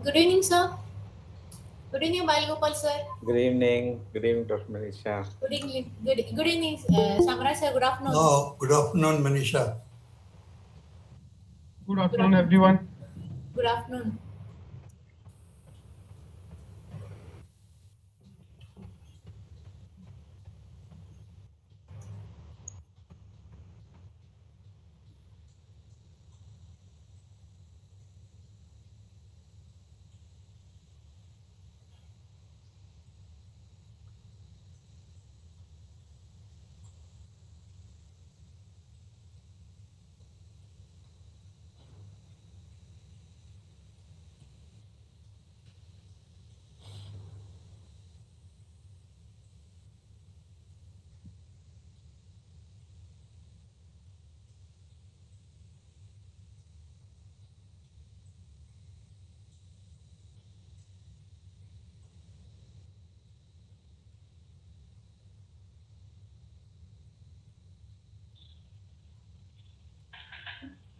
Good evening, sir. Good evening, Balgopal, sir. Good evening. Good evening, Dr. Manisha. Good evening, Samurai, sir. Good afternoon. No, good afternoon, Manisha. Good afternoon, everyone. Good afternoon.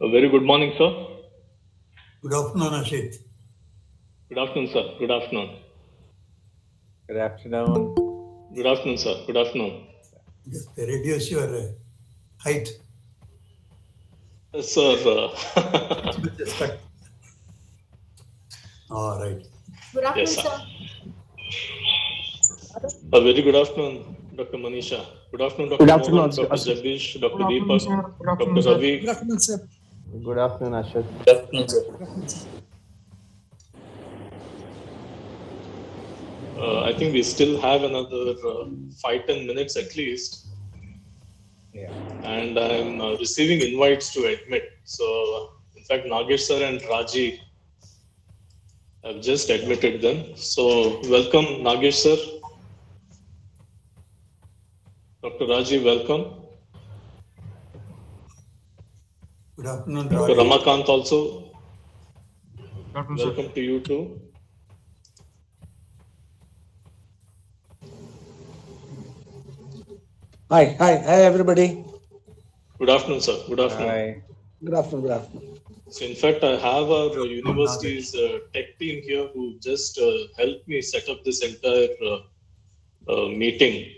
A very good morning, sir. Good afternoon, Ashit. Good afternoon, sir. Good afternoon. Good afternoon. Good afternoon, sir. Good afternoon. Just reduce your height. Yes, sir. All right. Good afternoon, Yes, sir. sir. A very good afternoon, Dr. Manisha. Good afternoon, Dr. Good afternoon, Mohan, sir. Dr. Jagdish, Dr. Good afternoon, Deepak, sir. Good afternoon, Dr. sir. Ravi. Good afternoon, sir. Good afternoon, Ashok. Good afternoon, sir. I think we still have another 5-10 minutes at least, Yeah. and I'm receiving invites to admit. So, in fact, Nagesh sir and Raji have just admitted them. So, welcome, Nagesh sir. Dr. Raji, welcome. Good afternoon, Dr. Ravi. Ramakant also, Good afternoon, sir. welcome to you too. Hi, everybody. Good afternoon, sir. Good afternoon. Hi. Good afternoon. So, in fact, I have our university's tech team here who just helped me set up this entire meeting.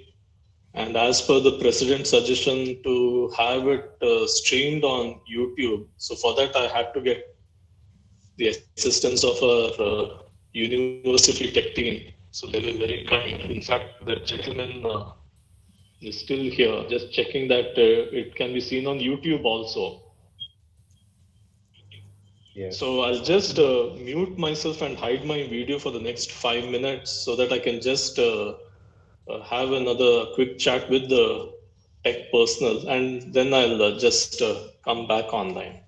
And as per the president's suggestion to have it streamed on YouTube, so for that I had to get the assistance of our university tech team. So they were very kind. In fact, the gentleman is still here, just checking that it can be seen on YouTube also. Yes. So I'll just mute myself and hide my video for the next 5 minutes so that I can just have another quick chat with the tech personnel, and then I'll just come back online.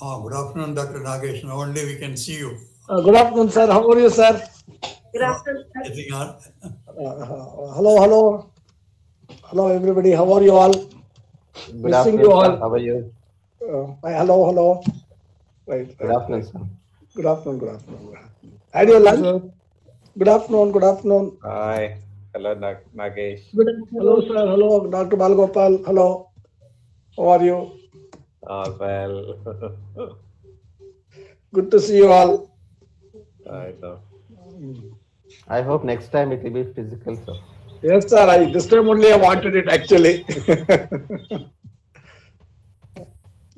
Oh, good afternoon, Dr. Nagesh. Now only we can see you. Good afternoon, sir. How are you, sir? Good afternoon, sir. Getting on. Hello, everybody. How are you all? Good Missing afternoon, you sir. all. How are you? Hello. Right. Good afternoon, sir. Good afternoon. Had your lunch? Good afternoon. Hi. Hello, Nagesh. Hello, sir. Hello, Dr. Balgopal. Hello. How are you? All well. Good to see you all. I know. I hope next time it will be physical, sir. Yes, sir. This time only I wanted it actually.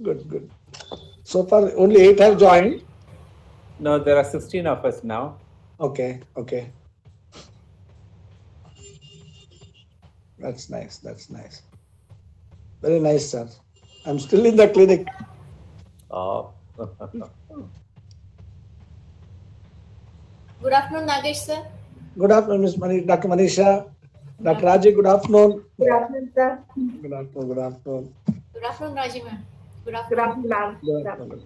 Good. So far, only 8 have joined. No, there are 16 of us now. Okay. That's nice. Very nice, sir. I'm still in the clinic. Oh. Good afternoon, Nagesh, sir. Good afternoon, Dr. Manisha. Dr. Raji, good afternoon. Good afternoon, sir. Good afternoon. Good afternoon, Raji, ma'am. Good afternoon. ma'am. Good afternoon.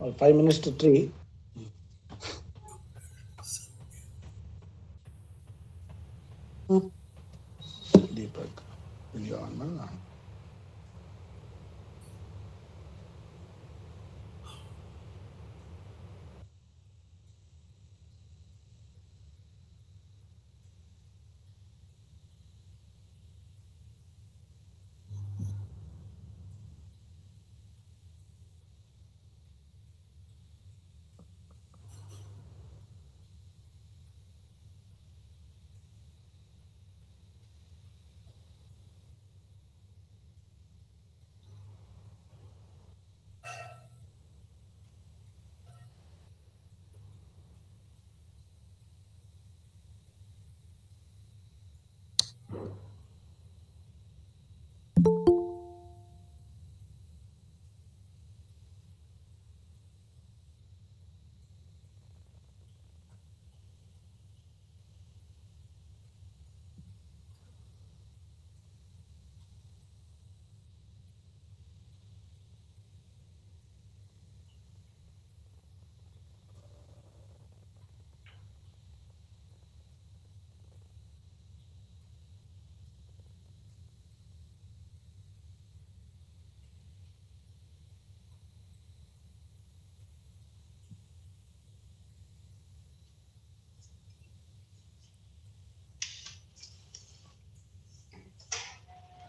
or 5 minutes to 3. Deepak, will you on? No?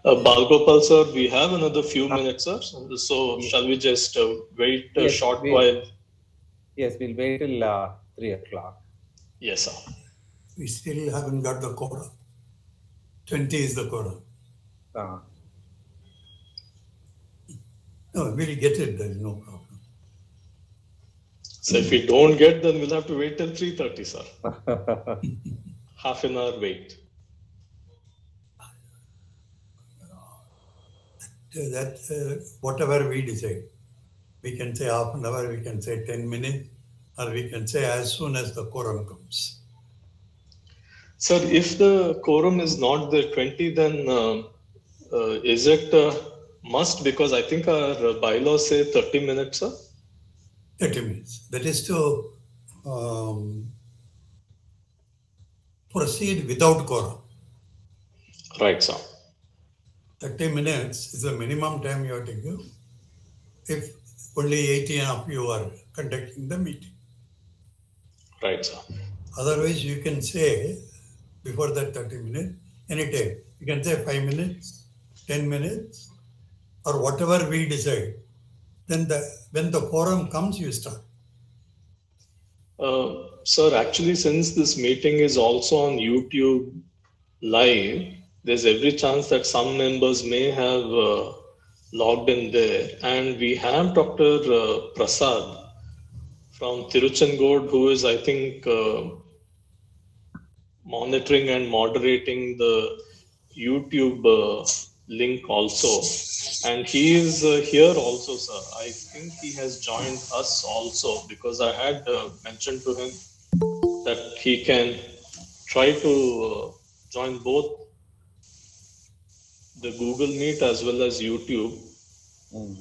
Balgopal sir, we have another few minutes, sir. So shall we just wait a Yes, short while? Yes, we'll wait till 3 o'clock. Yes, sir. We still haven't got the quorum. 20 is the quorum. No, we'll get it. There is no problem. So if we don't get, then we'll have to wait till 3:30, sir. Half an hour wait. That whatever we decide, we can say half an hour, we can say 10 minutes, or we can say as soon as the quorum comes. Sir, if the quorum is not the 20, then is it must? Because I think our bylaws say 30 minutes, sir. 30 minutes. That is to proceed without quorum. Right, sir. 30 minutes is the minimum time you have to give if only 18 of you are conducting the meeting. Right, sir. Otherwise, you can say before that 30 minutes, anytime. You can say 5 minutes, 10 minutes, or whatever we decide. Then when the quorum comes, you start. Sir, actually, since this meeting is also on YouTube live, there's every chance that some members may have logged in there. And we have Dr. Prasad from Tiruchengood, who is, I think, monitoring and moderating the YouTube link also. And he is here also, sir. I think he has joined us also, because I had mentioned to him that he can try to join both the Google Meet as well as YouTube,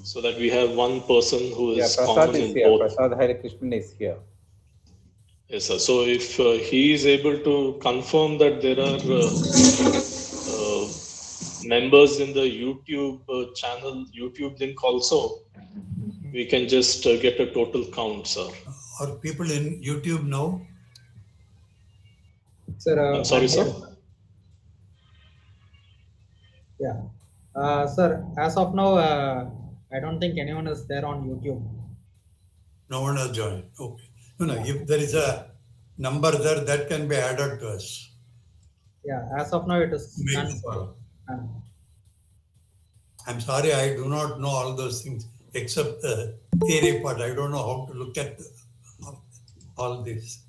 so that we have one person who is Prasad common is in here. both. Prasad Harikrishnan is here. Yes, sir. So if he is able to confirm that there are members in the YouTube channel, YouTube link also, we can just get a total count, sir. Are people in YouTube now? Sir, I'm sorry, sir. Yeah. Sir, as of now, I don't think anyone is there on YouTube. No one has joined. Okay. No, if there is a number there, that can be added to us. Yeah, as of now, it is Make none. the quorum. None. I'm sorry, I do not know all those things except the theory part. I don't know how to look at all this.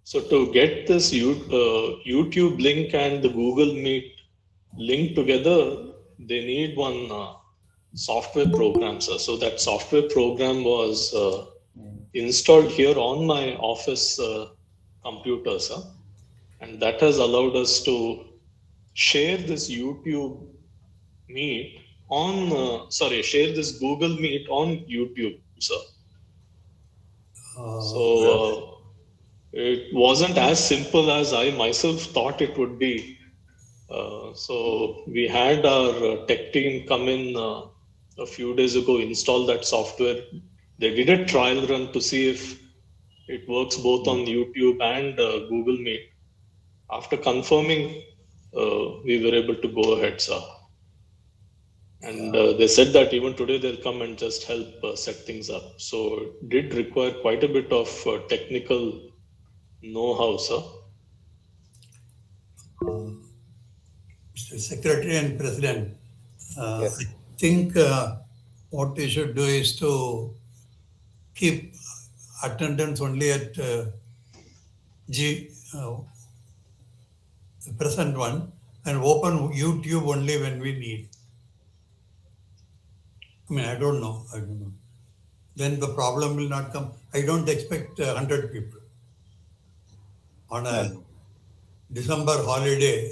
So to get this YouTube link and the Google Meet link together, they need one software program, sir. So that software program was installed here on my office computer, sir. and that has allowed us to share this YouTube Meet on, share this Google Meet on YouTube, sir. So it wasn't as simple as I myself thought it would be. So we had our tech team come in a few days ago, install that software. They did a trial run to see if it works both on YouTube and Google Meet. After confirming, we were able to go ahead, sir. And they said that even today they'll come and just help set things up. So it did require quite a bit of technical know-how, sir. Mr. Secretary and President, Yes. I think what we should do is to keep attendance only at the present one, and open YouTube only when we need. I mean, I don't know. Then the problem will not come. I don't expect 100 people on a December holiday.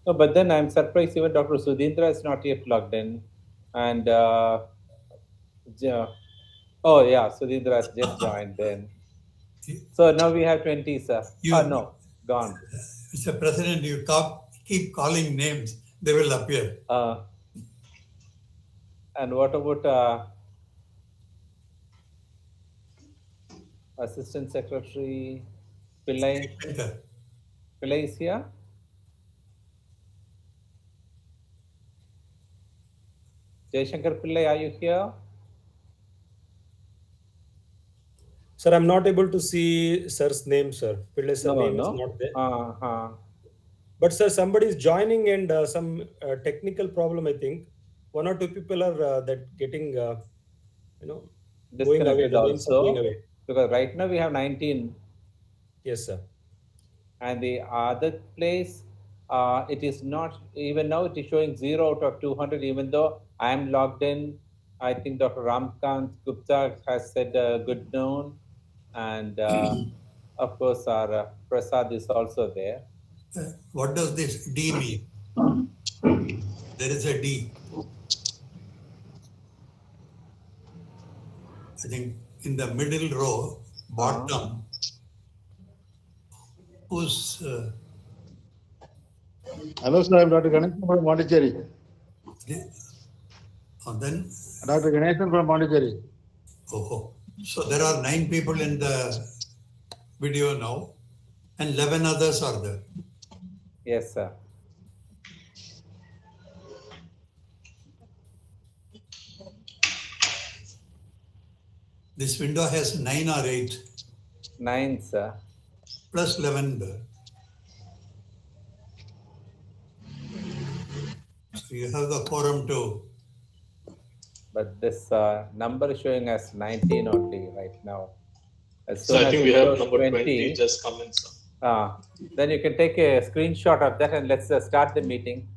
No, but then I'm surprised even Dr. Sudhindra is not yet logged in. And oh yeah, Sudhindra has just joined then. So now we have 20, sir. No, gone. Mr. President, you keep calling names, they will appear. And what about Assistant Secretary Pillai? Pillai is here? Jaishankar Pillai, are you here? Sir, I'm not able to see sir's name, sir. Pillai sir name is not there. But sir, somebody is joining and some technical problem, I think. One or two people are that getting, going away. The names are going away. Because right now we have 19. Yes, sir. And the other place, it is not, even now it is showing 0 out of 200, even though I am logged in. I think Dr. Ramkant Gupta has said good noon. And of course, our Prasad is also there. What does this D mean? There is a D. I think in the middle row, bottom, who's... Hello, sir. I'm Dr. Ganesan from Pondicherry. Then? Dr. Ganesan from Pondicherry. Oh, so there are 9 people in the video now, and 11 others are there. Yes, sir. This window has 9 or 8. 9, sir. Plus 11 there. So you have the quorum too. But this number is showing as 19 only right now. So I think we have number 20 just come in, sir. Then you can take a screenshot of that and let's start the meeting.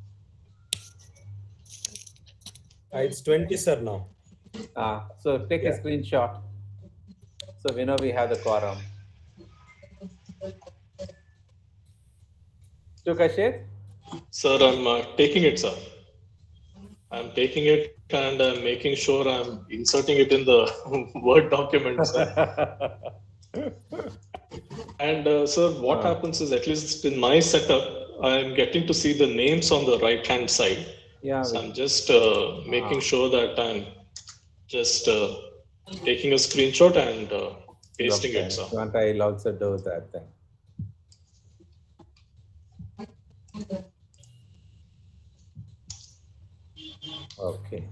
It's 20, sir, now. So take a screenshot. So we know we have the quorum. Tukashit? Sir, I'm taking it, sir. I'm taking it and I'm making sure I'm inserting it in the Word document, sir. And sir, what happens is, at least in my setup, I'm getting to see the names on the right-hand side. Yeah. So I'm just making sure that I'm just taking a screenshot and pasting it, sir. I'll also do that then. Okay.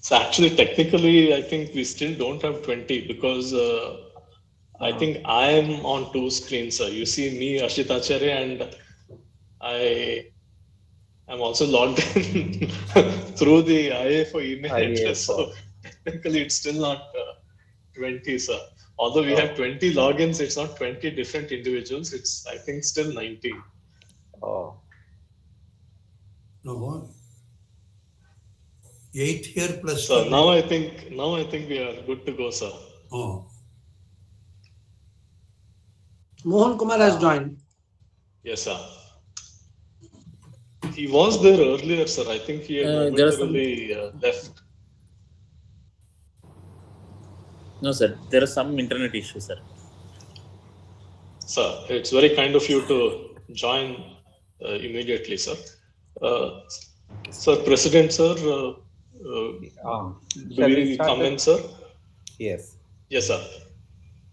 So actually, technically, I think we still don't have 20 because I think I am on 2 screens, sir. You see me, Ashit Acharya, and I'm also logged in through the IAFO email address. So technically, it's still not 20, sir. Although we have 20 logins, it's not 20 different individuals. It's, I think, still 19. Oh. No. 8 here plus. So now I think we are good to go, sir. Oh. Mohan Kumar has joined. Yes, sir. He was there earlier, sir. I think he had momentarily left. No, sir. There are some internet issues, sir. Sir, it's very kind of you to join immediately, sir. Sir, President, sir, do we come in, sir? Yes. Yes, sir.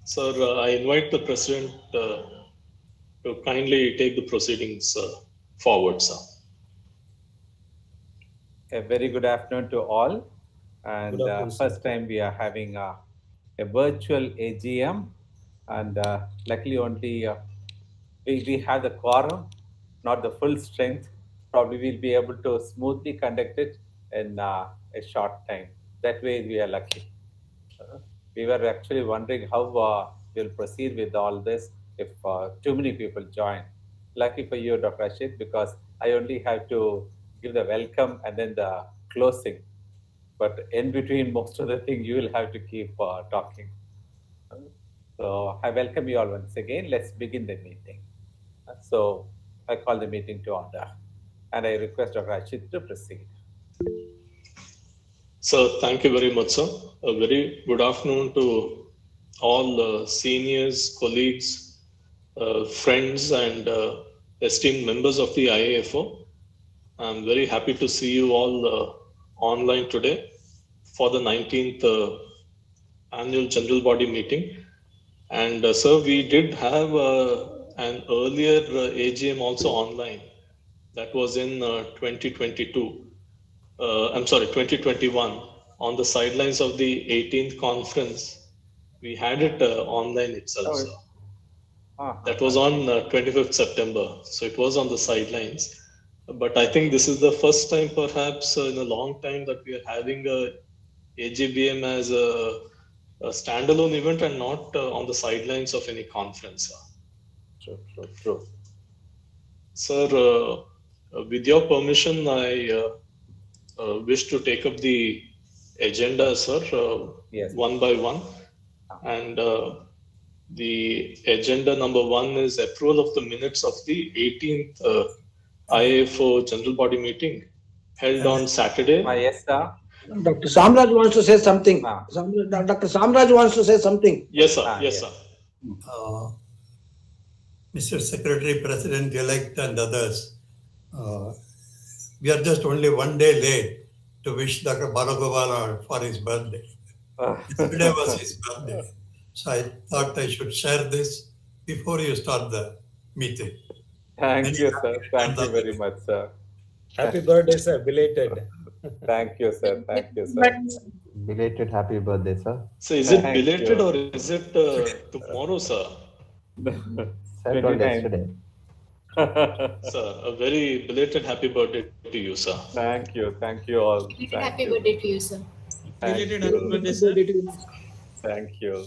Sir, I invite the President to kindly take the proceedings forward, sir. A very good afternoon to all. And first time we are having a virtual AGM. And luckily only we have the quorum, not the full strength. Probably we'll be able to smoothly conduct it in a short time. That way we are lucky. We were actually wondering how we'll proceed with all this if too many people join. Lucky for you, Dr. Rashid, because I only have to give the welcome and then the closing. But in between most of the things, you will have to keep talking. So I welcome you all once again. Let's begin the meeting. So I call the meeting to order. And I request Dr. Rashid to proceed. Sir, thank you very much, sir. A very good afternoon to all seniors, colleagues, friends, and esteemed members of the IAFO. I'm very happy to see you all online today for the 19th annual general body meeting. And sir, we did have an earlier AGM also online. That was in 2022. 2021, on the sidelines of the 18th conference. We had it online itself, sir. That was on 25th September. So it was on the sidelines. But I think this is the first time, perhaps, in a long time that we are having a AGBM as a standalone event and not on the sidelines of any conference, sir. True. Sir, with your permission, I wish to take up the agenda, sir, yes. one by one. And the agenda number 1 is approval of the minutes of the 18th IAFO General Body Meeting held on Saturday. Yes, sir. Dr. Samraj wants to say something. Dr. Samraj wants to say something. Yes, sir. Yes, sir. Mr. Secretary, President-elect and others, we are just only one day late to wish Dr. Balagopala for his birthday. Yesterday was his birthday. So I thought I should share this before you start the meeting. Thank you, sir. Thank you very much, sir. Happy birthday, sir. Belated. Thank you, sir. Thank you, sir. Belated happy birthday, sir. So is it belated or is it tomorrow, sir? Said on yesterday. Sir, a very belated happy birthday to you, sir. Thank you. Thank you all. Happy birthday to you, sir. Belated happy birthday, sir. Thank you.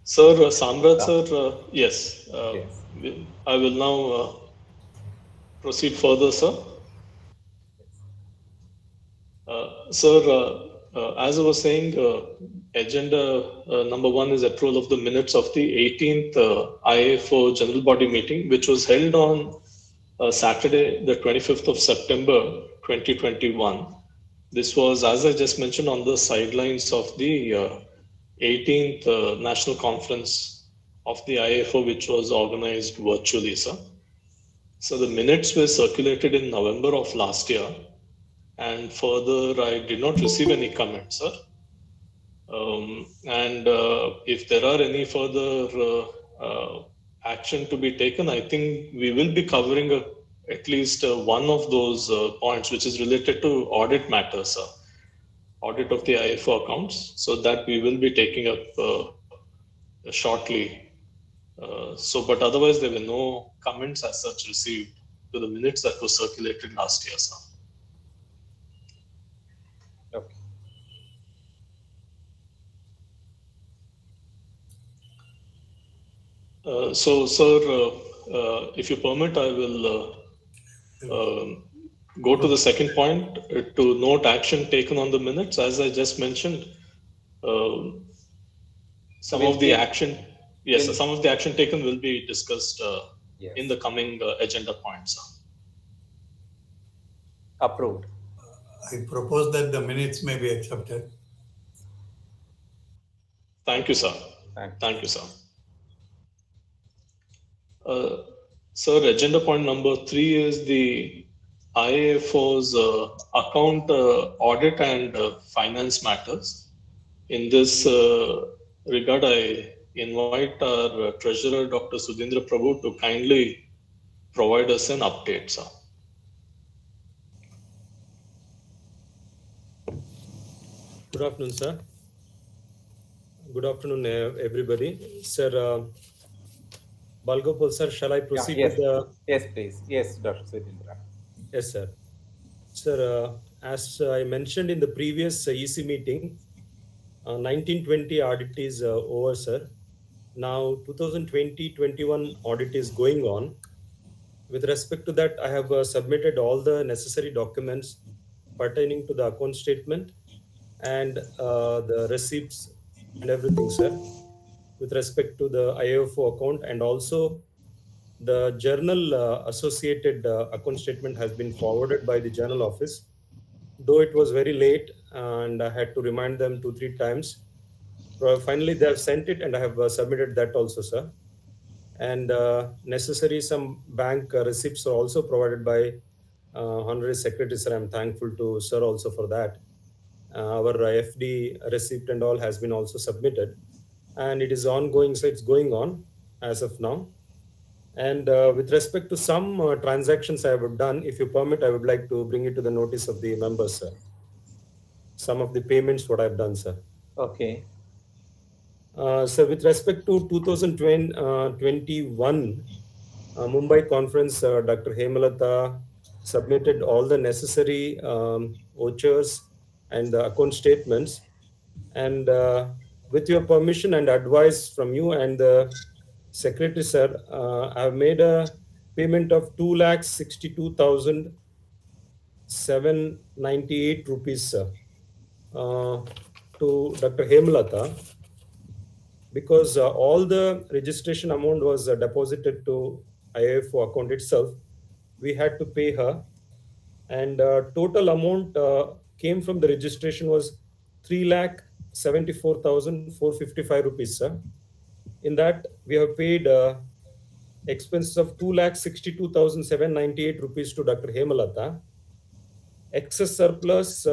Sir, Samrat, sir, yes. I will now proceed further, sir. Sir, as I was saying, agenda number 1 is approval of the minutes of the 18th IAFO General Body Meeting, which was held on Saturday, the 25th of September, 2021. This was, as I just mentioned, on the sidelines of the 18th National Conference of the IAFO, which was organized virtually, sir. So the minutes were circulated in November of last year. And further, I did not receive any comments, sir. If there are any further action to be taken, I think we will be covering at least one of those points, which is related to audit matters, sir. Audit of the IAFO accounts, so that we will be taking up shortly But otherwise, there were no comments as such received to the minutes that were circulated last year, sir. Okay. Sir, if you permit, I will go to the second point to note action taken on the minutes. As I just mentioned, some of the action taken will be discussed in the coming agenda points. Approved. I propose that the minutes may be accepted. Thank you, sir. Thank you, sir. Sir, agenda point number 3 is the IAFO's account audit and finance matters. In this regard, I invite our treasurer, Dr. Sudhindra Prabhu, to kindly provide us an update, sir. Good afternoon, sir. Good afternoon, everybody. Sir, Balgopal, sir, shall I proceed with the... Yes, please. Yes, Dr. Sudhindra. Yes, sir. Sir, as I mentioned in the previous EC meeting, 1920 audit is over, sir. Now 2020-21 audit is going on. With respect to that, I have submitted all the necessary documents pertaining to the account statement and the receipts and everything, sir, with respect to the IAFO account, and also the journal associated account statement has been forwarded by the journal office, though it was very late and I had to remind them 2-3 times. Finally, they have sent it and I have submitted that also, sir. And necessary some bank receipts are also provided by Honorary Secretary, sir. I'm thankful to sir also for that. Our FD receipt and all has been also submitted, and it is ongoing, so it's going on as of now. And with respect to some transactions I have done, if you permit, I would like to bring it to the notice of the members, sir. Some of the payments what I've done, sir. Okay. So with respect to 2021 Mumbai conference, Dr. Hemalata submitted all the necessary vouchers and the account statements. And with your permission and advice from you and the Secretary, sir, I have made a payment of 2,62,798 rupees, sir, to Dr. Hemalata, because all the registration amount was deposited to IAFO account itself. We had to pay her, and total amount came from the registration was 3,74,455 rupees, sir. In that, we have paid expenses of 2,62,798 rupees to Dr. Hemalata. Excess surplus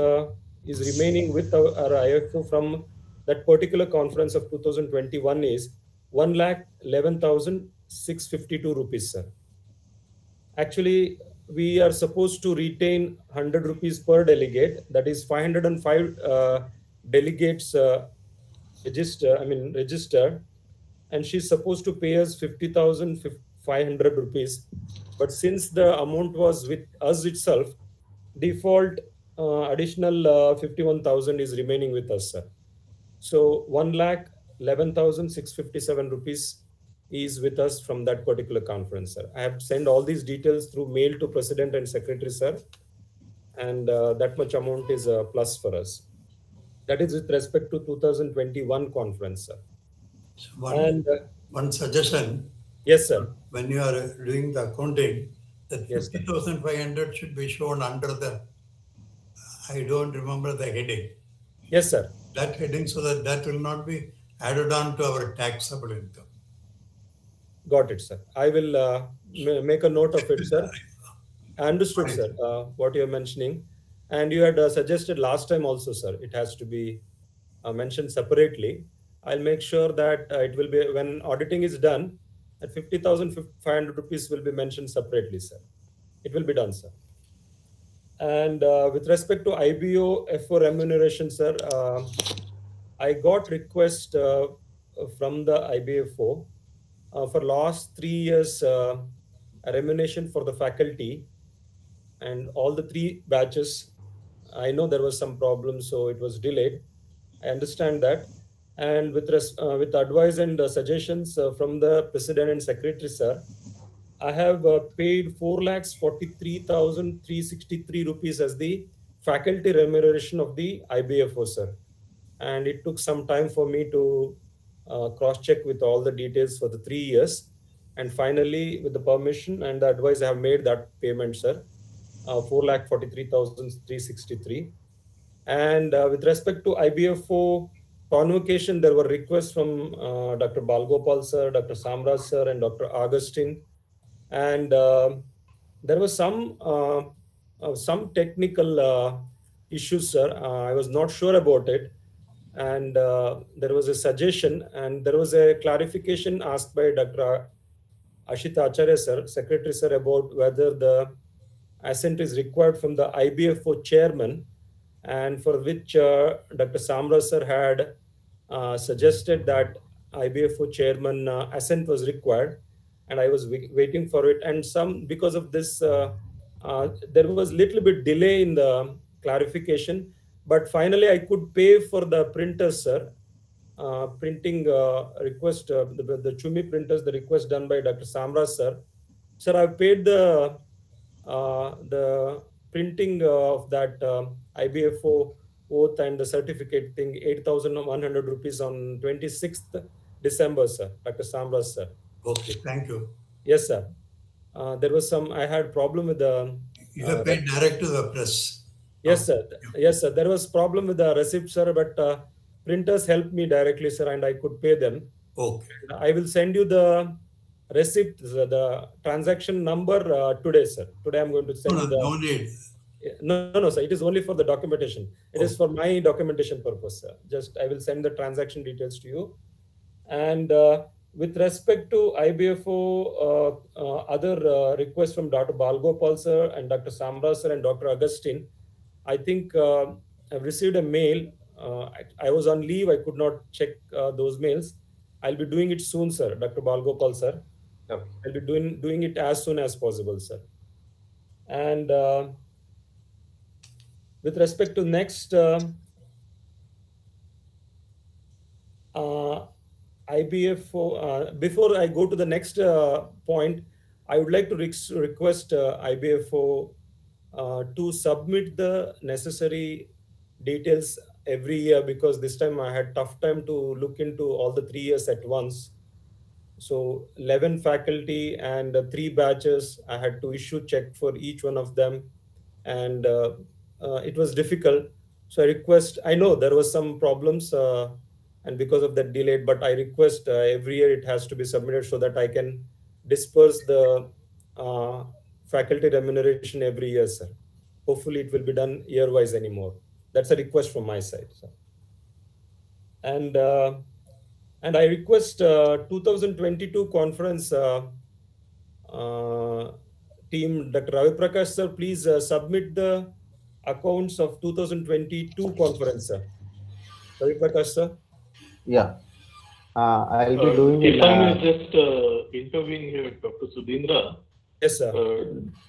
is remaining with our IAFO from that particular conference of 2021 is 1,11,652 rupees, sir. Actually, we are supposed to retain 100 rupees per delegate. That is 505 delegates registered, and she's supposed to pay us 50,500 rupees. But since the amount was with us itself, default additional 51,000 is remaining with us, sir. So 1,11,657 rupees is with us from that particular conference, sir. I have sent all these details through mail to President and Secretary, sir. And that much amount is a plus for us. That is with respect to 2021 conference, sir. One suggestion. Yes, sir. When you are doing the accounting, that 50,500 should be shown under the, I don't remember the heading. Yes, sir. That heading, so that will not be added on to our taxable income. Got it, sir. I will make a note of it, sir. Understood, sir, what you're mentioning. And you had suggested last time also, sir, it has to be mentioned separately. I'll make sure that it will be, when auditing is done, that 50,500 rupees will be mentioned separately, sir. It will be done, sir. And with respect to IBO FO remuneration, sir, I got request from the IBFO for last 3 years remuneration for the faculty and all the 3 batches. I know there was some problem, so it was delayed. I understand that. And with advice and suggestions from the president and secretary, sir, I have paid 4,43,363 rupees as the faculty remuneration of the IBFO, sir. And it took some time for me to cross-check with all the details for the 3 years. And finally, with the permission and the advice, I have made that payment, sir, 4,43,363. And with respect to IBFO convocation, there were requests from Dr. Balgopal, sir, Dr. Samraj, sir, and Dr. Augustine. And there was some technical issues, sir. I was not sure about it. And there was a suggestion and there was a clarification asked by Dr. Ashita Acharya, sir, Secretary, sir, about whether the assent is required from the IBFO chairman, and for which Dr. Samraj, sir, had suggested that IBFO chairman assent was required, and I was waiting for it. And because of this, there was little bit delay in the clarification, but finally I could pay for the printers, sir. Printing request, the Chumi printers, the request done by Dr. Samraj, sir. Sir, I've paid the printing of that IBFO oath and the certificate thing, 8,100 rupees on 26th December, sir. Dr. Samraj, sir. Okay, thank you. Yes, sir. There was I had problem with the... You have paid direct to the press. Yes, sir. Yes, sir. There was problem with the receipt, sir, but printers helped me directly, sir, and I could pay them. Okay. I will send you the receipt, the transaction number today, sir. Today I'm going to send you the... No need. No, sir. It is only for the documentation. It is for my documentation purpose, sir. Just I will send the transaction details to you. And with respect to IBFO, other requests from Dr. Balgopal, sir, and Dr. Samraj, sir, and Dr. Augustine, I think I've received a mail. I was on leave. I could not check those mails. I'll be doing it soon, sir. Dr. Balgopal, sir. Okay. I'll be doing it as soon as possible, sir. And with respect to next IBFO, before I go to the next point, I would like to request IBFO to submit the necessary details every year, because this time I had tough time to look into all the 3 years at once. So 11 faculty and 3 batches, I had to issue check for each one of them. And it was difficult. So I know there was some problems and because of that delayed, but I request every year it has to be submitted so that I can disperse the faculty remuneration every year, sir. Hopefully it will be done year-wise anymore. That's a request from my side, sir. And I request 2022 conference team, Dr. Ravi Prakash, sir, please submit the accounts of 2022 conference, sir. Ravi Prakash, sir. Yeah. I'll be doing if I may just intervene here, Dr. Sudhindra. Yes, sir.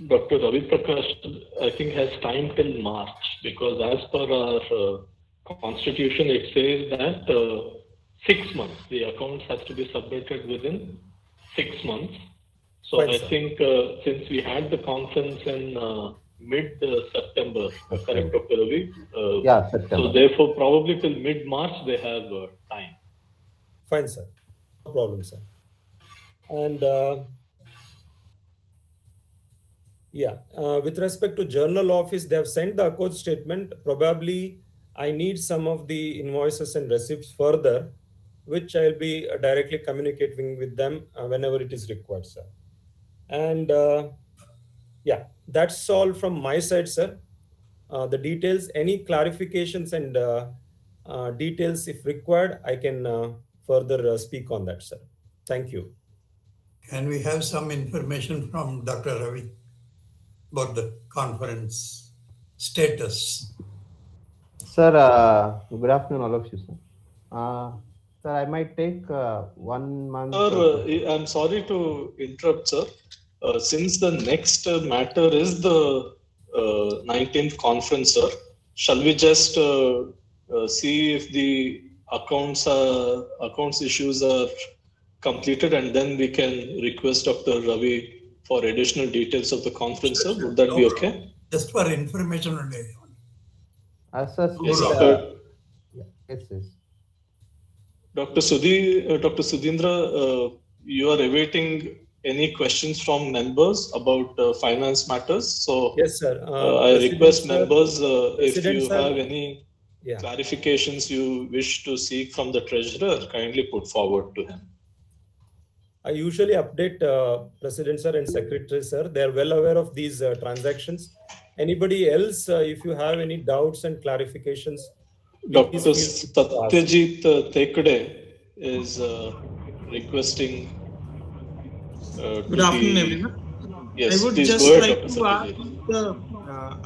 Dr. Ravi Prakash, I think, has time till March, because as per our constitution, it says that 6 months, the accounts has to be submitted within 6 months. So I think since we had the conference in mid-September, correct, Dr. Ravi? Yeah, September. So therefore, probably till mid-March, they have time. Fine, sir. No problem, sir. And with respect to journal office, they have sent the account statement. Probably I need some of the invoices and receipts further, which I'll be directly communicating with them whenever it is required, sir. And that's all from my side, sir. The details, any clarifications and details if required, I can further speak on that, sir. Thank you. Can we have some information from Dr. Ravi about the conference status? Sir, good afternoon, all of you, sir. Sir, I might take 1 month. Sir, I'm sorry to interrupt, sir. Since the next matter is the 19th conference, sir, shall we just see if the accounts issues are completed, and then we can request Dr. Ravi for additional details of the conference, sir? Would that be okay? Just for information only. Sir, Yes, yes. Dr. Sudhindra, you are awaiting any questions from members about finance matters. So yes, sir. I request members if you sir, have any clarifications you wish to seek from the treasurer, kindly put forward to him. I usually update President sir and Secretary sir. They are well aware of these transactions. Anybody else, if you have any doubts and clarifications, Dr. Satyajit Tekade is requesting. Good afternoon, everyone. Yes, I would please just go ahead, like Dr. to ask the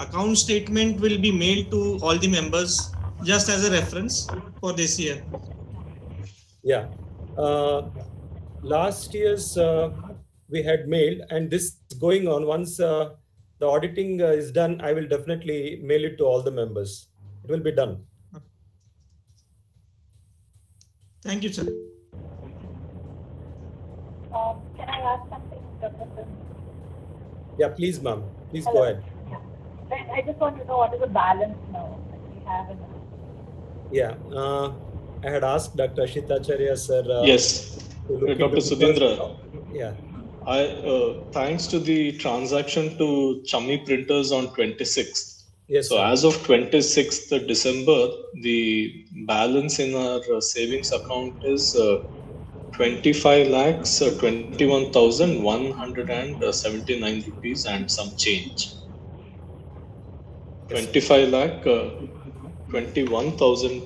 account statement will be mailed to all the members just as a reference for this year. Yeah. Last year's we had mailed, and this is going on. Once the auditing is done, I will definitely mail it to all the members. It will be done. Thank you, sir. Can I ask something, Dr. Yeah, please, ma'am. Please go ahead. Yeah. I just want to know what is the balance now that we have in. Yeah. I had asked Dr. Ashitacharya, sir. Yes. Dr. Sudhindra. Yeah. Thanks to the transaction to Chummy Printers on 26th. Yes. So sir. as of 26th December, the balance in our savings account is 25 lakhs 21,179 rupees and some change. 25 lakh 21,000.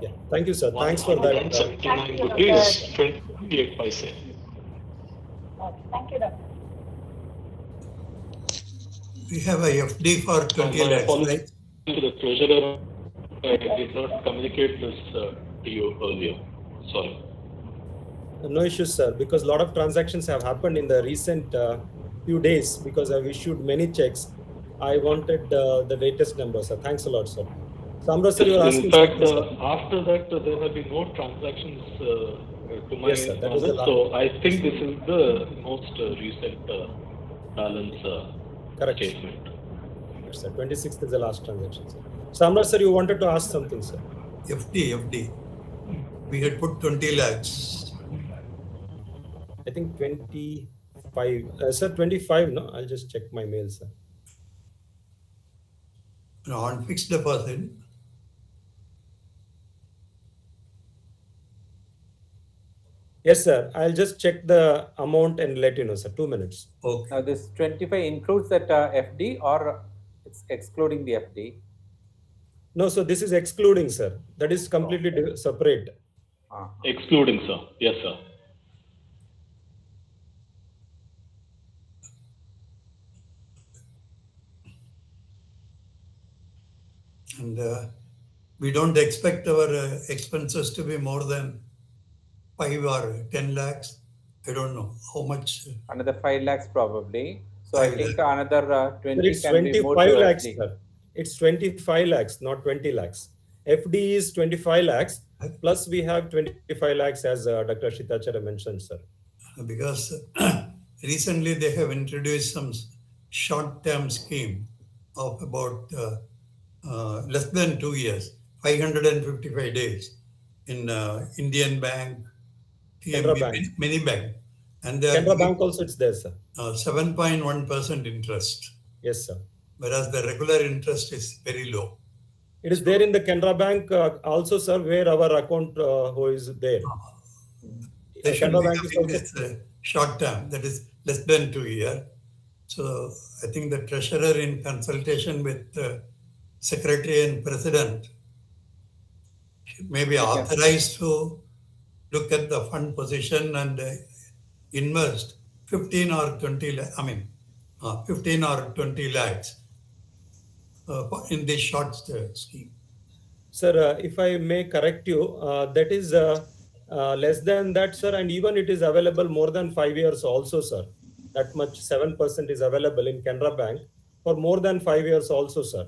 Yeah. Thank you, sir. Thanks for that. 79 rupees 28 paise. Okay. Thank you, Doctor. We have a FD for 20 lakhs, right? To the treasurer, I did not communicate this to you earlier. Sorry. No issues, sir, because a lot of transactions have happened in the recent few days because I've issued many checks. I wanted the latest number, sir. Thanks a lot, sir. Samra, sir, you are asking. In fact, after that, there have been no transactions to my knowledge. So I think this is the most recent balance statement. Yes, sir. 26th is the last transaction, sir. Samra, sir, you wanted to ask something, sir. FD. We had put 20 lakhs. I think 25. Sir, 25, no? I'll just check my mail, sir. No, on fixed deposit. Yes, sir. I'll just check the amount and let you know, sir. 2 minutes. Okay. Now, this 25 includes that FD or it's excluding the FD? No, so this is excluding, sir. That is completely separate. Excluding, sir. Yes, sir. And we don't expect our expenses to be more than 5 or 10 lakhs. I don't know how much. Another 5 lakhs probably. So I think another 20 it's can 25 be more lakhs, FD. sir. It's 25 lakhs, not 20 lakhs. FD is 25 lakhs, plus we have 25 lakhs as Dr. Ashitacharya mentioned, sir. Because recently they have introduced some short-term scheme of about less than 2 years, 555 days in Indian Bank, Canara Bank. many bank. And Canara Bank also it's there, sir. 7.1% interest. Yes, sir. Whereas the regular interest is very low. It is there in the Canara Bank also, sir, where our account who is there. Canara Bank is short term, that is less than 2 years. So I think the treasurer, in consultation with the secretary and president, may be authorized to look at the fund position and invest 15 or 20 lakhs in this short scheme. Sir, if I may correct you, that is less than that, sir, and even it is available more than 5 years also, sir. That much 7% is available in Canara Bank for more than 5 years also, sir.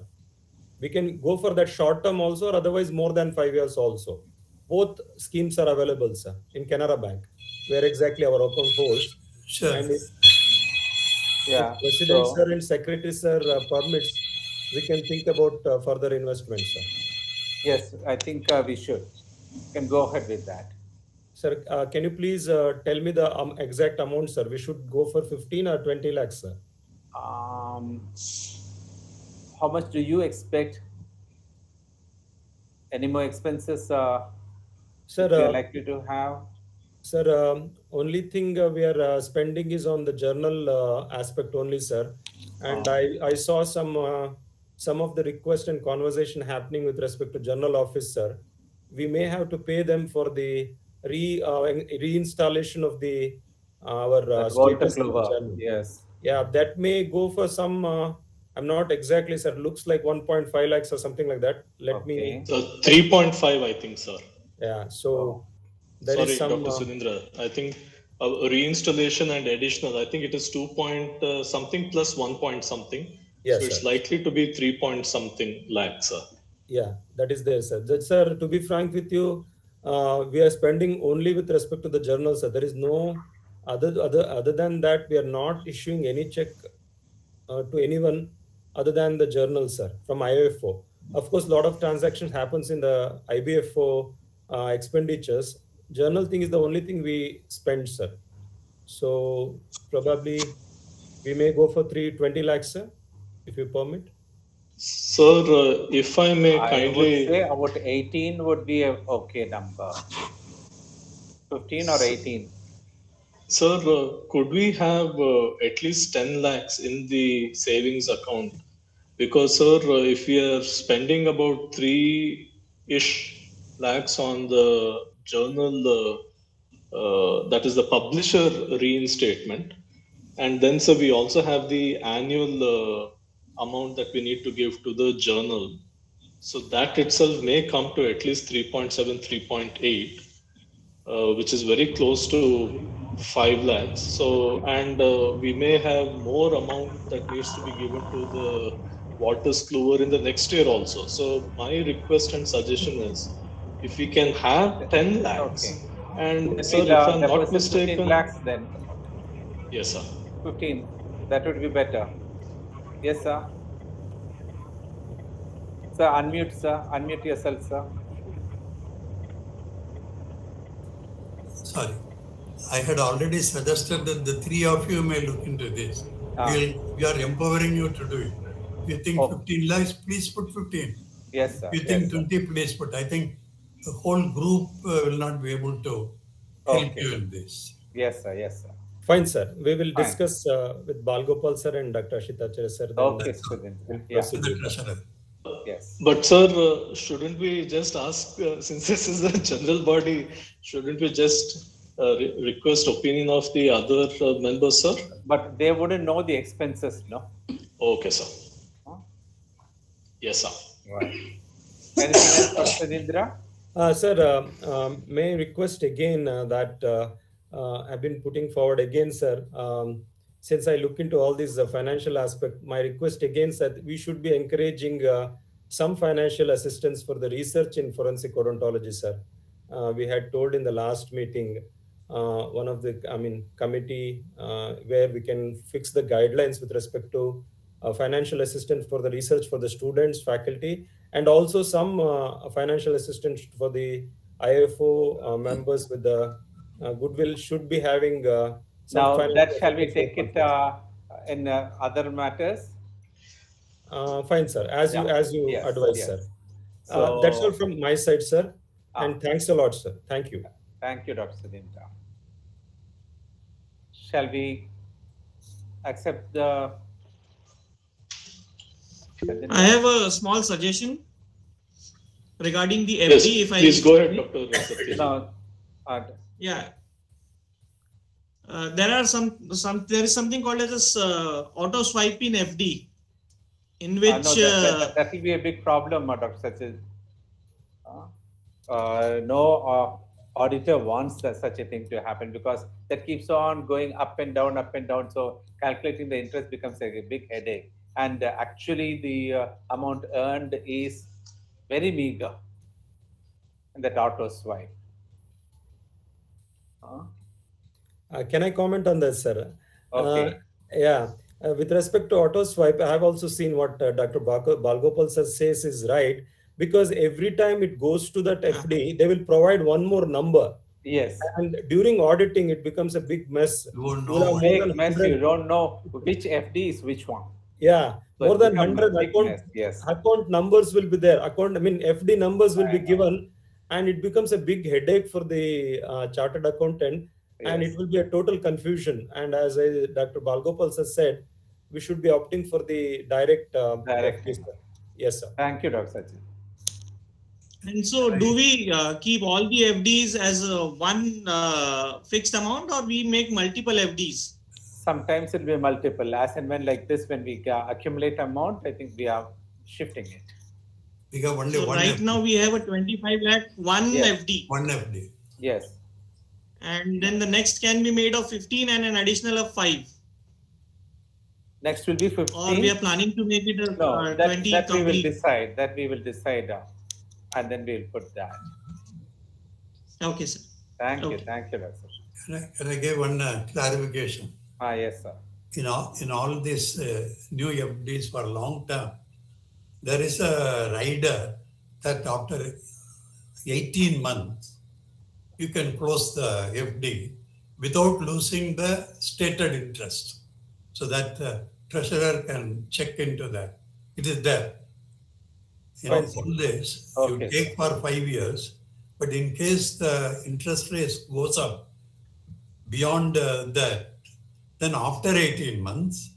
We can go for that short term also, or otherwise more than 5 years also. Both schemes are available, sir, in Canara Bank, where exactly our account holds. Sure. And if Yeah. President, So, sir, and Secretary, sir, permits, we can think about further investment, sir. yes, I think we should. Can go ahead with that. Sir, can you please tell me the exact amount, sir? We should go for 15 or 20 lakhs, sir. How much do you expect? Any more expenses Sir, we are likely to have? Sir, only thing we are spending is on the journal aspect only, sir. And I saw some of the request and conversation happening with respect to journal office, sir. We may have to pay them for the reinstallation of the our status in the journal. Yes. Yeah, that may go for some. I'm not exactly, sir. Looks like 1.5 lakhs or something like that. Let me. 3.5, I think, sir. Yeah. So. Sorry, Dr. Sunindra. I think reinstallation and additional, I think it is 2 point something plus 1 point something. Yes, so it's sir. likely to be 3 point something lakhs, sir. Yeah, that is there, sir. That, sir, to be frank with you, we are spending only with respect to the journal, sir. There is no other than that. We are not issuing any check to anyone other than the journal, sir, from IAFO. Of course, a lot of transactions happens in the IBFO expenditures. Journal thing is the only thing we spend, sir. So probably we may go for 320 lakhs, sir, if you permit. Sir, if I may kindly... I would say about 18 would be a okay number. 15 or 18. Sir, could we have at least 10 lakhs in the savings account? Because, sir, if we are spending about 3-ish lakhs on the journal, that is the publisher reinstatement, and then, sir, we also have the annual amount that we need to give to the journal. So that itself may come to at least 3.7, 3.8, which is very close to 5 lakhs. So, and we may have more amount that needs to be given to the Waters Clover in the next year also. So my request and suggestion is, if we can have 10 lakhs, and sir, if I'm not mistaken... 15 lakhs then. Yes, sir. 15, that would be better. Yes, sir. Sir, unmute, sir. Unmute yourself, sir. Sorry. I had already suggested that the three of you may look into this. We are empowering you to do it. If you think 15 lakhs, please put 15. Yes, sir. If you think 20, please put. I think the whole group will not be able to help you in this. Yes, sir. Yes, sir. Fine, sir. We will discuss with Balgopal sir and Dr. Ashitacharya sir. Okay, yes. But sir, shouldn't we just ask, since this is a general body, shouldn't we just request opinion of the other members, sir? But they wouldn't know the expenses, no? Okay, sir. Yes, sir. Right. Anything else, Dr. Nindra? Sir, may I request again that I've been putting forward again, sir. Since I look into all these financial aspect, my request again, sir, we should be encouraging some financial assistance for the research in forensic odontology, sir. We had told in the last meeting, one of the, committee where we can fix the guidelines with respect to financial assistance for the research for the students, faculty, and also some financial assistance for the IAFO members with the goodwill should be having some. Now that shall we take it in other matters? Fine, sir. As you advise, sir. So, that's all from my side, sir. And thanks a lot, sir. Thank you. Thank you, Dr. Sudhindra. Shall we accept the... I have a small suggestion regarding the FD. Yes, if I please go ahead, Dr. Yeah. There is something called as auto swipe in FD, in which that will be a big problem, Dr. Sachin. No auditor wants such a thing to happen because that keeps on going up and down, up and down. So calculating the interest becomes a big headache. And actually, the amount earned is very meager in that auto swipe. Can I comment on this, sir? Okay. Yeah. With respect to auto swipe, I have also seen what Dr. Balgopal sir says is right, because every time it goes to that FD, they will provide one more number. Yes. And during auditing, it becomes a big mess. You won't will know have what more Big than mess. 100 You don't know which FD is which one. Yeah, So more it than becomes 100 a big mess, yes. account numbers will be there. FD numbers will be given, and it becomes a big headache for the chartered accountant, and Yes. it will be a total confusion. And as Dr. Balgopal has said, we should be opting for the direct Direct FD, payment. sir. Yes, sir. Thank you, Dr. Sachin. And so, do we keep all the FDs as one fixed amount, or we make multiple FDs? Sometimes it will be multiple. As and when like this, when we accumulate amount, I think we are shifting it. We have only So one right FD. now we have a 25 lakh, one Yes. FD. One FD. Yes. And then the next can be made of 15 and an additional of 5. Next will be 15. Or we are planning to make it a No, 20 that we will complete. decide. That we will decide, and then we'll put that. Okay, sir. Thank you, Okay. Dr. Sachin. Can I give one clarification? Yes, sir. In all these new FDs for long term, there is a rider that after 18 months, you can close the FD without losing the stated interest. So that the treasurer can check into that. It is there. All this, you take for 5 years, but in case the interest rate goes up beyond that, then after 18 months,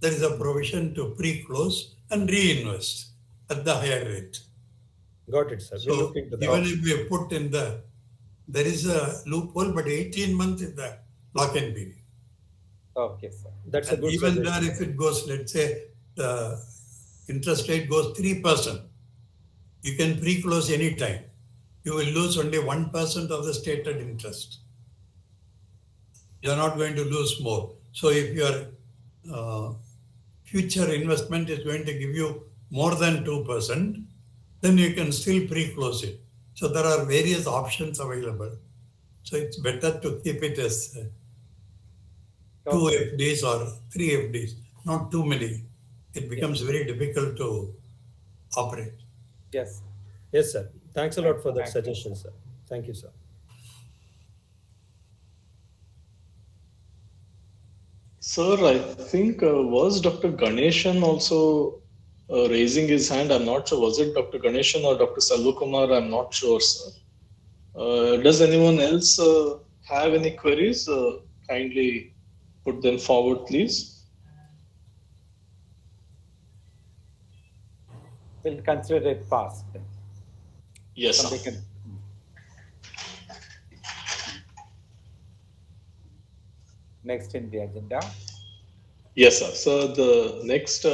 there is a provision to pre-close and reinvest at the higher rate. Got it, sir. We'll So look into that. even if we put in there is a loophole, but 18 months is the lock-in period. Okay, sir. That's a And good even suggestion. there, if it goes, let's say the interest rate goes 3%, you can pre-close any time. You will lose only 1% of the stated interest. You are not going to lose more. So if your future investment is going to give you more than 2%, then you can still pre-close it. So there are various options available. So it's better to keep it as 2 FDs or 3 FDs, not too many. It becomes very difficult to operate. Yes. Yes, sir. Thanks a lot for that suggestion, sir. Thank you, sir. Sir, I think was Dr. Ganeshan also raising his hand? I'm not sure. Was it Dr. Ganeshan or Dr. Salvakumar? I'm not sure, sir. Does anyone else have any queries? Kindly put them forward, please. We'll consider it passed. Yes, sir. Somebody can. Next in the agenda. Yes, sir. So the next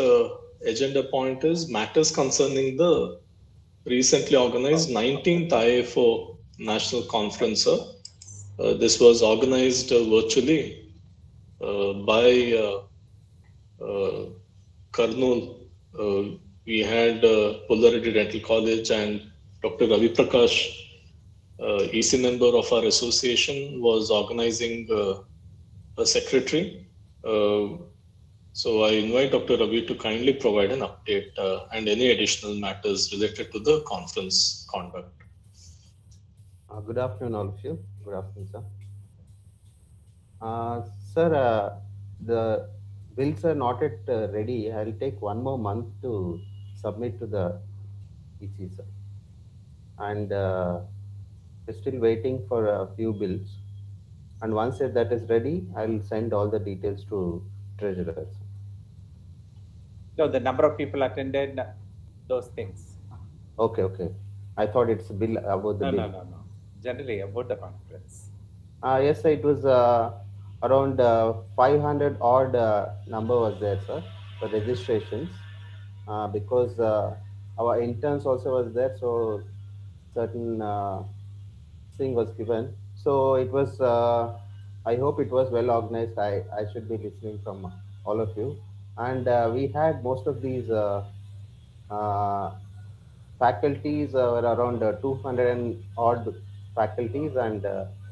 agenda point is matters concerning the recently organized 19th IAFO National Conference, sir. This was organized virtually by Karnool. We had Pullaredi Dental College and Dr. Ravi Prakash, EC member of our association, was organizing a secretary. So I invite Dr. Ravi to kindly provide an update and any additional matters related to the conference conduct. Good afternoon, all of you. Good afternoon, sir. Sir, the bills are not yet ready. I'll take 1 more month to submit to the EC, sir. And we're still waiting for a few bills. And once that is ready, I'll send all the details to treasurers. No, the number of people attended, those things. Okay. I thought it's a bill about the bill. No. Generally about the conference. Yes, sir, it was around 500 odd number was there, sir, for registrations. Because our interns also was there, so certain thing was given. So it was, I hope it was well organized. I should be listening from all of you. And we had most of these uh, faculties were around 200 and odd faculties, and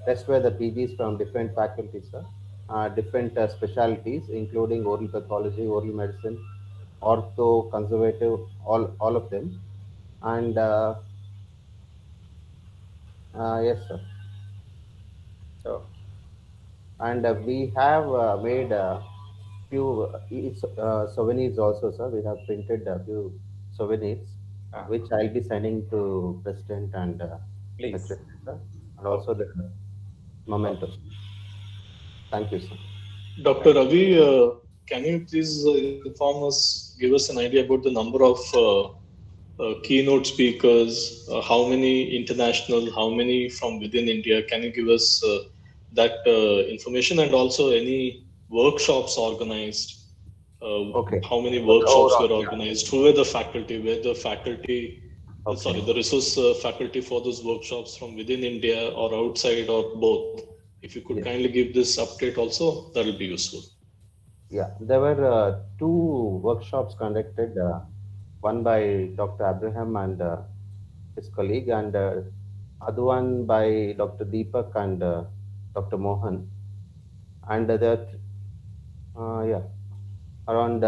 rest were the PGs from different faculties, different specialties, including oral pathology, oral medicine, ortho, conservative, all of them. And yes, sir. So, And we have made a few souvenirs also, sir. We have printed a few souvenirs, which I'll be sending to President and please. Secretary, sir, and also the mementos. Thank you, sir. Dr. Ravi, can you please inform us, give us an idea about the number of keynote speakers, how many international, how many from within India? Can you give us that information, and also any workshops organized? Okay. How many workshops Overall, were organized? Who were the faculty? Were the faculty, sorry, the resource faculty for those workshops from within India or outside or both? If you could kindly give this update also, that will be useful. Yeah, there were two workshops conducted, one by Dr. Abraham and his colleague, and other one by Dr. Deepak and Dr. Mohan. And yeah, around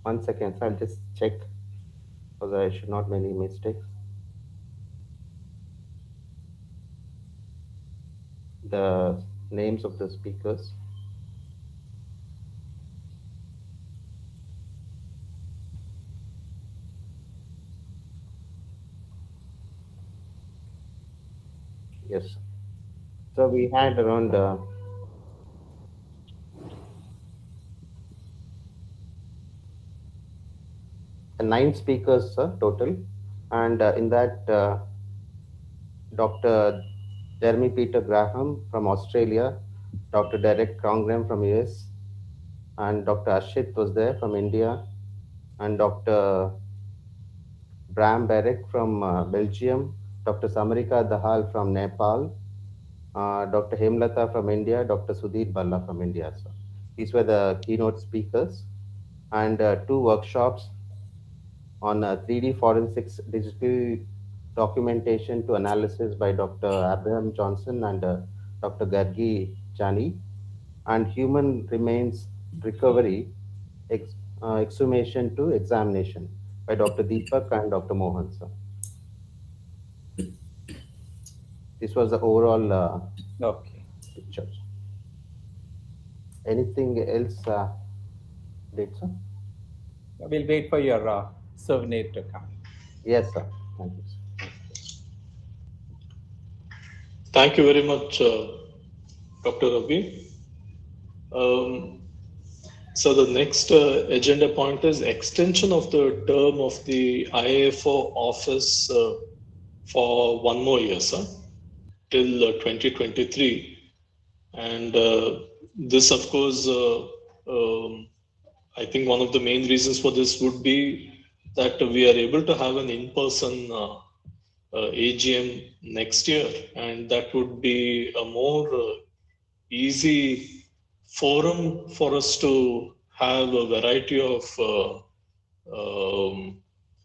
1 second, so I'll just check because I should not make any mistakes. The names of the speakers. Yes. So we had around 9 speakers, total, and in that Dr. Jeremy Peter Graham from Australia, Dr. Derek Crongram from US, and Dr. Ashit was there from India, and Dr. Bram Berek from Belgium, Dr. Samarika Dahal from Nepal, Dr. Hemlata from India, Dr. Sudhir Balla from India. So these were the keynote speakers, and 2 workshops on 3D forensics digital documentation to analysis by Dr. Abraham Johnson and Dr. Gargi Chani, and human remains recovery, exhumation to examination by Dr. Deepak and Dr. Mohan. Sir. This was the overall picture. Anything else, did, sir? We'll wait for your souvenir to come. Yes, sir. Thank you, sir. Thank you very much, Dr. Ravi. So the next agenda point is extension of the term of the IAFO office for 1 more year, sir, till 2023. And this, of course, I think one of the main reasons for this would be that we are able to have an in-person AGM next year, and that would be a more easy forum for us to have a variety of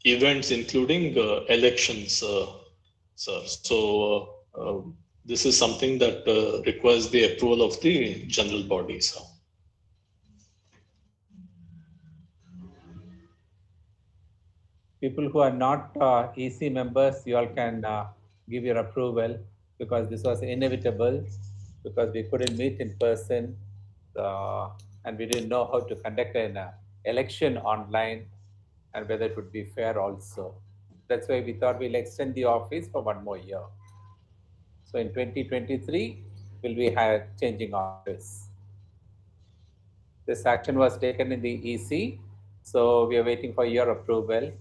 events, including elections, sir. So this is something that requires the approval of the general body, sir. People who are not EC members, you all can give your approval, because this was inevitable, because we couldn't meet in person, and we didn't know how to conduct an election online and whether it would be fair also. That's why we thought we'll extend the office for 1 more year. So in 2023, we'll be changing office. This action was taken in the EC, so we are waiting for your approval.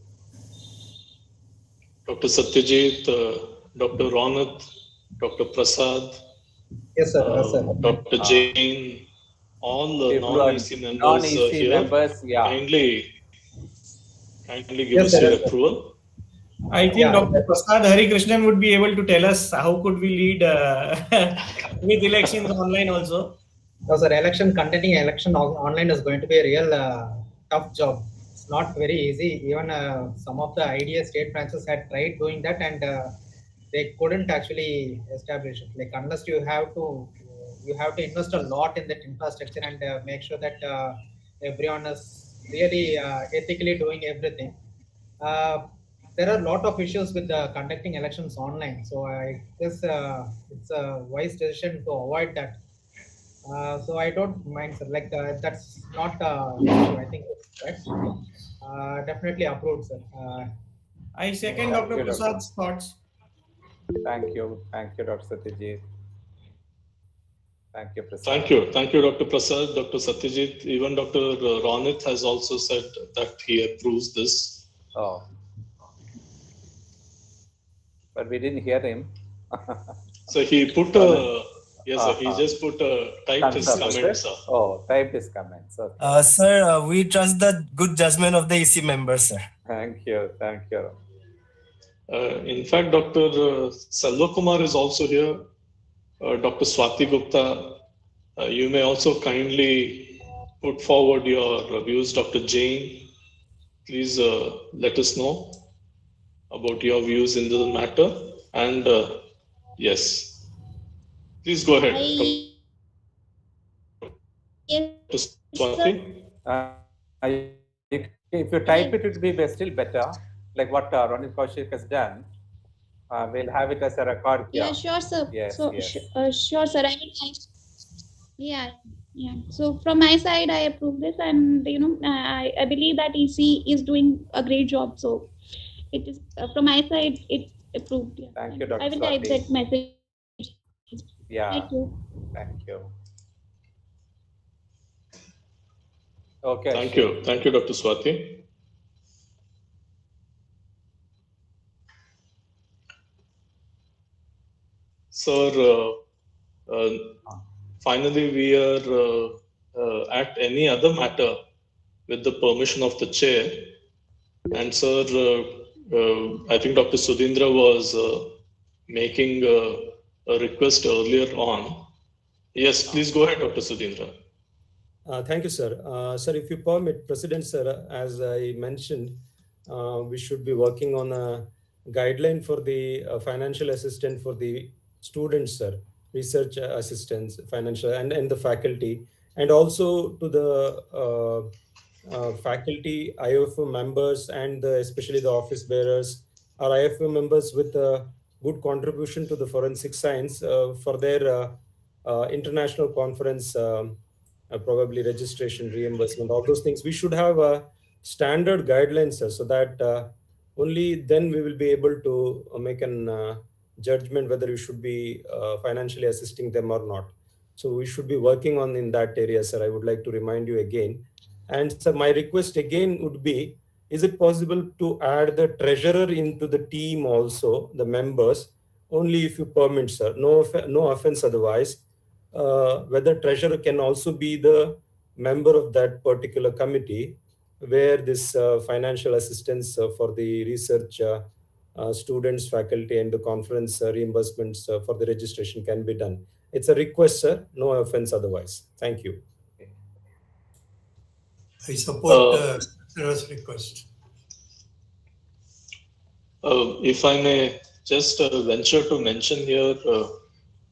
Dr. Satyajit, Dr. Ronath, Dr. Prasad, yes, sir. Yes, sir. Dr. Jain, all the non-EC members non-EC here, members, yeah. kindly give us your approval. I think Dr. Prasad Harikrishnan would be able to tell us how could we lead with elections online also. No, sir, conducting election online is going to be a real tough job. It's not very easy. Even some of the IDA state branches had tried doing that, and they couldn't actually establish it. Like unless you have to invest a lot in that infrastructure and make sure that everyone is really ethically doing everything. There are a lot of issues with conducting elections online. So I guess it's a wise decision to avoid that. So I don't mind, sir. Like that's not an issue. I think it's correct. Definitely approved, sir. I second Dr. Prasad's thoughts. Thank you, Dr. Satyajit. Thank you, Prasad. Thank you, Dr. Prasad, Dr. Satyajit. Even Dr. Ronit has also said that he approves this. Oh, but we didn't hear him. So he put yes, sir, he just put typed his comments. Oh, typed his comments. Okay. Sir, we trust the good judgment of the EC members, sir. Thank you. In fact, Dr. Selvakumar is also here. Dr. Swati Gupta, you may also kindly put forward your views. Dr. Jain, please let us know about your views in the matter. And yes, please go ahead. Dr. Swati. If you type it, it will be still better, like what Ronit Kaushik has done. We'll have it as a record here. Yeah, sure, sir. Yes, so, yes. Sure, sir. Yeah. So from my side, I approve this, and I believe that EC is doing a great job. So it is from my side, it's approved. Yeah. Thank you, Dr. I will Swati. type that message. Yeah. Thank you. Thank you. Okay. Thank you, Dr. Swati. Sir, finally we are at any other matter with the permission of the chair. And sir, I think Dr. Sudhindra was making a request earlier on. Yes, please go ahead, Dr. Sudhindra. Thank you, sir. Sir, if you permit, President, sir, as I mentioned, we should be working on a guideline for the financial assistance for the students, sir, research assistants, financial, and the faculty, and also to the faculty, IAFO members, and especially the office bearers, or IAFO members with a good contribution to the forensic science for their international conference, probably registration, reimbursement, all those things. We should have a standard guidelines, sir, so that only then we will be able to make an judgment whether we should be financially assisting them or not. So we should be working on in that area, sir. I would like to remind you again. And sir, my request again would be, is it possible to add the treasurer into the team also, the members, only if you permit, sir? No offense otherwise. Whether treasurer can also be the member of that particular committee where this financial assistance for the research students, faculty, and the conference reimbursements for the registration can be done. It's a request, sir. No offense otherwise. Thank you. I support Sarah's request. If I may just venture to mention here,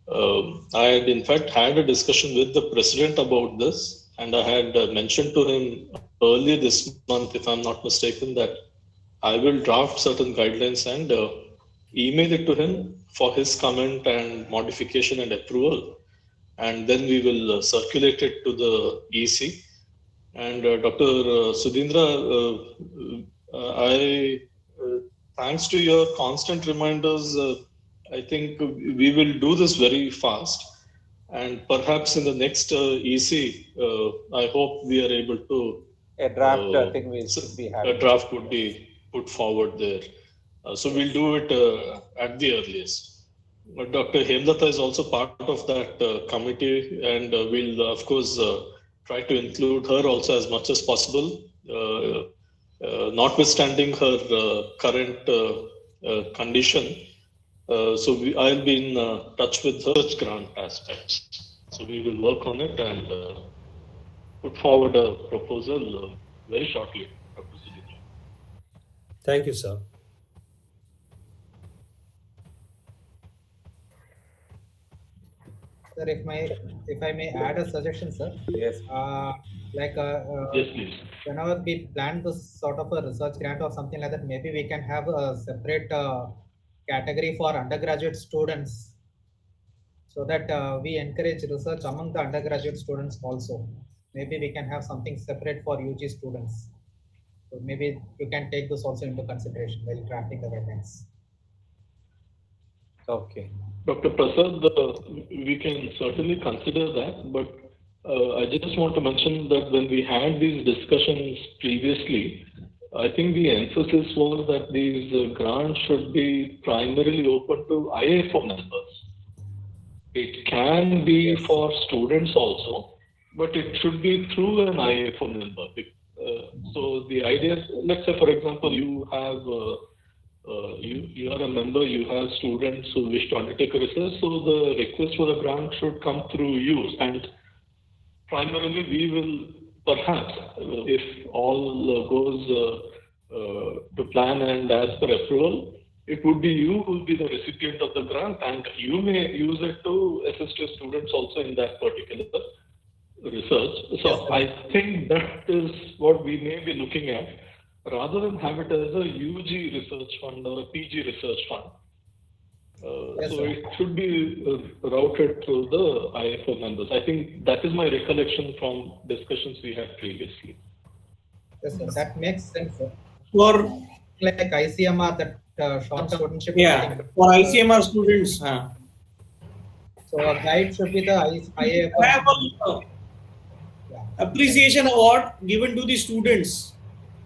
I had in fact had a discussion with the president about this, and I had mentioned to him earlier this month, if I'm not mistaken, that I will draft certain guidelines and email it to him for his comment and modification and approval. And then we will circulate it to the EC. And Dr. Sudhindra, thanks to your constant reminders, I think we will do this very fast. And perhaps in the next EC, I hope we are able to. A draft, I think we should be having. A draft would be put forward there. So we'll do it at the earliest. But Dr. Hemlata is also part of that committee, and we'll, of course, try to include her also as much as possible, notwithstanding her current condition. So I'll be in touch with search grant aspects. So we will work on it and put forward a proposal very shortly, Dr. Sudhir. Thank you, sir. Sir, if I may add a suggestion, sir. Yes. Yes, please. Whenever we plan this sort of a research grant or something like that, maybe we can have a separate category for undergraduate students, so that we encourage research among the undergraduate students also. Maybe we can have something separate for UG students. So maybe you can take this also into consideration while drafting the guidelines. Okay. Dr. Prasad, we can certainly consider that, but I just want to mention that when we had these discussions previously, I think the emphasis was that these grants should be primarily open to IAFO members. It can be for students also, but it should be through an IAFO member. So the idea is, let's say, for example, you have you are a member, you have students who wish to undertake a research, so the request for the grant should come through you. And primarily, we will perhaps, if all goes to plan and as per approval, it would be you who will be the recipient of the grant, and you may use it to assist your students also in that particular research. So yes, I think that is what we may be looking at, rather than have it as a UG research fund or a PG research fund. Yes, so sir. it should be routed through the IAFO members. I think that is my recollection from discussions we had previously. Yes, sir. That makes sense, sir. For like ICMR, that short studentship. Yeah, for ICMR students. So a guide should be the IAFO. Have a appreciation award given to the students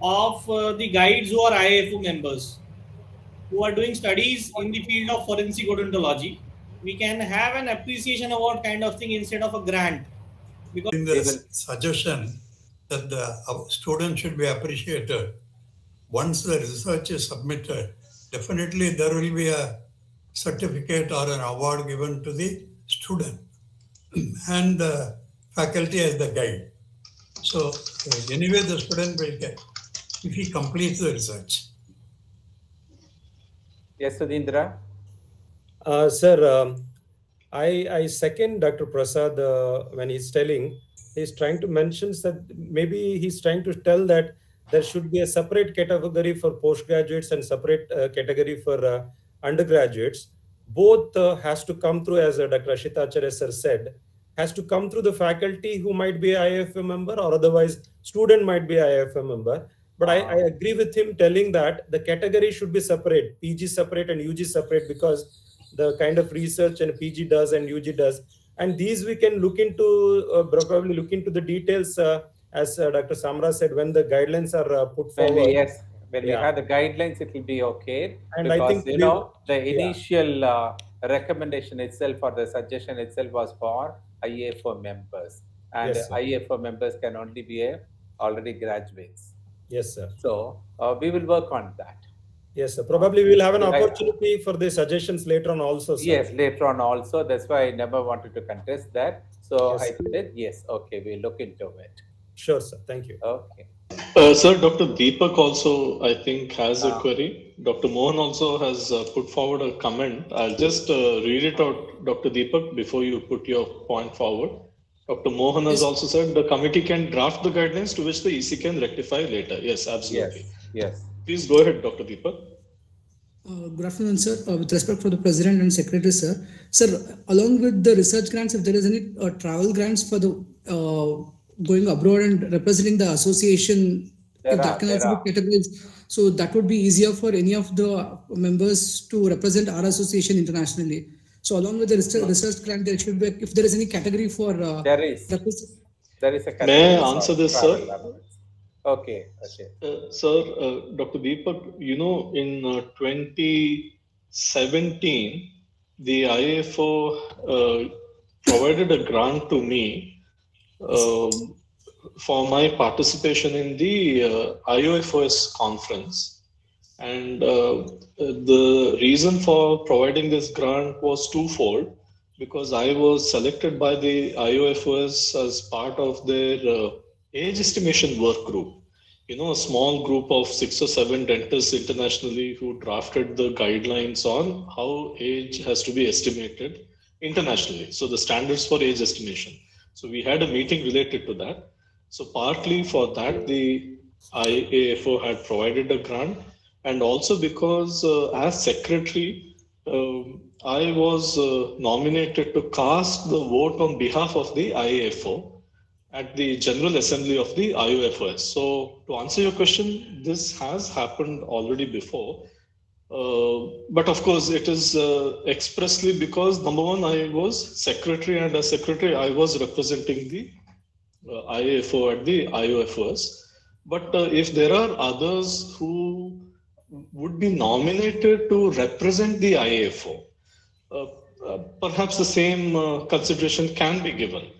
of the guides who are IAFO members, who are doing studies in the field of forensic odontology. We can have an appreciation award kind of thing instead of a grant. Because in the suggestion that the student should be appreciated, once the research is submitted, definitely there will be a certificate or an award given to the student and the faculty as the guide. So anyway, the student will get if he completes the research. Yes, Sudhindra. Sir, I second Dr. Prasad when he's trying to mention that maybe he's trying to tell that there should be a separate category for postgraduates and separate category for undergraduates. Both has to come through, as Dr. Ashita Acharya sir said, has to come through the faculty who might be IAFO member, or otherwise student might be IAFO member. But I agree with him telling that the category should be separate, PG separate and UG separate, because the kind of research and PG does and UG does. And these we can look into, probably look into the details, as Dr. Samra said, when the guidelines are put forward. When we have the guidelines, it will be okay. And because, I think the initial recommendation itself or the suggestion itself was for IAFO members. And yes, IAFO members can only be already graduates. Yes, sir. So we will work on that. Yes, sir. Probably we will have an opportunity for the suggestions later on also, sir. Yes, later on also. That's why I never wanted to contest that. So yes, I said, yes, okay, we'll look into it. Sure, sir. Thank you. Okay. Sir, Dr. Deepak also, I think, has a query. Dr. Mohan also has put forward a comment. I'll just read it out, Dr. Deepak, before you put your point forward. Dr. Mohan has also said the committee can draft the guidelines to which the EC can rectify later. Yes, absolutely. Yes. Please go ahead, Dr. Deepak. Good afternoon, sir. With respect for the President and Secretary, sir. Sir, along with the research grants, if there is any travel grants for the going abroad and representing the association, that can also be categorized. So that would be easier for any of the members to represent our association internationally. So along with the research grant, there should be, if there is any category for there is a category. May I answer this, sir? Okay. Sir, Dr. Deepak, in 2017, the IAFO provided a grant to me for my participation in the IOFOS conference. And the reason for providing this grant was twofold, because I was selected by the IAFOS as part of their age estimation work group. You know, a small group of 6 or 7 dentists internationally who drafted the guidelines on how age has to be estimated internationally. So the standards for age estimation. So we had a meeting related to that. So partly for that, the IAFO had provided a grant, and also because as secretary, I was nominated to cast the vote on behalf of the IAFO at the General Assembly of the IAFOS. So to answer your question, this has happened already before. But of course, it is expressly because number one, I was secretary, and as secretary, I was representing the IAFO at the IAFOS. But if there are others who would be nominated to represent the IAFO, perhaps the same consideration can be given.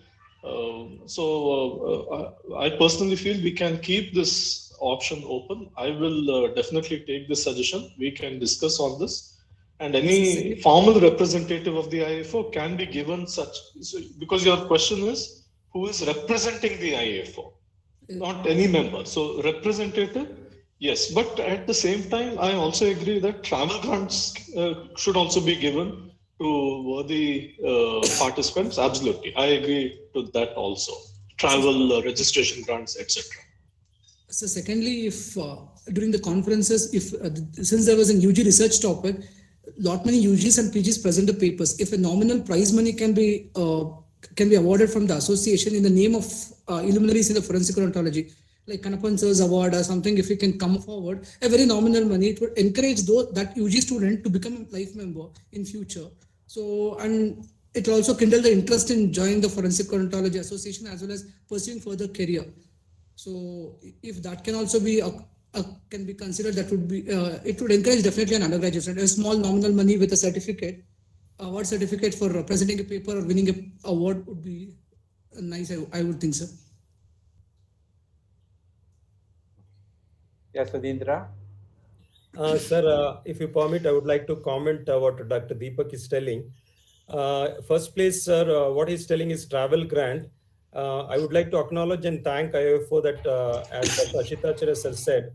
I personally feel we can keep this option open. I will definitely take this suggestion. We can discuss on this, and any formal representative of the IAFO can be given such. Because your question is who is representing the IAFO, not any member. So representative, yes, but at the same time, I also agree that travel grants should also be given to worthy participants. Absolutely, I agree to that also. Travel registration grants, etc. So secondly, if during the conferences, if since there was a UG research topic, lot many UGs and PGs presented papers. If a nominal prize money can be awarded from the association in the name of luminaries in the forensic odontology, like Kanapan Sir's award or something, if you can come forward, a very nominal money, it would encourage that UG student to become a life member in future. So, and it will also kindle the interest in joining the Forensic Odontology Association as well as pursuing further career. So, if that can also be can be considered, that would be it would encourage definitely an undergraduate student. A small nominal money with a certificate, award certificate for presenting a paper or winning an award would be nice. I would think so. Yes, Adindra. Sir, if you permit, I would like to comment what Dr. Deepak is telling. First place, sir, what he's telling is travel grant. I would like to acknowledge and thank IAFO that, as Dr. Ashitacharya sir said,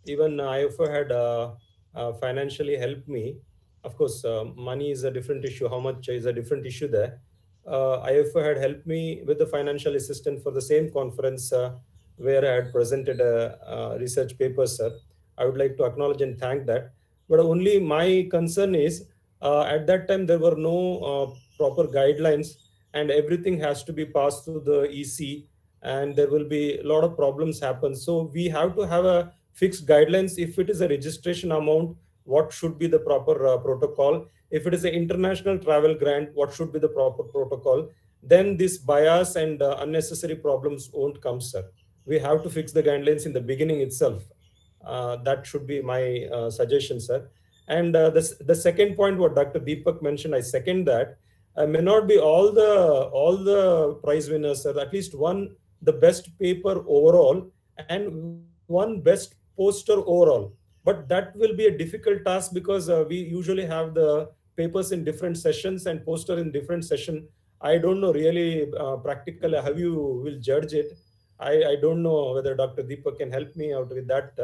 even IAFO had financially helped me. Of course, money is a different issue. How much is a different issue there. IAFO had helped me with the financial assistance for the same conference where I had presented a research paper, sir. I would like to acknowledge and thank that. But only my concern is at that time there were no proper guidelines, and everything has to be passed through the EC, and there will be a lot of problems happen. So we have to have a fixed guidelines. If it is a registration amount, what should be the proper protocol? If it is an international travel grant, what should be the proper protocol? Then this bias and unnecessary problems won't come, sir. We have to fix the guidelines in the beginning itself. That should be my suggestion, sir. And the second point, what Dr. Deepak mentioned, I second that. May not be all the prize winners, sir. At least one, the best paper overall, and one best poster overall. But that will be a difficult task because we usually have the papers in different sessions and poster in different session. I don't know really practically how you will judge it. I don't know whether Dr. Deepak can help me out with that.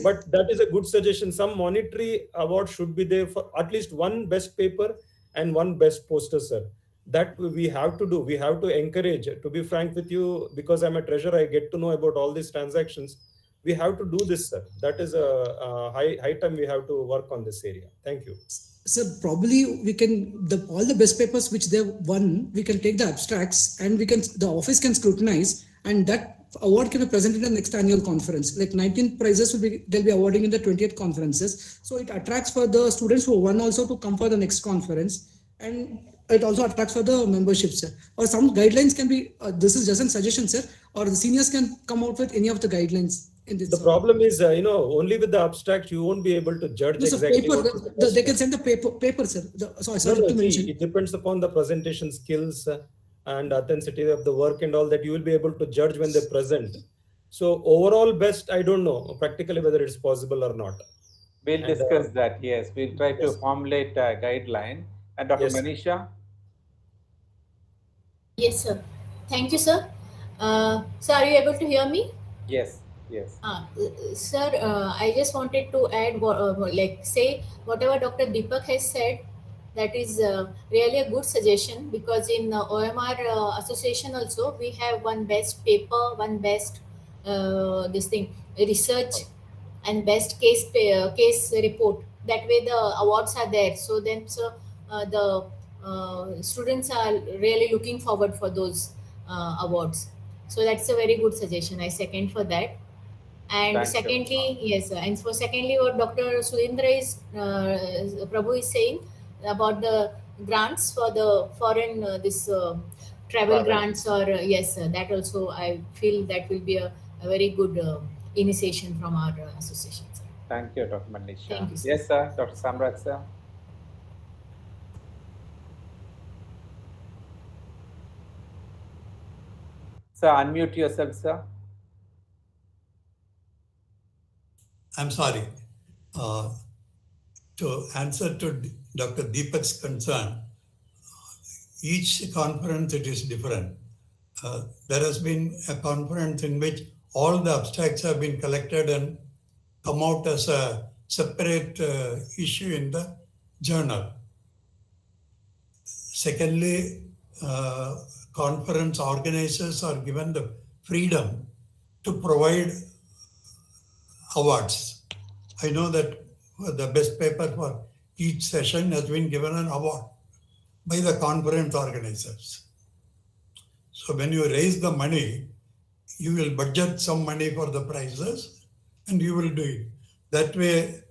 But that is a good suggestion. Some monetary award should be there for at least one best paper and one best poster, sir. That we have to do. We have to encourage. To be frank with you, because I'm a treasurer, I get to know about all these transactions. We have to do this, sir. That is a high time we have to work on this area. Thank you. So probably we can, all the best papers which they won, we can take the abstracts and the office can scrutinize, and that award can be presented in the next annual conference. Like 19 prizes they'll be awarding in the 20th conferences. So it attracts for the students who won also to come for the next conference, and it also attracts for the membership, sir. Or some guidelines can be, this is just a suggestion, sir, or the seniors can come out with any of the guidelines. The problem is, only with the abstract, you won't be able to judge exactly. Paper, they can send the paper, sir. It depends upon the presentation skills and authenticity of the work and all that. You will be able to judge when they present. So overall best, I don't know practically whether it's possible or not. We'll discuss that, yes. We'll try to formulate a guideline. And Dr. Manisha? Yes, sir. Thank you, sir. Sir, are you able to hear me? Yes, yes. Sir, I just wanted to add, say whatever Dr. Deepak has said, that is really a good suggestion, because in OMR association also we have one best paper, one best research, and best case report. That way the awards are there. So then, the students are really looking forward for those awards. So that's a very good suggestion. I second for that. And Thank you. secondly, yes, and for secondly, what Dr. Sudhindra is Prabhu is saying about the grants for the foreign travel grants, or yes, that also I feel that will be a very good initiation from our association. Sir. Thank you, Dr. Manisha. Thank you, sir. Yes, sir. Dr. Samrat, sir. Sir, unmute yourself, sir. I'm sorry. To answer to Dr. Deepak's concern, each conference it is different. There has been a conference in which all the abstracts have been collected and come out as a separate issue in the journal. Secondly, conference organizers are given the freedom to provide awards. I know that the best paper for each session has been given an award by the conference organizers. So when you raise the money, you will budget some money for the prizes and you will do it. That way,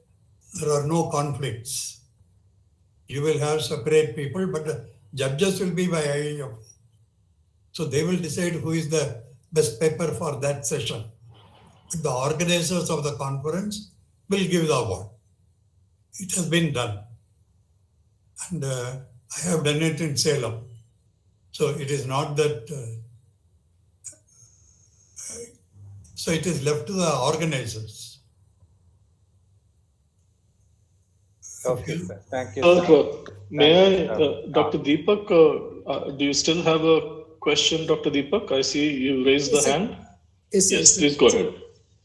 there are no conflicts. You will have separate people, but the judges will be by IAFO. So they will decide who is the best paper for that session. But the organizers of the conference will give the award. It has been done. And I have done it in Salem. So it is not that, so it is left to the organizers. Okay, sir. Thank you, sir. May I, Dr. Deepak, do you still have a question, Dr. Deepak? I see you raised the hand. Yes, please go ahead.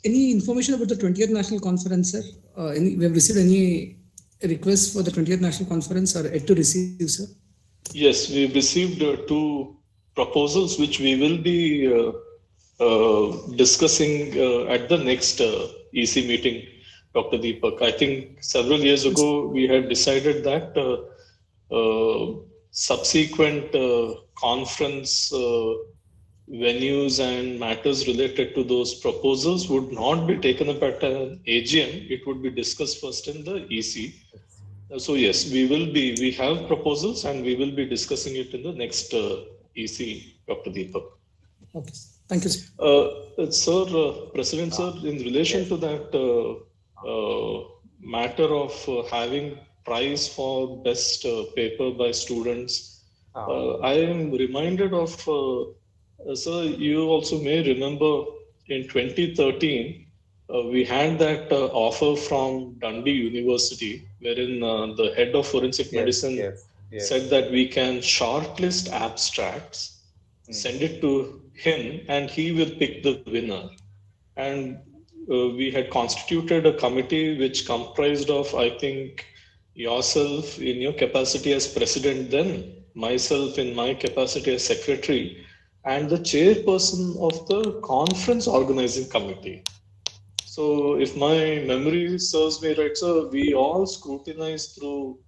Any information about the 20th National Conference, sir? We have received any requests for the 20th National Conference, or yet to receive, sir? Yes, we've received 2 proposals which we will be discussing at the next EC meeting, Dr. Deepak. I think several years ago we had decided that subsequent conference venues and matters related to those proposals would not be taken up at an AGM. It would be discussed first in the EC. So yes, we have proposals and we will be discussing it in the next EC, Dr. Deepak. Okay, thank you, sir. Sir, President, sir, in relation to that matter of having prize for best paper by students, I am reminded of, sir, you also may remember in 2013, we had that offer from Dundee University, wherein the head of forensic medicine said that we can shortlist abstracts, send it to him, and he will pick the winner. And we had constituted a committee which comprised of, I think, yourself in your capacity as president then, myself in my capacity as secretary, and the chairperson of the conference organizing committee. So if my memory serves me right, sir, we all scrutinized through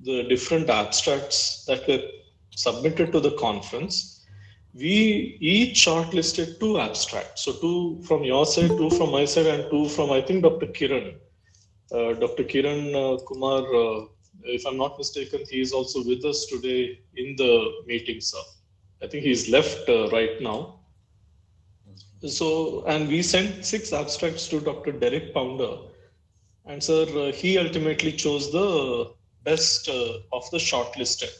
the different abstracts that were submitted to the conference. We each shortlisted 2 abstracts. So 2 from your side, 2 from my side, and 2 from, I think, Dr. Kiran. Dr. Kiran Kumar, if I'm not mistaken, he is also with us today in the meeting, sir. I think he's left right now. So, and we sent 6 abstracts to Dr. Derek Pounder, and sir, he ultimately chose the best of the shortlisted.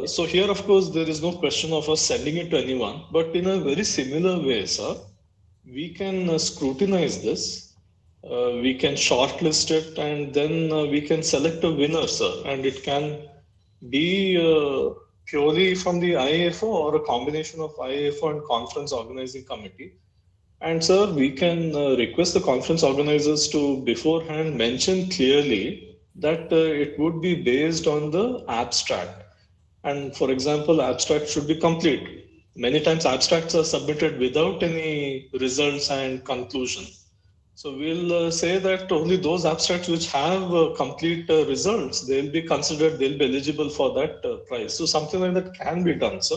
So here, of course, there is no question of us sending it to anyone, but in a very similar way, sir, we can scrutinize this we can shortlist it, and then we can select a winner, sir. And it can be purely from the IAFO or a combination of IAFO and conference organizing committee. And sir, we can request the conference organizers to beforehand mention clearly that it would be based on the abstract. And for example, abstract should be complete. Many times abstracts are submitted without any results and conclusion. So we'll say that only those abstracts which have complete results, they'll be considered, they'll be eligible for that prize. So something like that can be done, sir.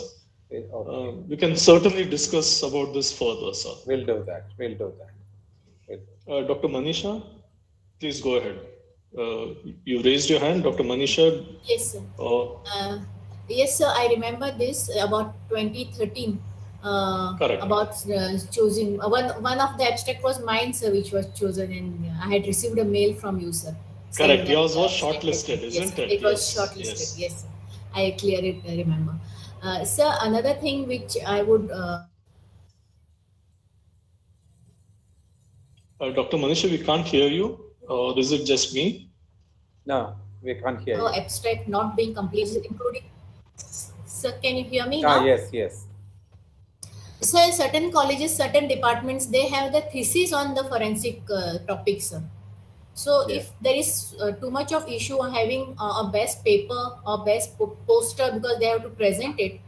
Okay. We can certainly discuss about this further, sir. We'll do that. We'll do that. Dr. Manisha, please go ahead. You raised your hand, Dr. Manisha. Yes, sir. Yes, sir. I remember this about 2013. Correct. About choosing one of the abstract was mine, sir, which was chosen, and I had received a mail from you, sir. Correct. Yours was shortlisted, isn't it? It was shortlisted. Yes, sir. I clearly remember. Sir, another thing which I would. Dr. Manisha, we can't hear you. Or is it just me? No, we can't hear you. Abstract not being completed, including. Sir, can you hear me now? Yes. So in certain colleges, certain departments, they have the thesis on the forensic topics, sir. So if there is too much of issue on having a best paper or best poster because they have to present it,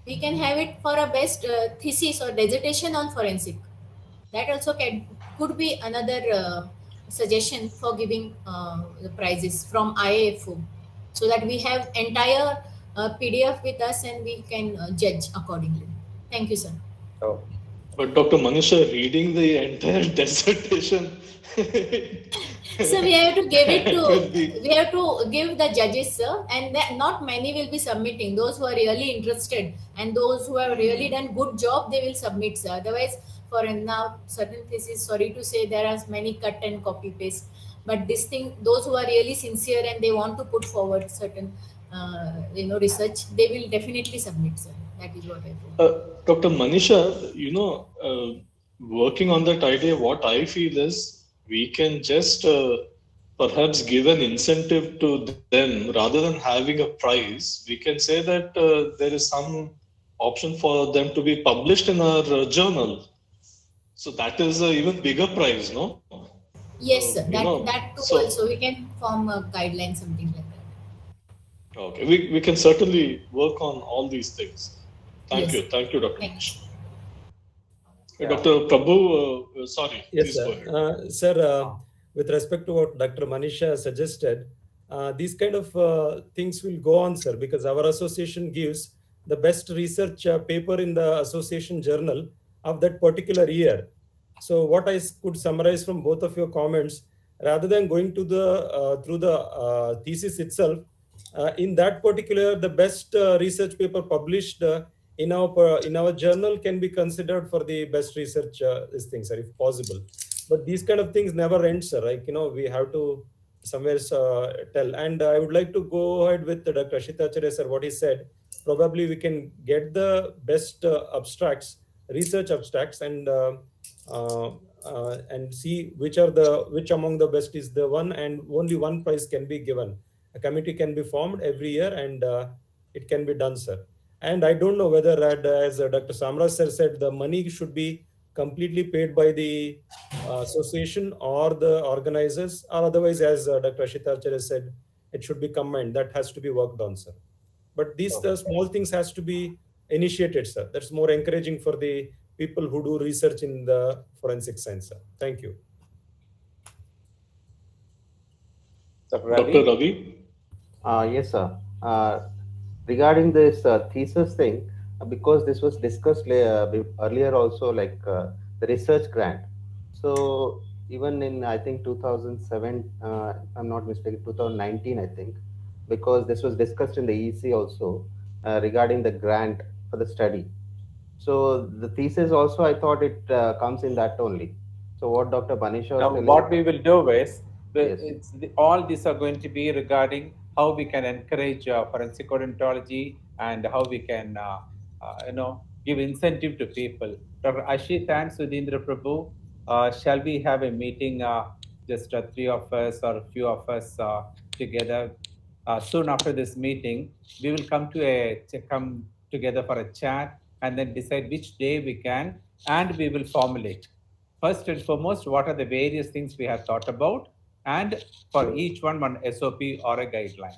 we can have it for a best thesis or dissertation on forensic. That also could be another suggestion for giving the prizes from IAFO, so that we have entire PDF with us and we can judge accordingly. Thank you, sir. Oh. But Dr. Manisha, reading the entire dissertation. So we have to give it to we have to give the judges, sir, and not many will be submitting. Those who are really interested and those who have really done good job, they will submit, sir. Otherwise, for now, certain thesis, sorry to say, there are many cut and copy paste. But this thing, those who are really sincere and they want to put forward certain, research, they will definitely submit, sir. That is what I feel. Dr. Manisha, working on that idea, what I feel is we can just perhaps give an incentive to them rather than having a prize. We can say that there is some option for them to be published in our journal. So that is an even bigger prize, no? Yes, sir. That too also. We can form a guideline, something like that. Okay. We can certainly work on all these things. Thank you, Dr. Manisha. Dr. Prabhu, sorry. Yes, please sir. Go ahead. Sir, with respect to what Dr. Manisha suggested, these kind of things will go on, sir, because our association gives the best research paper in the association journal of that particular year. So what I could summarize from both of your comments, rather than going to the through the thesis itself, in that particular, the best research paper published in our journal can be considered for the best research these things, sir, if possible. But these kind of things never end, sir. Like, we have to somewhere tell. And I would like to go ahead with Dr. Ashitacharya, sir, what he said. Probably we can get the best abstracts, research abstracts, and see which among the best is the one, and only one prize can be given. A committee can be formed every year, and it can be done, sir. And I don't know whether, as Dr. Samraj sir said, the money should be completely paid by the association or the organizers, or otherwise, as Dr. Ashitacharya said, it should be combined. That has to be worked on, sir. But these small things has to be initiated, sir. That's more encouraging for the people who do research in the forensic science, sir. Thank you. Dr. Ravi? Yes, sir. Regarding this thesis thing, because this was discussed earlier also, like the research grant. So even in, I think, 2007, if I'm not mistaken, 2019, I think, because this was discussed in the EC also regarding the grant for the study. So the thesis also, I thought it comes in that only. So what Dr. Manisha was telling, what we will do is, all these are going to be regarding how we can encourage forensic odontology and how we can, give incentive to people. Dr. Ashit and Sudhindra Prabhu, shall we have a meeting just three of us or a few of us together. Soon after this meeting, we will come together for a chat and then decide which day we can, and we will formulate. First and foremost, what are the various things we have thought about, and for each one SOP or a guideline.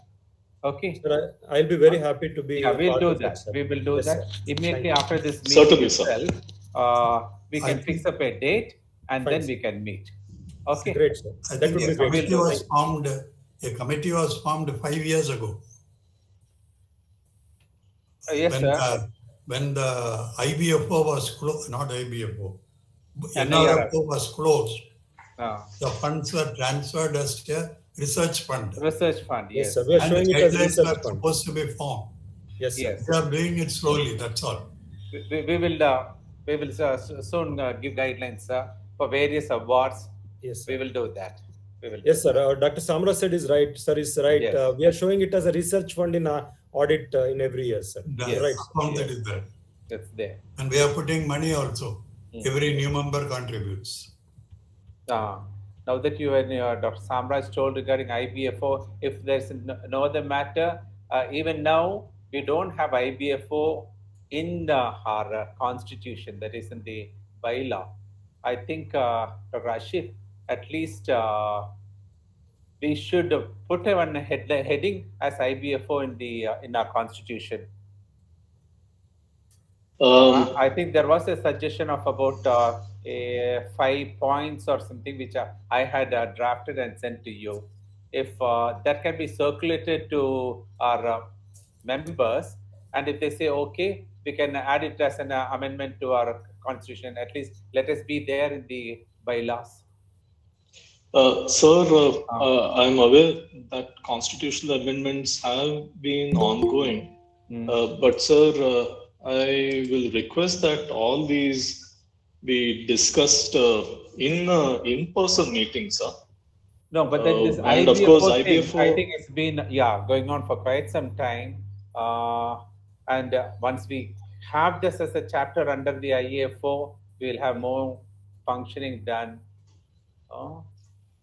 Okay. Sir, I'll be very happy to be. Yeah, we'll part do of that. it, sir. We will do Yes, that sir. immediately Thank after you. this meeting Certainly, sir. itself. We can fix up a date and Fine, then sir. we can meet. Okay. Great, sir. I That think would be a great. committee was formed. A committee was formed 5 years ago. Yes, sir. When the IBFO was closed, not IBFO, NIRF. NRFO was closed. The funds were transferred as a research fund. Research fund, yes. Yes, sir. We are And showing it as guidelines research were fund. supposed to be formed. Yes, sir. We are doing it slowly, that's all. We will soon give guidelines for various awards. Yes, we will do that. Yes, sir. Dr. Samra said is right. Sir is right. Yes. We are showing it as a research fund in audit in every year, sir. Yes. Right. Account that is there. It's there. And we are putting money also. Every new member contributes. Now that you and Dr. Samraj told regarding IBFO, if there's no other matter, even now we don't have IBFO in our constitution, that is in the bylaw. I think Dr. Ashif, at least we should put one heading as IBFO in our constitution. I think there was a suggestion of about 5 points or something which I had drafted and sent to you. If that can be circulated to our members, and if they say okay, we can add it as an amendment to our constitution. At least let us be there in the bylaws. Sir, I'm aware that constitutional amendments have been ongoing, but sir, I will request that all these be discussed in in-person meetings, sir. No, but then this and IBFO of course, thing, IBFO. I think it's been going on for quite some time. And once we have this as a chapter under the IAFO, we'll have more functioning done.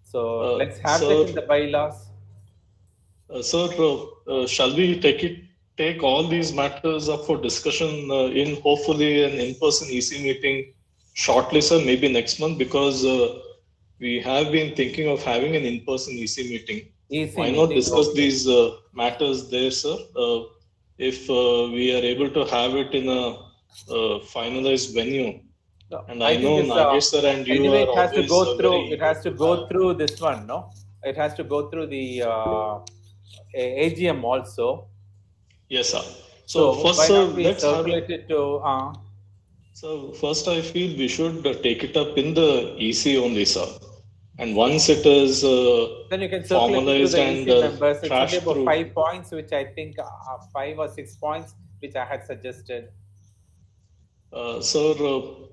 So let's have that in the bylaws. Sir, shall we take all these matters up for discussion in hopefully an in-person EC meeting shortly, sir, maybe next month, because we have been thinking of having an in-person EC meeting. Why not discuss these matters there, sir? If we are able to have it in a finalized venue. And I know Nagesh sir and you anyway, are it has to always go through. very It has to go through this one, no? It has to go through the AGM also. Yes, sir. So first, why sir, not we let's have circulate it to. So first, I feel we should take it up in the EC only, sir. And once it is then you can circulate it to formalized the and EC members. It's trashed only about through. 5 points, which I think 5 or 6 points, which I had suggested. Sir,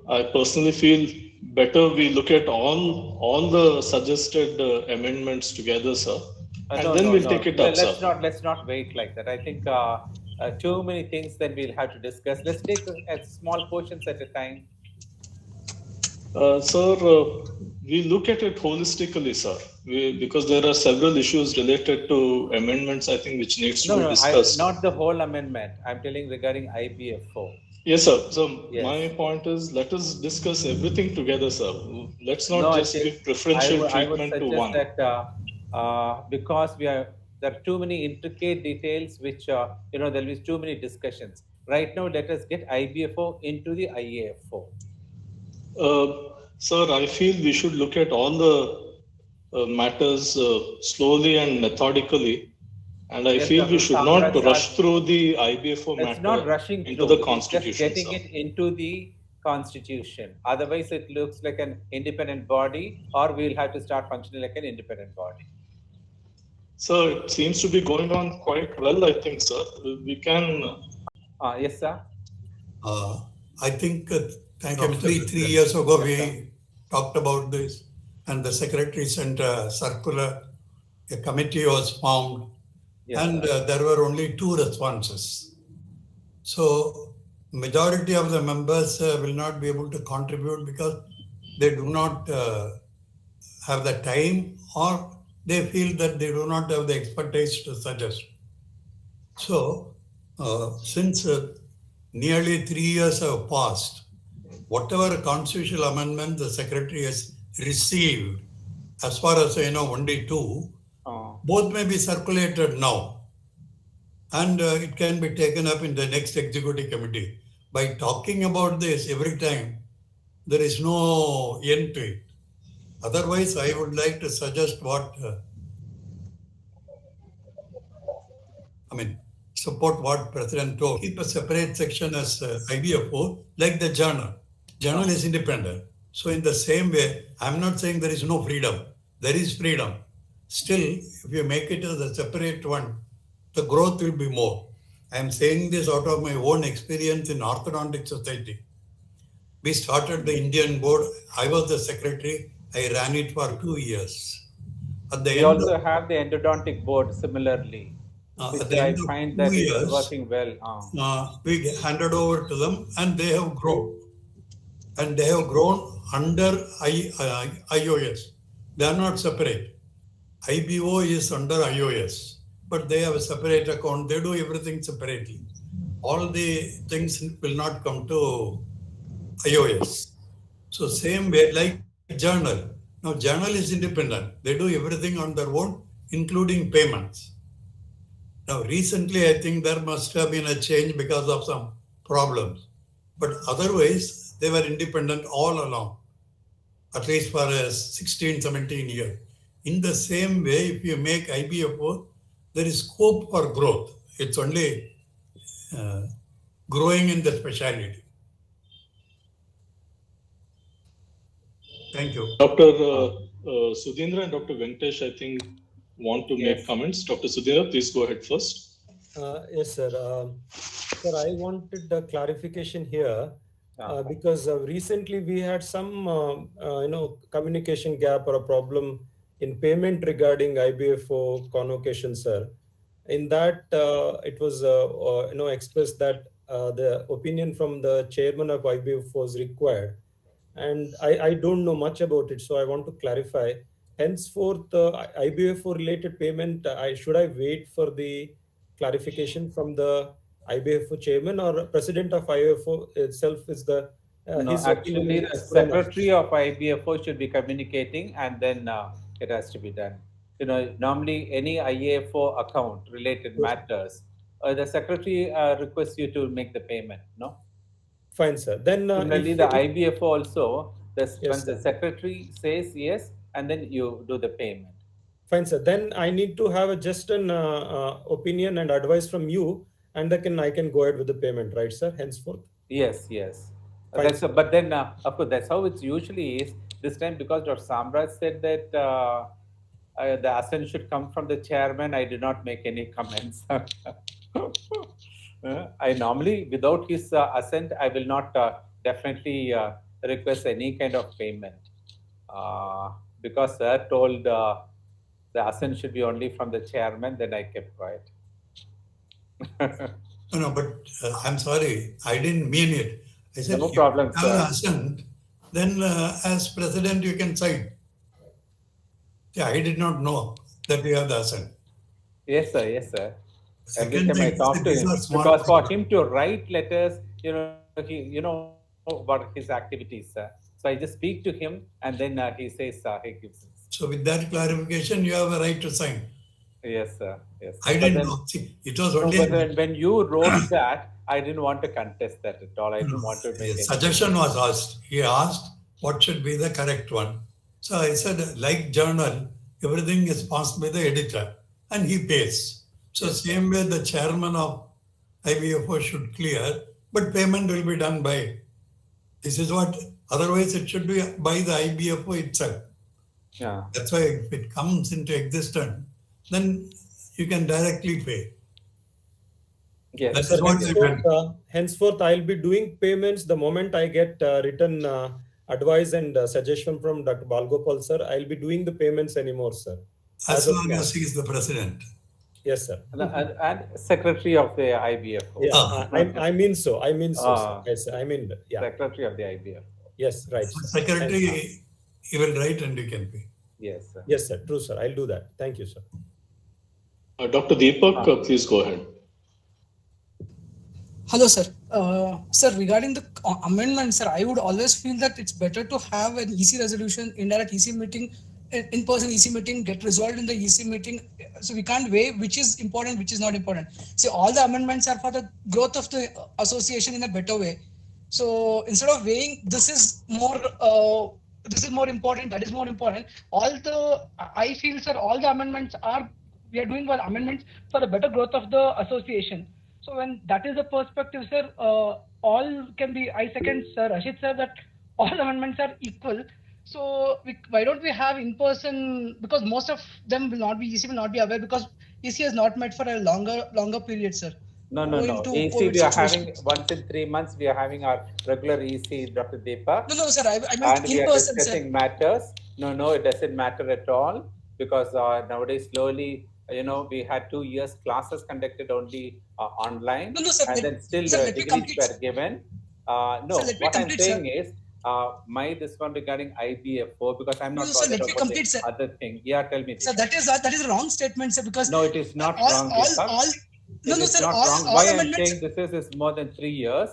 I personally feel better we look at all the suggested amendments together, sir, and then we'll take it up, sir. Let's not wait like that. I think too many things then we'll have to discuss. Let's take small portions at a time. Sir, we look at it holistically, sir, because there are several issues related to amendments, I think, which needs to be discussed. Not the whole amendment. I'm telling regarding IBFO. Yes, sir. So my point is, let us discuss everything together, sir. Let's not just give preferential treatment to one. I would suggest that because there are too many intricate details, which there will be too many discussions. Right now, let us get IBFO into the IAFO. Sir, I feel we should look at all the matters slowly and methodically. And I feel we should not rush through the IBFO matter not rushing into through. the constitution. Just getting it into the constitution. Otherwise, it looks like an independent body, or we'll have to start functioning like an independent body. So it seems to be going on quite well, I think, sir. We can. Yes, sir. I think three years ago we talked about this, and the secretary sent a circular. A committee was formed. Yes, and there were only 2 responses. So majority of the members will not be able to contribute because they do not have the time or they feel that they do not have the expertise to suggest. So, since nearly 3 years have passed, whatever constitutional amendment the secretary has received, as far as I know, only 2, both may be circulated now. And it can be taken up in the next executive committee. By talking about this every time, there is no end to it. Otherwise, I would like to suggest support what President told. Keep a separate section as IBFO, like the journal. Journal is independent. So in the same way, I'm not saying there is no freedom. There is freedom. Still, if you make it as a separate one, the growth will be more. I'm saying this out of my own experience in Orthodontic Society. We started the Indian board. I was the secretary. I ran it for 2 years. At the We end also of, have the endodontic board similarly, which at the I end of find 2 that it years, is working well. we handed over to them and they have grown. And they have grown under IOS. They are not separate. IBO is under IOS, but they have a separate account. They do everything separately. All the things will not come to IOS. So same way like journal. Now journal is independent. They do everything on their own, including payments. Now recently, I think there must have been a change because of some problems. But otherwise, they were independent all along, at least for 16, 17 years. In the same way, if you make IBFO, there is scope for growth. It's only growing in the specialty. Thank you. Dr. Sudhindra and Dr. Venkatesh, I think, want to make comments. Dr. Sudhindra, please go ahead first. Yes, sir. Sir, I wanted a clarification here because recently we had some, communication gap or a problem in payment regarding IBFO convocation, sir. In that, it was, expressed that the opinion from the chairman of IBFO was required. And I don't know much about it, so I want to clarify. Henceforth, IBFO related payment, should I wait for the clarification from the IBFO chairman, or president of IBFO itself is the no, his actually, opinion the secretary of IBFO should be communicating, and then it has to be done. Normally any IAFO account related matters, the secretary requests you to make the payment. No. Fine, sir. Then similarly, the IBFO also, Yes, when the secretary says yes, and then you do the payment. Fine, sir. Then I need to have just an opinion and advice from you, and I can go ahead with the payment, right, sir? Henceforth. Yes, yes. Fine, But then, of course, that's how it usually is. This time, because Dr. Samraj said that the assent should come from the chairman, I did not make any comments. I normally, without his assent, I will not definitely request any kind of payment. Because sir told the assent should be only from the chairman, then I kept quiet. No, but I'm sorry, I didn't mean it. I said, no problem, if you have assent, then as president you can sign. Yeah, I did not know that you have the assent. Yes, sir. Yes, sir. Second Every time I talk to him, because for him to write letters, he what his activities, sir. So I just speak to him, and then he says he gives. So with that clarification, you have a right to sign. Yes, sir. Yes. I didn't know. See, it was only. But when you wrote that, I didn't want to contest that at all. I didn't want to make. Suggestion was asked. He asked what should be the correct one. So I said, like journal, everything is passed by the editor, and he pays. So same way the chairman of IBFO should clear, but payment will be done by. This is what. Otherwise, it should be by the IBFO itself. Yeah. That's why if it comes into existence, then you can directly pay. Yes. That is what henceforth, I'll be doing payments the moment I get written advice and suggestion from Dr. Balgopal, sir. I'll be doing the payments anymore, sir. As long as he is the president. Yes, sir. And secretary of the IBFO. Yeah, I mean so. I mean so. Sir. Yes, I mean, yeah. Secretary of the IBFO. Yes, right. Secretary, he will write and you can pay. Yes, sir. Yes, sir. True, sir. I'll do that. Thank you, sir. Dr. Deepak, please go ahead. Hello, sir. Sir, regarding the amendment, sir, I would always feel that it's better to have an EC resolution, indirect EC meeting, in-person EC meeting, get resolved in the EC meeting. So we can't weigh which is important, which is not important. So all the amendments are for the growth of the association in a better way. So instead of weighing, this is more important, that is more important. I feel, sir, all the amendments we are doing amendments for the better growth of the association. So when that is the perspective, sir, all can be, I second Sir Rashid sir that all amendments are equal. So why don't we have in person, because most of them will not be, EC will not be aware because EC has not met for a longer period, sir. No. EC we are having once in 3 months. We are having our regular EC, Dr. Deepak. No, sir. I meant and in we are person, discussing sir. matters. No, it doesn't matter at all because nowadays slowly, we had 2 years classes conducted only online, No, sir. and then still degrees were given. What I'm saying is this one regarding IBFO, because I'm not bothered about the other thing. Yeah, tell me. Sir, that is a wrong statement, sir. Because no, it is not wrong. Sir. Why I'm saying this is more than 3 years,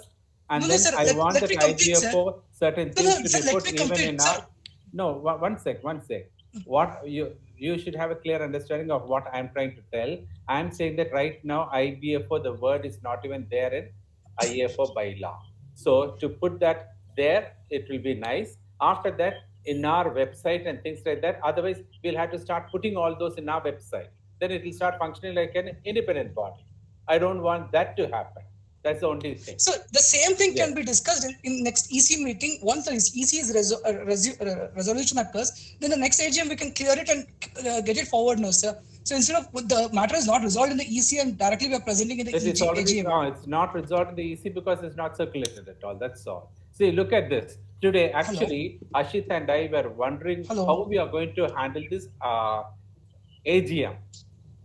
and then sir, I want that IBFO certain things to be put even in our. No, one sec. What you should have a clear understanding of what I'm trying to tell. I'm saying that right now IBFO, the word is not even there in IAFO bylaw. So to put that there, it will be nice. After that, in our website and things like that. Otherwise, we'll have to start putting all those in our website. Then it will start functioning like an independent body. I don't want that to happen. That's the only thing. So the same thing can be discussed in next EC meeting. Once the EC's resolution occurs, then the next AGM we can clear it and get it forward now, sir. So instead of the matter is not resolved in the EC and directly we are presenting in the AGM. No, it's not resolved in the EC because it's not circulated at all. That's all. See, look at this. Today, actually, Ashit and I were wondering how we are going to handle this AGM,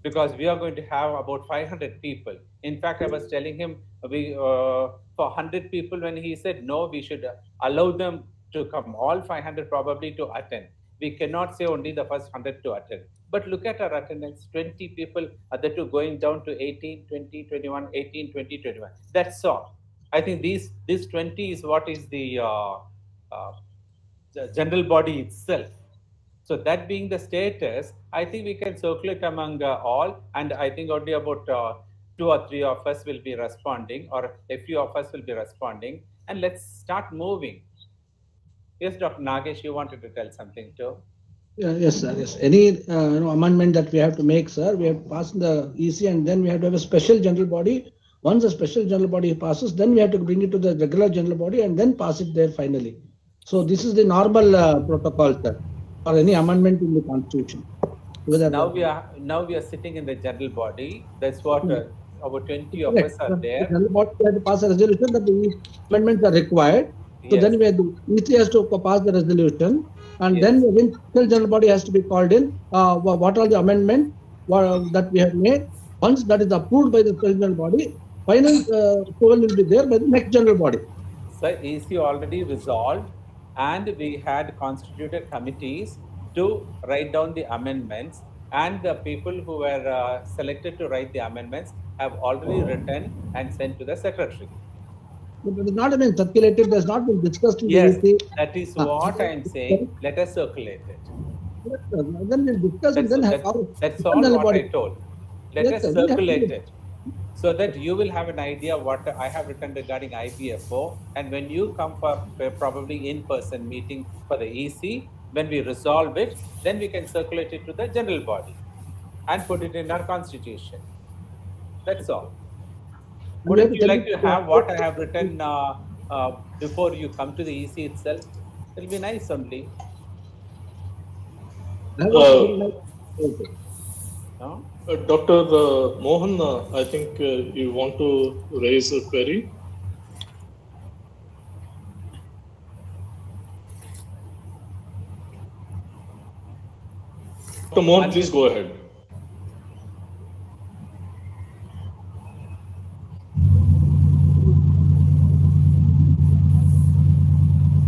because we are going to have about 500 people. In fact, I was telling him for 100 people, when he said no, we should allow them to come, all 500 probably to attend. We cannot say only the first 100 to attend. But look at our attendance, 20 people, other two going down to 18, 20, 21, 18, 20, 21. That's all. I think this 20 is what is the general body itself. So that being the status, I think we can circulate among all, and I think only about 2 or 3 of us will be responding, or a few of us will be responding, and let's start moving. Yes, Dr. Nagesh, you wanted to tell something too? Yes, sir. Yes. Any amendment that we have to make, sir, we have to pass the EC, and then we have to have a special general body. Once the special general body passes, then we have to bring it to the regular general body and then pass it there finally. So this is the normal protocol, sir, or any amendment in the constitution. Now we are sitting in the general body. That's what about 20 of us are there. The general body has to pass a resolution that the amendments are required. So then we have the EC has to pass the resolution, and then the special general body has to be called in. What are the amendments that we have made? Once that is approved by the special general body, final approval will be there by the next general body. So EC already resolved, and we had constituted committees to write down the amendments, and the people who were selected to write the amendments have already written and sent to the secretary. But it is not been circulated, it has not been discussed in the EC. That is what I am saying. Let us circulate it. Then we'll discuss it. That's all what I told. Let us circulate it, so that you will have an idea what I have written regarding IBFO. And when you come for probably in-person meeting for the EC, when we resolve it, then we can circulate it to the general body and put it in our constitution. That's all. Wouldn't you like to have what I have written before you come to the EC itself? It'll be nice only. Dr. Mohan, I think you want to raise a query. Dr. Mohan, please go ahead.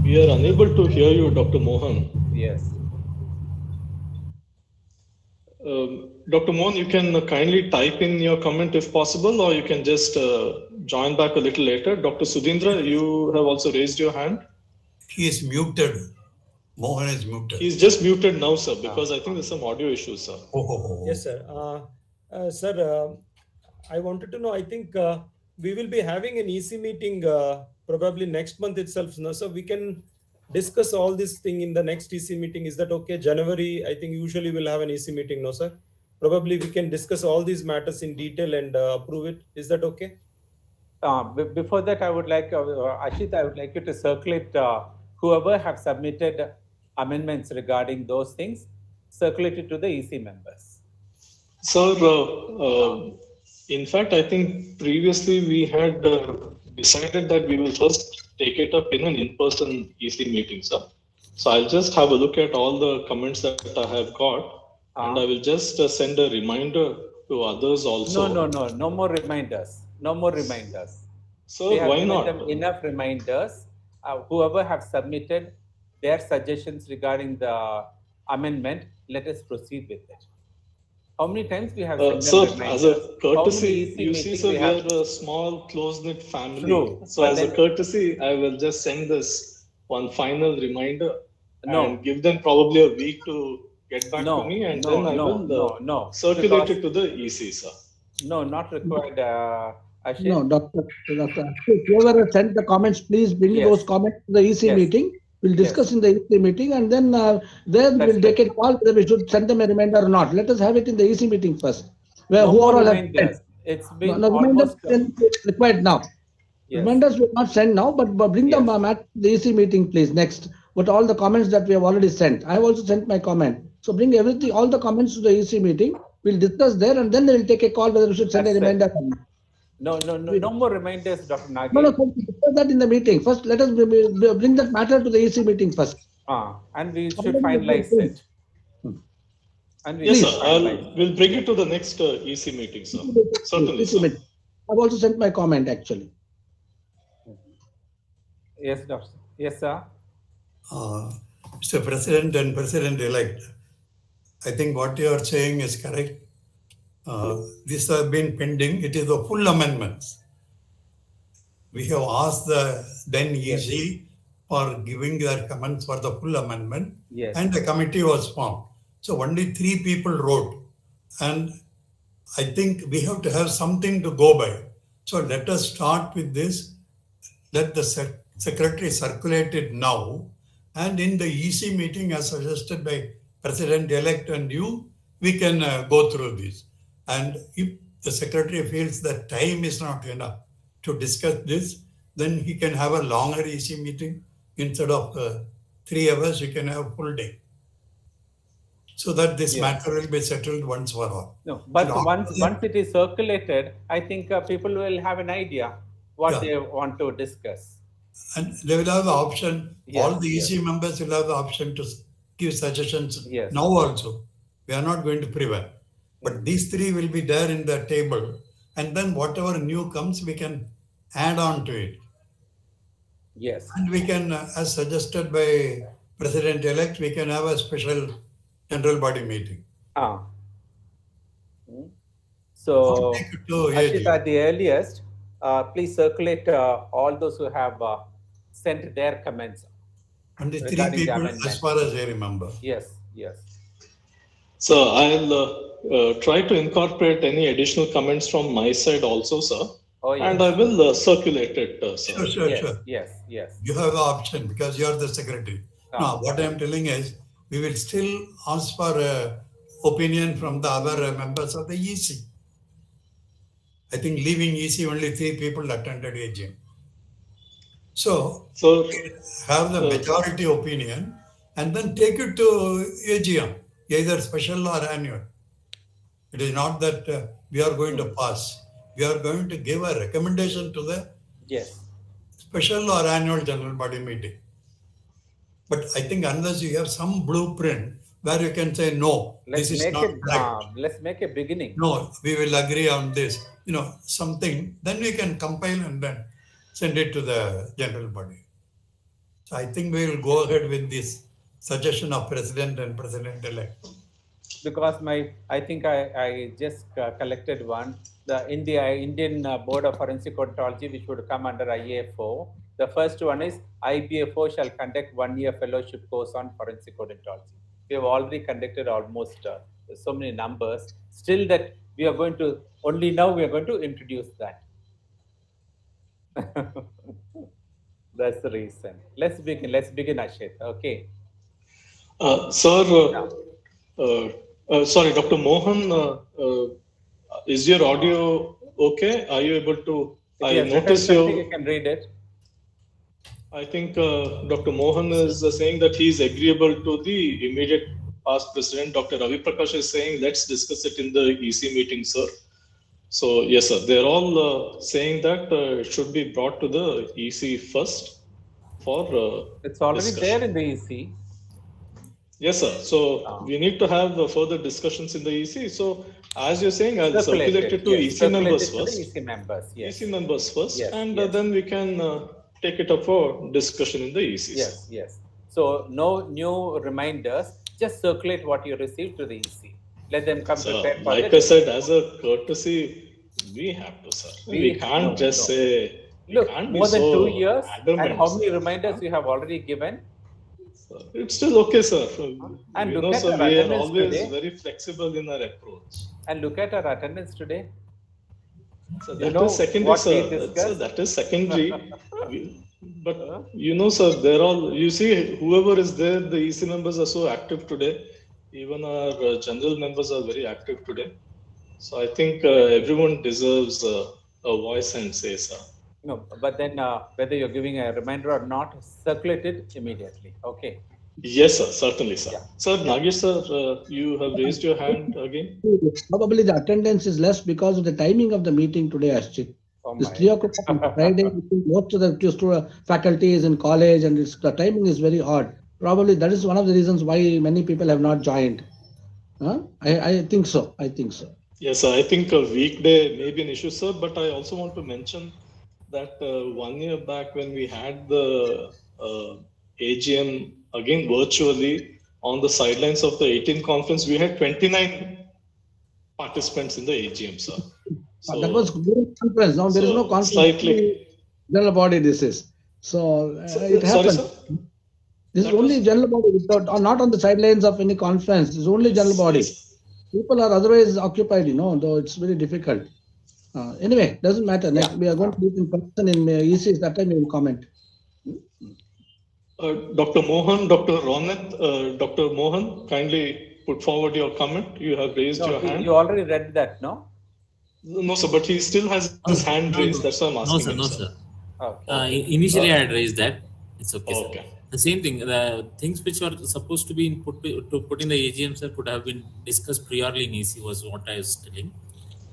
We are unable to hear you, Dr. Mohan. Yes. Dr. Mohan, you can kindly type in your comment if possible, or you can just join back a little later. Dr. Sudhindra, you have also raised your hand. He is muted. Mohan is muted. He's just muted now, sir, because I think there's some audio issues, sir. Yes, sir. Sir, I wanted to know, I think we will be having an EC meeting probably next month itself. No? So we can discuss all this thing in the next EC meeting. Is that okay? January, I think usually we'll have an EC meeting, no, sir? Probably we can discuss all these matters in detail and approve it. Is that okay? Before that, I would like, Ashit, I would like you to circulate whoever have submitted amendments regarding those things, circulate it to the EC members. Sir, in fact, I think previously we had decided that we will first take it up in an in-person EC meeting, sir. So I'll just have a look at all the comments that I have got, and I will just send a reminder to others also. No more reminders. No more reminders. So we have why given not? them enough reminders. Whoever have submitted their suggestions regarding the amendment, let us proceed with it. How many times we have sent sir, them reminders? As a courtesy, you see, sir, we are a small, close-knit family. True. So as a courtesy, I will just send this one final reminder and give them probably a week to get back to me, and then I will circulate it to the EC, sir. No, not required. Ashit? No, Dr. Whoever has sent the comments, please bring those comments to the EC meeting. We'll discuss in the EC meeting, and then we'll take a call whether we should send them a reminder or not. Let us have it in the EC meeting first. Where whoever has sent. It's been reminders required now. Reminders will not send now, but bring them at the EC meeting, please. Next, but all the comments that we have already sent. I have also sent my comment. So bring everything, all the comments to the EC meeting. We'll discuss there, and then they will take a call whether we should send a reminder or not. No more reminders, Dr. Nagi. No, discuss that in the meeting. First, let us bring that matter to the EC meeting first. And we should finalize it. And yes, sir. We'll bring it to the next EC meeting, sir. Certainly, sir. I've also sent my comment, actually. Yes, Doctor. Yes, sir. Mr. President and President-elect, I think what you are saying is correct. These have been pending. It is a full amendments. We have asked the then EC for giving their comments for the full amendment, and the committee was formed. So only 3 people wrote, and I think we have to have something to go by. So let us start with this. Let the secretary circulate it now, and in the EC meeting as suggested by President-elect and you, we can go through this. And if the secretary feels that time is not enough to discuss this, then he can have a longer EC meeting. Instead of 3 hours, you can have a full day. So that this matter will be settled once for all. No, but once it is circulated, I think people will have an idea what they want to discuss. And they will have the option, all the EC members will have the option to give suggestions now also. We are not going to prevent. But these 3 will be there in the table, and then whatever new comes, we can add on to it. Yes. And we can, as suggested by President-elect, we can have a special general body meeting. So, Ashit, at the earliest, please circulate all those who have sent their comments. And the 3 people, as far as I remember. Yes. So I'll try to incorporate any additional comments from my side also, sir. And I will circulate it, sir. Sure. Yes. You have the option because you are the secretary. Now, what I am telling is, we will still ask for opinion from the other members of the EC. I think leaving EC, only 3 people attended AGM. So have the majority opinion and then take it to AGM, either special or annual. It is not that we are going to pass. We are going to give a recommendation to the special or annual general body meeting. But I think unless you have some blueprint where you can say, no, this is not right. Let's make a beginning. No, we will agree on this. Something, then we can compile and then send it to the general body. So I think we will go ahead with this suggestion of President and President-elect. because I think I just collected one. The Indian Board of Forensic Odontology, which would come under IAFO. The first one is IBFO shall conduct 1-year fellowship course on forensic odontology. We have already conducted almost so many numbers. Still, that we are going to only now we are going to introduce that. That's the reason. Let's begin. Let's begin, Ashit. Okay. Sir, sorry, Dr. Mohan, is your audio okay? Are you able to? I notice you can read it. I think Dr. Mohan is saying that he is agreeable to the immediate past president. Dr. Ravi Prakash is saying let's discuss it in the EC meeting, sir. So yes, sir. They're all saying that it should be brought to the EC first for it's already discussion. there in the EC. Yes, sir. So we need to have further discussions in the EC. So as you're saying, I'll circulate it to EC members first. EC members, yes. EC members first, yes, and yes. Then we can take it up for discussion in the EC. Yes, yes. So no new reminders. Just circulate what you received to the EC. Let them come prepared for like I said, as a courtesy, we have to, sir. We can't just say. Look, more than 2 years, and how many reminders you have already given? It's still okay, sir. And you look know, at sir, our we are attendance always today. very flexible in our approach. And look at our attendance today. So that is secondary, sir. So that is secondary. But you know, sir, they're all. You see, whoever is there, the EC members are so active today. Even our general members are very active today. So I think everyone deserves a voice and say, sir. No, but then whether you're giving a reminder or not, circulate it immediately. Okay. Yes, sir. Certainly, sir. Yeah. Sir, Nagesh, sir, you have raised your hand again. Probably the attendance is less because of the timing of the meeting today, Ashit. It's 3 o'clock on Friday. Most of the faculty is in college, and the timing is very odd. Probably that is one of the reasons why many people have not joined. I think so. I think so. Yes, I think a weekday may be an issue, sir. But I also want to mention that 1 year back when we had the AGM again virtually on the sidelines of the 18th conference, we had 29 participants in the AGM, sir. So, that was conference. Now there is no conference. Slightly. General body this is. So it happens. Sorry, sir? This is only general body, not on the sidelines of any conference. It's only general body. Yes. People are otherwise occupied, though it's very difficult. Anyway, doesn't matter. Next, we are going to do it in person in EC. That time we will comment. Dr. Mohan, Dr. Ronit, Dr. Mohan, kindly put forward your comment. You have raised your hand. You already read that, no? No, sir, but he still has his hand raised. That's why I'm asking. No, sir. Okay. Initially, I had raised that. It's okay, sir. The same thing. The things which are supposed to be put in the AGM, sir, could have been discussed priorly in EC, was what I was telling.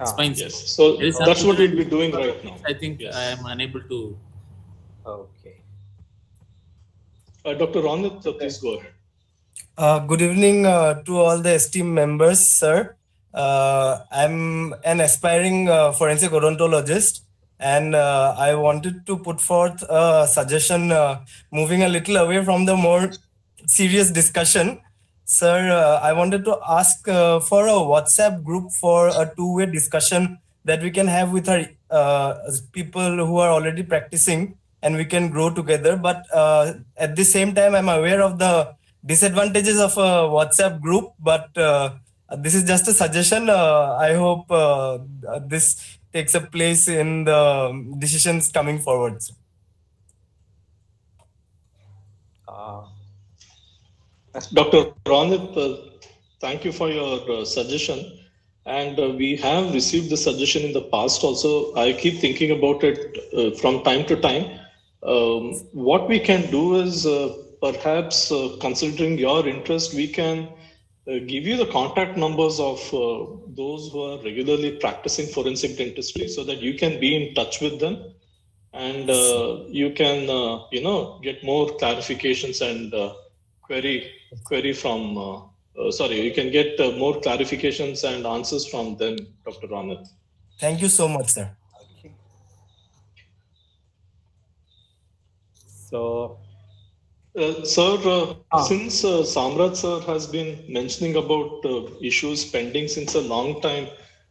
It's fine. Yes. So that's what we'll be doing right now. I think I am unable to. Okay. Dr. Ronit, please go ahead. Good evening to all the esteemed members, sir. I'm an aspiring forensic odontologist, and I wanted to put forth a suggestion moving a little away from the more serious discussion. Sir, I wanted to ask for a WhatsApp group for a two-way discussion that we can have with our people who are already practicing, and we can grow together. But at the same time, I'm aware of the disadvantages of a WhatsApp group, but this is just a suggestion. I hope this takes a place in the decisions coming forward. Dr. Ronit, thank you for your suggestion. And we have received the suggestion in the past also. I keep thinking about it from time to time. What we can do is perhaps considering your interest, we can give you the contact numbers of those who are regularly practicing forensic dentistry so that you can be in touch with them and you can, get more clarifications and query from, you can get more clarifications and answers from them, Dr. Ronit. Thank you so much, sir. So Sir, since Samrat sir has been mentioning about issues pending since a long time,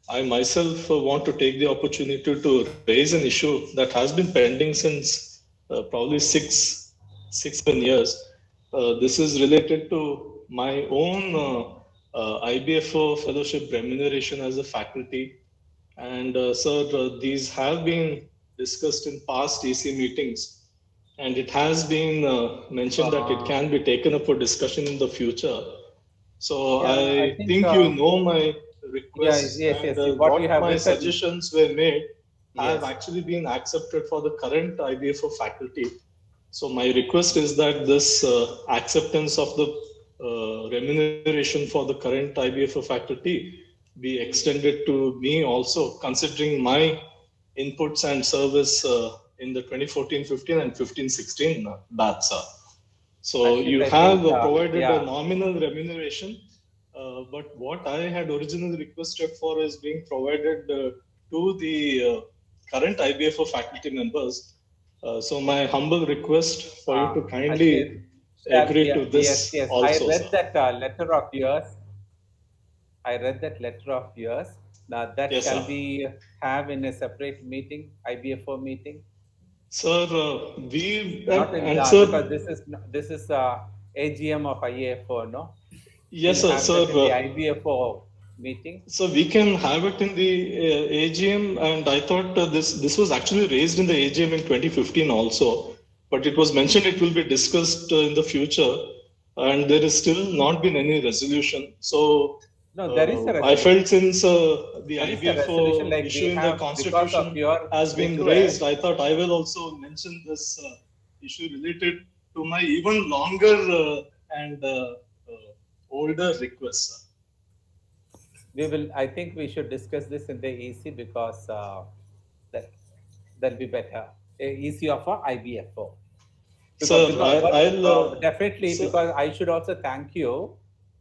I myself want to take the opportunity to raise an issue that has been pending since probably 7 years. This is related to my own IBFO fellowship remuneration as a faculty. And sir, these have been discussed in past EC meetings. And it has been mentioned that it can be taken up for discussion in the future. So Yeah, I think you know my requests and what you what have my written. suggestions were made have Yes. actually been accepted for the current IBFO faculty. So my request is that this acceptance of the remuneration for the current IBFO faculty be extended to me also, considering my inputs and service in the 2014-15 and 15-16 batch. So you have provided a nominal remuneration, but what I had originally requested for is being provided to the current IBFO faculty members. So my humble request for you to kindly agree to this also. I read that letter of yours. I read that letter of yours. Now that shall be have in a separate meeting, IBFO meeting. Sir, we not in because this is AGM of IAFO, no? Yes, we'll sir. In the IBFO meeting. So we can have it in the AGM, and I thought this was actually raised in the AGM in 2015 also, but it was mentioned it will be discussed in the future, and there is still not been any resolution. So no, there is a resolution. I felt since the IBFO issue in the constitution has been raised, I thought I will also mention this issue related to my even longer and older requests. We will. I think we should discuss this in the EC because that'll be better. EC of IBFO. Definitely, because I should also thank you,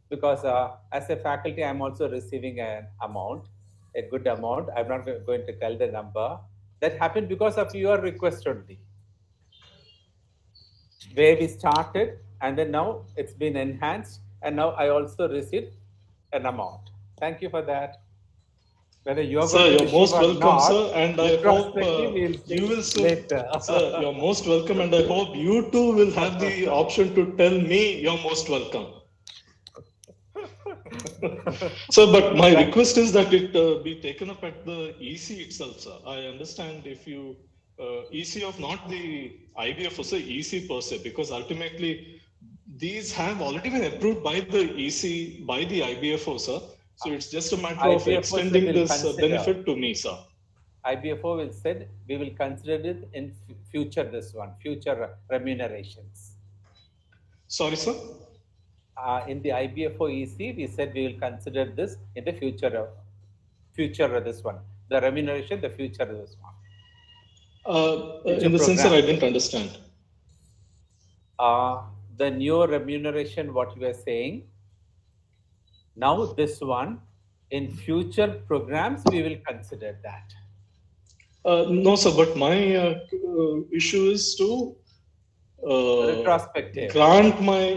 because as a faculty, I'm also receiving an amount, a good amount. I'm not going to tell the number. That happened because of your request only. Where we started, and then now it's been enhanced, and now I also received an amount. Thank you for that. Whether you are you're most welcome, sir, and I hope you will soon. Sir, you're most welcome, and I hope you too will have the option to tell me you're most welcome. Sir, but my request is that it be taken up at the EC itself, sir. I understand if you EC of not the IBFO, sir, EC per se, because ultimately these have already been approved by the EC, by the IBFO, sir. So it's just a matter of extending this benefit to me, sir. IBFO will said we will consider it in future future remunerations. Sorry, sir? In the IBFO EC, we said we will consider this in the future this one. The remuneration, the future this one. In the sense that I didn't understand. The new remuneration, what you were saying, now this one, in future programs, we will consider that. No, sir, but my issue is to retrospective. Grant my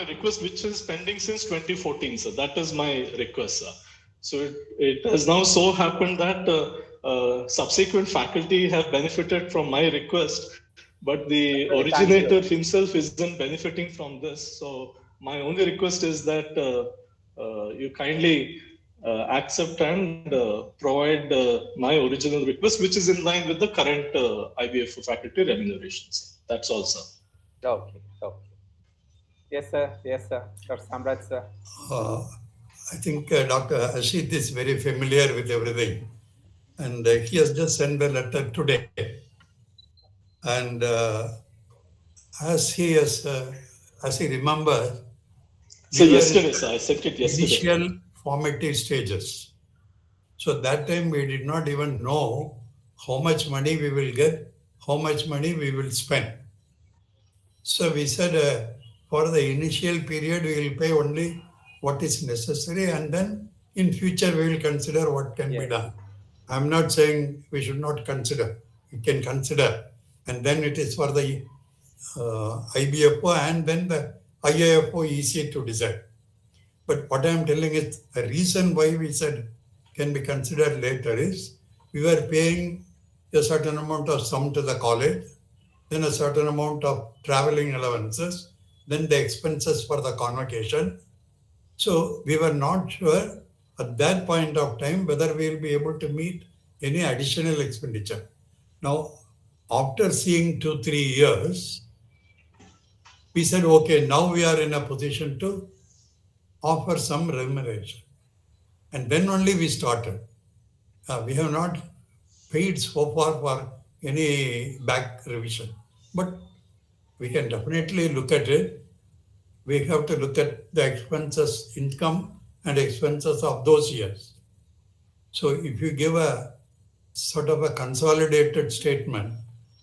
request, which is pending since 2014, sir. That is my request, sir. So it has now so happened that subsequent faculty have benefited from my request, but the originator himself isn't benefiting from this. So my only request is that you kindly accept and provide my original request, which is in line with the current IBFO faculty remunerations. That's all, sir. Okay. Yes, sir. Dr. Samrat, sir. I think Dr. Ashit is very familiar with everything. And he has just sent a letter today. And as he remembers, so yesterday, sir, I sent it yesterday. Initial formative stages. So that time we did not even know how much money we will get, how much money we will spend. So we said for the initial period, we will pay only what is necessary, and then in future we will consider what can be done. I'm not saying we should not consider. We can consider, and then it is for the IBFO and then the IAFO EC to decide. But what I am telling is the reason why we said can be considered later is we were paying a certain amount of sum to the college, then a certain amount of traveling allowances, then the expenses for the convocation. So we were not sure at that point of time whether we will be able to meet any additional expenditure. Now, after seeing 2-3 years, we said, okay, now we are in a position to offer some remuneration. And then only we started. We have not paid so far for any back revision, but we can definitely look at it. We have to look at the expenses, income and expenses of those years. So if you give a sort of a consolidated statement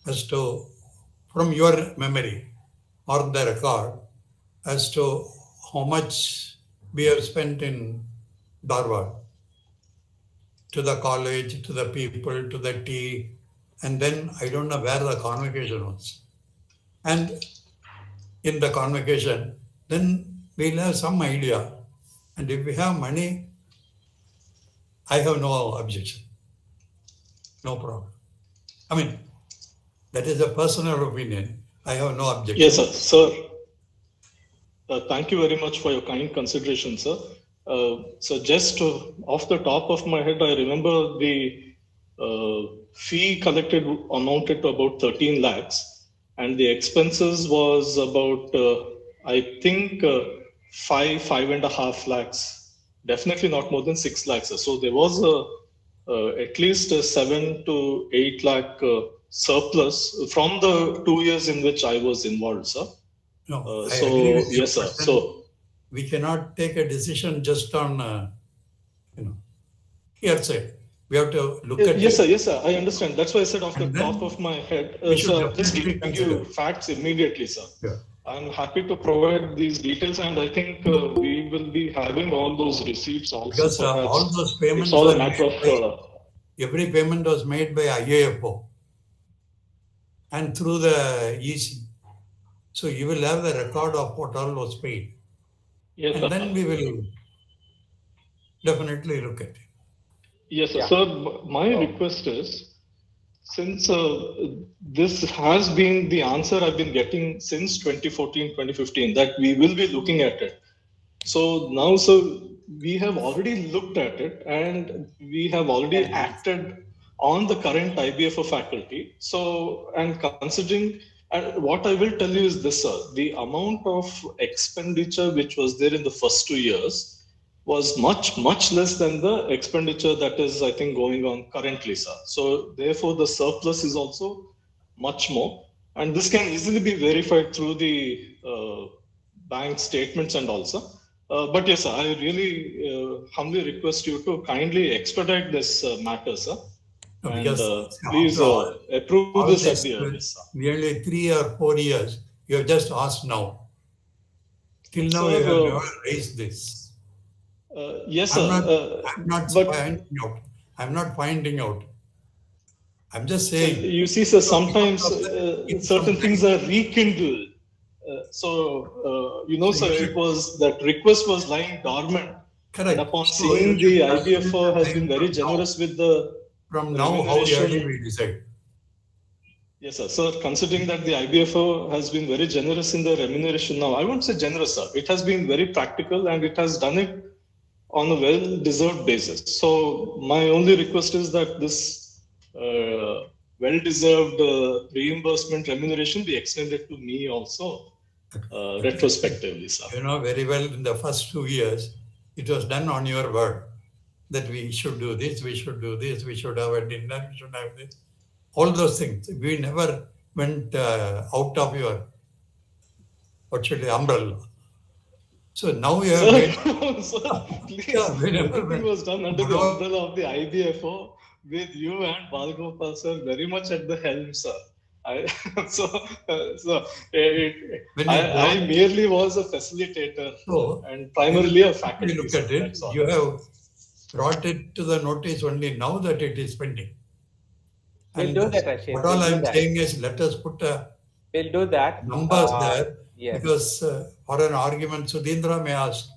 as to, from your memory or the record, as to how much we have spent in Dharwad, to the college, to the people, to the tea, and then I don't know where the convocation was. And in the convocation, then we'll have some idea. And if we have money, I have no objection. No problem. I mean, that is a personal opinion. I have no objection. Yes, sir. Sir, thank you very much for your kind consideration, sir. So just off the top of my head, I remember the fee collected amounted to about 13 lakhs and the expenses was about, I think, 5.5 lakhs. Definitely not more than 6 lakhs. Sir. So there was at least a 7 to 8 lakh surplus from the 2 years in which I was involved, sir. No, I so agree with you, yes, sir. So we cannot take a decision just on, hearsay. We have to look at yes, it. sir. Yes, sir. I understand. That's why I said off the top of my head, sir. Just giving you facts immediately, sir. Yeah. I'm happy to provide these details, and I think we will be having all those receipts also. Because all those payments it's all a were matter made of. Every payment was made by IAFO and through the EC. So you will have the record of what all was paid. Yes, and sir. then we will definitely look at it. Yes, sir. Sir, my request is, since this has been the answer I've been getting since 2014, 2015, that we will be looking at it. So now, sir, we have already looked at it and we have already acted on the current IBFO faculty. So, and considering, and what I will tell you is this, sir, the amount of expenditure which was there in the first 2 years was much less than the expenditure that is, I think, going on currently, sir. So therefore, the surplus is also much more. And this can easily be verified through the bank statements and also. But yes, sir, I really humbly request you to kindly expedite this matter, sir. No, and because please approve this at the earliest, sir. Nearly 3 or 4 years, you have just asked now. Till now, Sir, you have never raised this. Yes, sir. I'm not finding out. I'm not finding out. I'm just saying. So you see, sir, sometimes certain things are rekindled. Sir, it was that request was lying dormant. Correct. And upon seeing the IBFO has been very generous with the from now, how early we decide. Yes, sir. So considering that the IBFO has been very generous in the remuneration now, I won't say generous, sir. It has been very practical and it has done it on a well-deserved basis. So my only request is that this well-deserved reimbursement remuneration be extended to me also retrospectively, sir. You know very well in the first 2 years, it was done on your word that we should do this, we should do this, we should have a dinner, we should have this. All those things. We never went out of your, umbrella. So now you have made... Sir, please, everything was done under the umbrella of the IBFO with you and Balgopal, sir, very much at the helm, sir. I merely was a facilitator and primarily a faculty. Look at it. You have brought it to the notice only now that it is pending. And what all I am saying is, let us put a We'll do that. Numbers there. Yes. Because for an argument, Sudhindra may ask,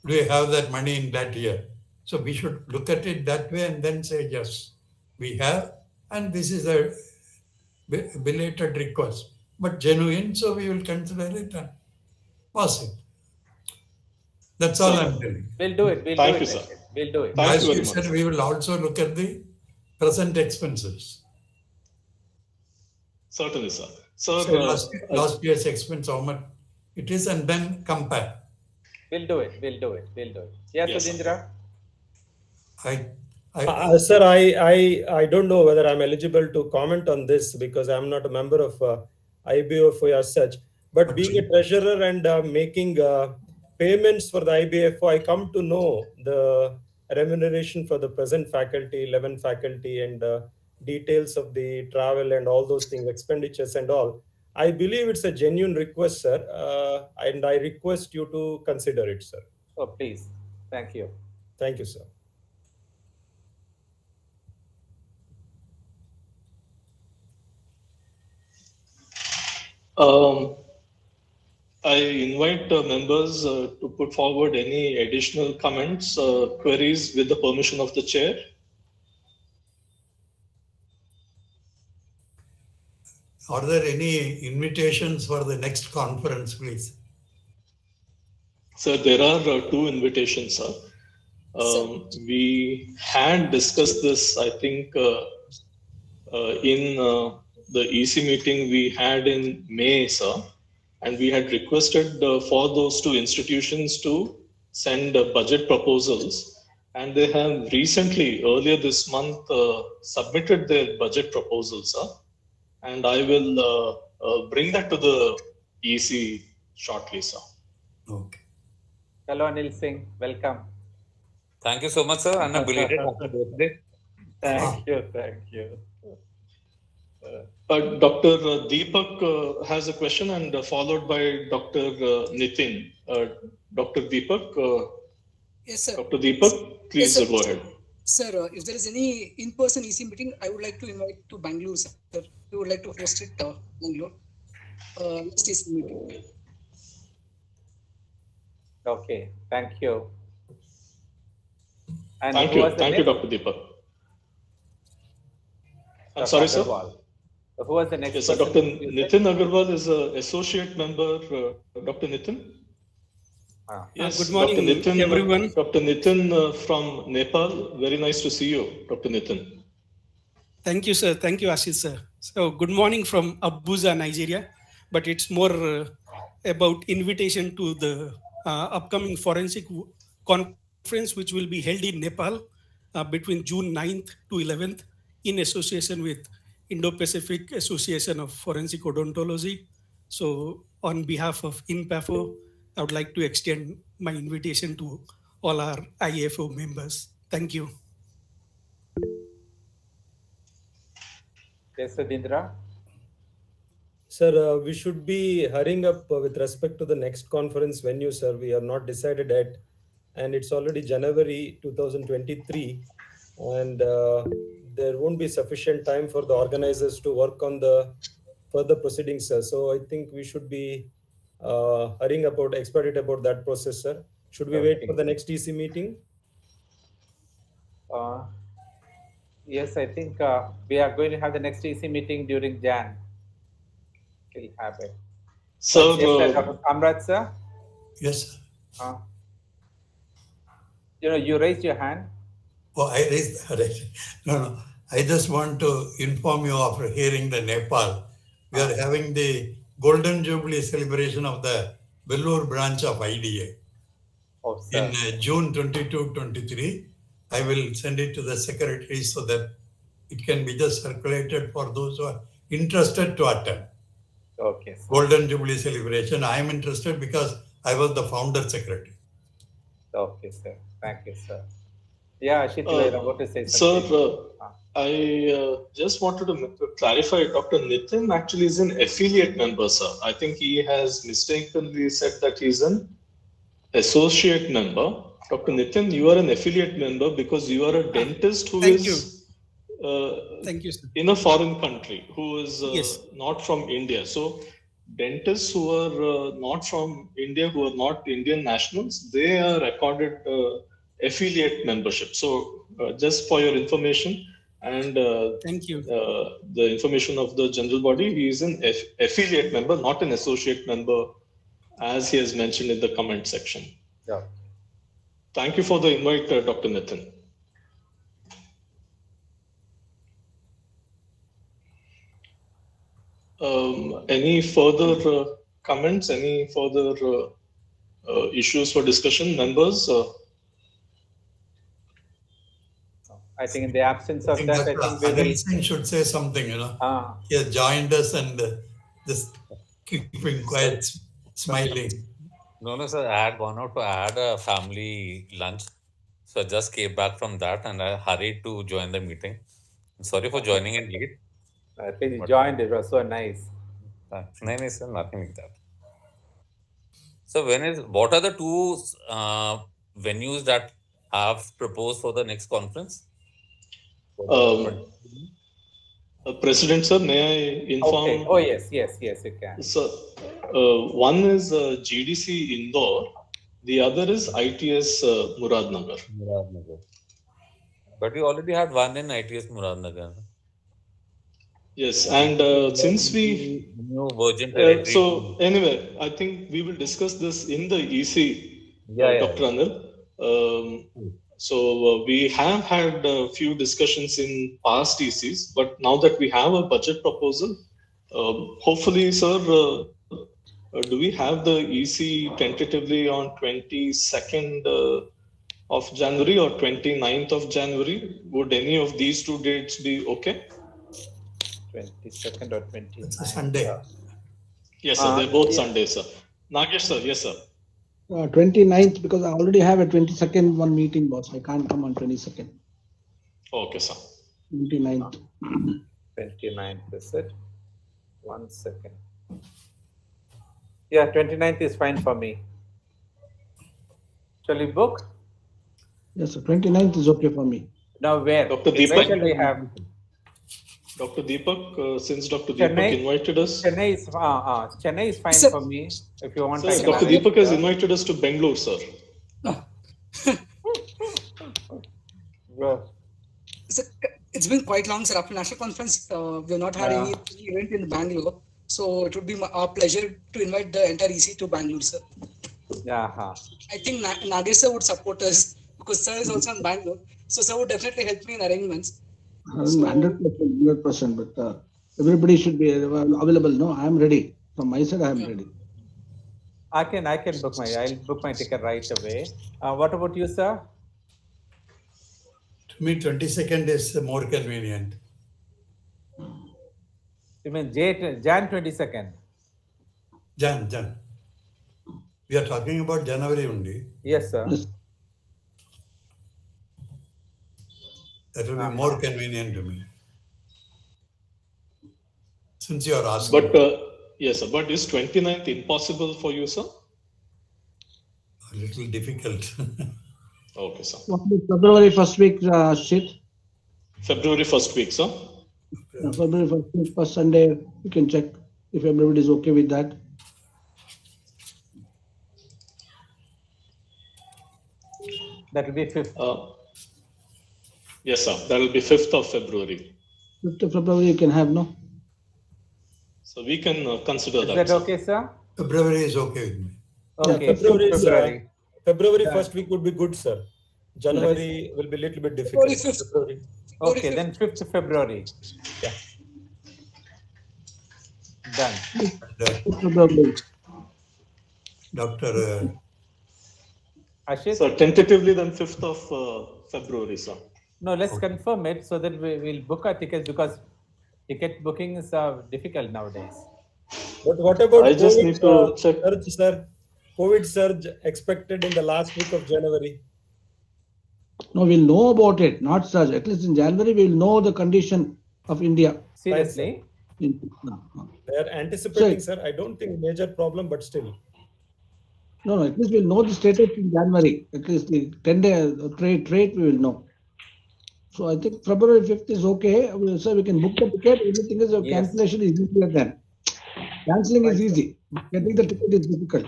do you have that money in that year? So we should look at it that way and then say, yes, we have, and this is a belated request, but genuine, so we will consider it and pass it. That's all I'm telling. We'll do it. Thank you, sir. We'll do it. As you said, we will also look at the present expenses. Certainly, sir. So last year's expense, how much it is, and then compare. We'll do it. Yes, Sudhindra? Sir, I don't know whether I'm eligible to comment on this because I'm not a member of IBFO as such. But being a treasurer and making payments for the IBFO, I come to know the remuneration for the present faculty, 11 faculty, and details of the travel and all those things, expenditures and all. I believe it's a genuine request, sir, and I request you to consider it, sir. Oh, please. Thank you. Thank you, sir. I invite members to put forward any additional comments, queries with the permission of the chair. Are there any invitations for the next conference, please? Sir, there are 2 invitations, sir. We had discussed this, I think, in the EC meeting we had in May, sir. And we had requested for those 2 institutions to send budget proposals. And they have recently, earlier this month, submitted their budget proposals, sir. And I will bring that to the EC shortly, sir. Okay. Hello, Anil Singh. Welcome. Thank you so much, sir. And a belated happy birthday. Thank you. Dr. Deepak has a question and followed by Dr. Nitin. Dr. Deepak? Yes, sir. Dr. Deepak, please go ahead. Sir, if there is any in-person EC meeting, I would like to invite to Bangalore, sir. We would like to host it Bangalore. Next EC meeting. Okay, thank you. And thank you, Dr. Deepak. I'm sorry, sir. Who was the next? Yes, sir. Dr. Nitin Agarwal is an associate member. Dr. Nitin. Yes, good morning, everyone. Dr. Nitin from Nepal. Very nice to see you, Dr. Nitin. Thank you, sir. Thank you, Ashish, sir. So, good morning from Abuja, Nigeria. But it's more about invitation to the upcoming forensic conference, which will be held in Nepal between June 9th to 11th in association with Indo-Pacific Association of Forensic Odontology. So, on behalf of INPAFO, I would like to extend my invitation to all our IAFO members. Thank you. Yes, Sudhindra. Sir, we should be hurrying up with respect to the next conference venue, sir. We are not decided yet, and it's already January 2023, and there won't be sufficient time for the organizers to work on the further proceedings, sir. So I think we should be hurrying about, expedite about that process, sir. Should we wait for the next EC meeting? Yes, I think we are going to have the next EC meeting during Jan. We'll have it. So, yes, Dr. Kamraj, sir? Yes. You raised your hand. Oh, I raised right. No. I just want to inform you after hearing the Nepal. We are having the Golden Jubilee celebration of the Vellore branch of IDA. Oh, in June 22-23. I will send it to the secretary so that it can be just circulated for those who are interested to attend. Okay. Sir. Golden Jubilee celebration. I am interested because I was the founder secretary. Okay, sir. Thank you, sir. Yeah, Ashit, I want to say something. Sir, I just wanted to clarify, Dr. Nitin actually is an affiliate member, sir. I think he has mistakenly said that he's an associate member. Dr. Nitin, you are an affiliate member because you are a dentist who is Thank you, sir. In a foreign country who is Yes. not from India. So dentists who are not from India, who are not Indian nationals, they are accorded affiliate membership. So just for your information and thank you. The information of the general body, he is an affiliate member, not an associate member, as he has mentioned in the comment section. Yeah. Thank you for the invite, Dr. Nitin. Any further comments? Any further issues for discussion, members? I think in the absence of that, I think we Anil will. Singh should say something, He has joined us and just keeping quiet, smiling. No, sir. I had gone out to add a family lunch. So I just came back from that and I hurried to join the meeting. Sorry for joining in late. I think you joined, it was so nice. No, sir, nothing like that. So what are the two venues that have proposed for the next conference? President, sir, may I inform? Okay. Oh, yes, you can. So, one is GDC Indore, the other is ITS Muradnagar. But we already had one in ITS Muradnagar. Yes, and since we new Virgin Territory. So anyway, I think we will discuss this in the EC, Dr. Anil. So we have had a few discussions in past ECs, but now that we have a budget proposal, hopefully, sir, do we have the EC tentatively on 22nd of January or 29th of January? Would any of these two dates be okay? 22nd or 29th. It's a Sunday. Yes, sir. They're both Sundays, sir. Nagesh, sir. Yes, sir. 29th, because I already have a 22nd one meeting, boss. I can't come on 22nd. Okay, sir. 29th. 29th, is it? 1 second. Yeah, 29th is fine for me. Shall we book? Yes, sir. 29th is okay for me. Now where? Dr. Where Deepak? shall we have? Dr. Deepak, since Dr. Deepak invited us. Chennai is fine Sir. for me. If you want, Sir, I can Dr. arrange Deepak has that. invited us to Bangalore, sir. Well, So, it's been quite long, sir. After national conference, we have not had any event in Bangalore. So it would be our pleasure to invite the entire EC to Bangalore, sir. Yeah. I think Nagesh sir would support us because sir is also in Bangalore. So sir would definitely help me in arrangements. 100%, but everybody should be available. No, I am ready. From my side, I am ready. I'll book my ticket right away. What about you, sir? To me, 22nd is more convenient. You mean Jan 22nd? Jan. We are talking about January only. Yes, sir. Yes. That will be more convenient to me. Since you are asking. But yes, sir. But is 29th impossible for you, sir? A little difficult. Okay, sir. February first week, shit. February first week, sir. February first week, first Sunday. You can check if everybody is okay with that. That will be 5th. Yes, sir. That will be 5th of February. 5th of February, you can have, no? So we can consider Is that. that sir. okay, sir? February is okay with me. Okay, Yeah, February. February Yeah. first week would be good, sir. January will be a little bit difficult. February. Okay, then 5th February. Yeah. Done. February. Dr. Ashish? So tentatively then 5th of February, sir. No, let's confirm it so that we will book our tickets because ticket booking is difficult nowadays. But what about I just COVID need to check. surge, sir? COVID surge expected in the last week of January. No, we'll know about it, not such. At least in January, we'll know the condition of India. Seriously? No. They are anticipating, sir. I don't think major problem, but still. No, at least we'll know the status in January. At least the 10-day trade we will know. So I think February 5th is okay. So we can book the ticket. Everything is a cancellation is easier then. Cancelling is easy. Getting the ticket is difficult.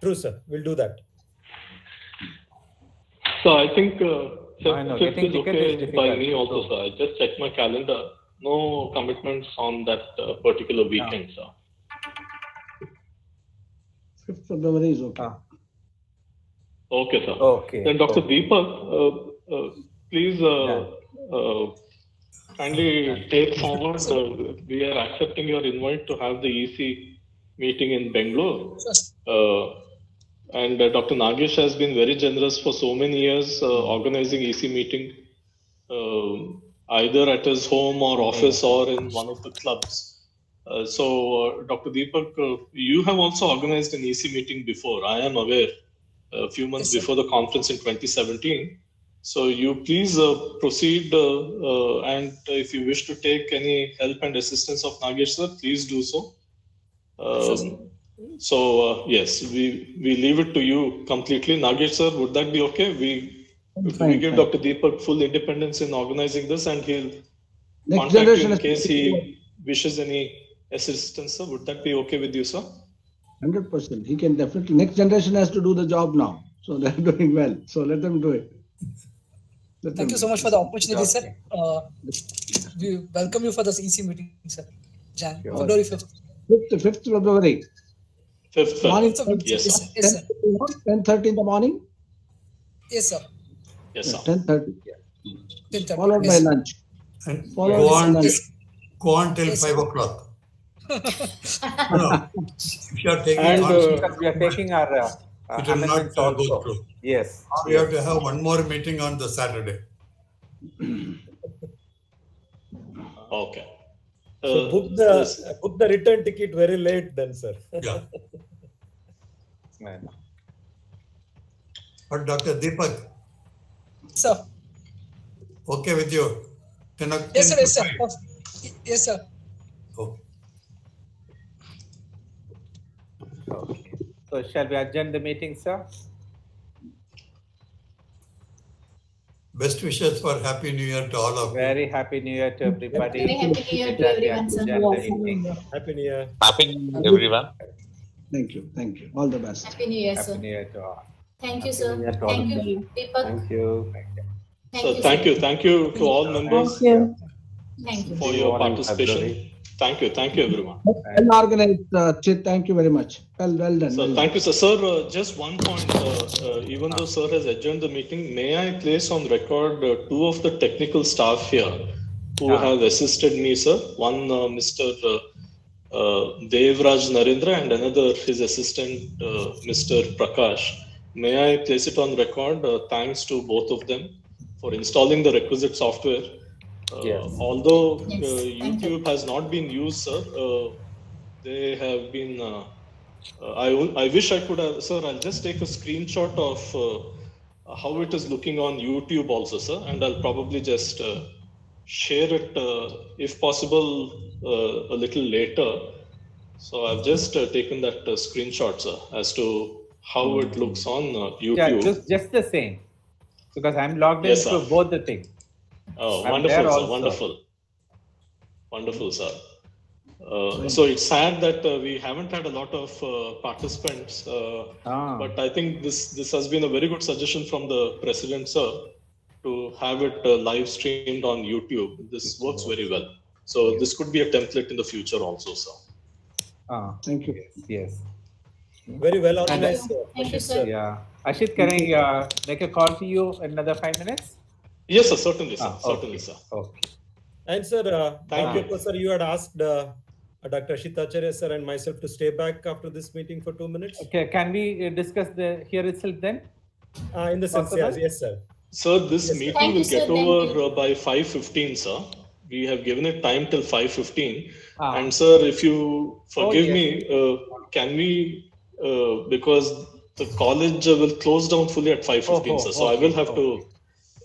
True, sir. We'll do that. So I think I know, 5th getting is ticket okay is difficult. by me also, sir. I just checked my calendar. No commitments on that particular weekend, sir. 5th February is okay. Okay, sir. Okay. Then Dr. Deepak, please kindly take forward. We are accepting your invite to have the EC meeting in Bangalore. And Dr. Nagesh has been very generous for so many years organizing EC meeting, either at his home or office or in one of the clubs. Dr. Deepak, you have also organized an EC meeting before, I am aware, a few months before the conference in 2017. So you please proceed and if you wish to take any help and assistance of Nagesh sir, please do so. Yes, we leave it to you completely. Nagesh sir, would that be okay? We give Dr. Deepak full independence in organizing this and he'll contact you in case he wishes any assistance, sir. Would that be okay with you, sir? 100%. He can definitely. Next generation has to do the job now. So they're doing well. So let them do it. Thank you so much for the opportunity, sir. We welcome you for this EC meeting, sir. February 5th. 5th February. 5th morning. Yes. Yes, sir. 10:30 in the morning? Yes, sir. Yes, sir. 10:30. 10:30. Followed by lunch. And Followed go on till 5 o'clock. No, if you are taking we are taking our it will not go through. Yes. We have to have one more meeting on the Saturday. Okay. So book the return ticket very late then, sir. Yeah. But Dr. Deepak. Sir. Okay with you? Yes, sir. Yes, sir. Yes, sir. Oh. Okay. So shall we adjourn the meeting, sir? Best wishes for Happy New Year to all of you. Very Happy New Year to everybody. Very Happy New Year to everyone, sir. Happy New Year. Happy New Year, everyone. Thank you. Thank you. All the best. Happy New Year, sir. Happy New Year to all. Thank you, sir. Thank you, Deepak. Thank you. Thank you to all members Thank you for your participation. Thank you everyone. Well organized, Chit. Thank you very much. Well done. So thank you, sir. Sir, just one point. Even though sir has adjourned the meeting, may I place on record two of the technical staff here who have assisted me, sir. One, Mr. Devraj Narendra, and another his assistant, Mr. Prakash. May I place it on record? Thanks to both of them for installing the requisite software. Although YouTube has not been used, sir, they have been. I wish I could have, sir. I'll just take a screenshot of how it is looking on YouTube also, sir, and I'll probably just share it if possible a little later. So I've just taken that screenshot, sir, as to how it looks on YouTube. Yeah, just the same, because I'm logged in through both the things. Oh, wonderful, sir. Wonderful, sir. So it's sad that we haven't had a lot of participants, but I think this has been a very good suggestion from the president, sir, to have it live streamed on YouTube. This works very well. So this could be a template in the future also, sir. Thank you. Yes. Very well organized. Thank you, sir. Yeah. Ashit, can I make a call to you in another 5 minutes? Yes, sir. Certainly, sir. Certainly, sir. Okay. And sir, thank you, sir. You had asked Dr. Ashit Acharya, sir, and myself to stay back after this meeting for 2 minutes. Okay. Can we discuss the here itself then? In the sense, yes, sir. Sir, this meeting will get over by 5:15, sir. We have given it time till 5:15. And sir, if you forgive me, can we, because the college will close down fully at 5:15, sir. So I will have to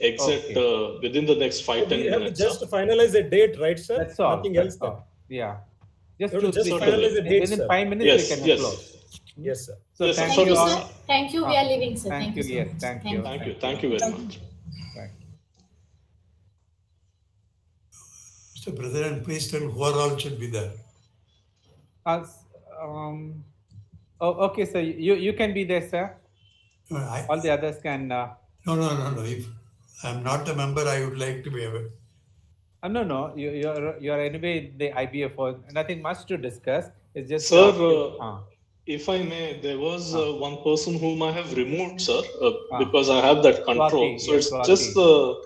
exit within the next 5-10 We have minutes. to just finalize a date, right, sir? That's all. Nothing else. Yeah. Just finalize a date, within sir. 5 minutes we can close. Yes, sir. So Yes, thank sir. you all. Sir. Thank you. We are leaving, sir. Thank you. so Yes, much. thank you. Thank you very much. Right. So, President, please tell who all should be there. Okay, sir. You can be there, sir. All the others can. No. If I'm not a member, I would like to be a. No. You're anyway the IBFO. Nothing much to discuss. It's just. Sir, if I may, there was one person whom I have removed, sir, because I have that control. So it's just the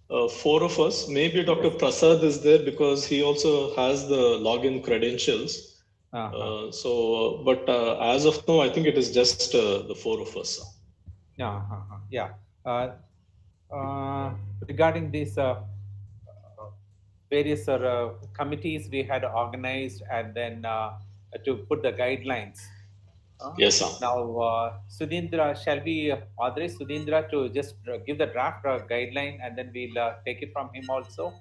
4 of us. Maybe Dr. Prasad is there because he also has the login credentials. But as of now, I think it is just the 4 of us. Yeah. Regarding these various committees we had organized and then to put the guidelines. Yes, sir. Now, Sudhindra, shall we authorize Sudhindra to just give the draft guideline and then we'll take it from him also?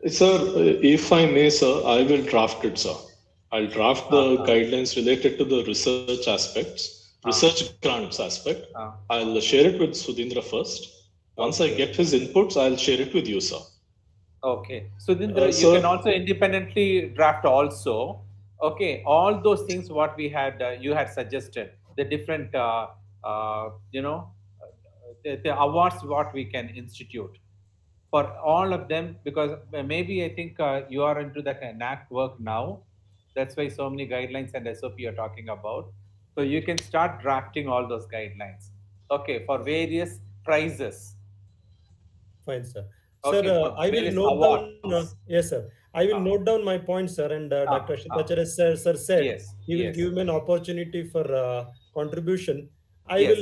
Sir, if I may, sir, I will draft it, sir. I'll draft the guidelines related to the research aspects, research grants aspect. I'll share it with Sudhindra first. Once I get his inputs, I'll share it with you, sir. Okay. Sudhindra, you can also independently draft also. Okay. All those things what we had, you had suggested, the different, the awards what we can institute for all of them, because maybe I think you are into the NAC work now. That's why so many guidelines and SOP you're talking about. So you can start drafting all those guidelines. Okay, for various prizes. Fine, sir. Okay, sir, I will note down. Yes, sir. I will note down my points, sir. And Dr. Ashit sir said he will give me an opportunity for contribution. I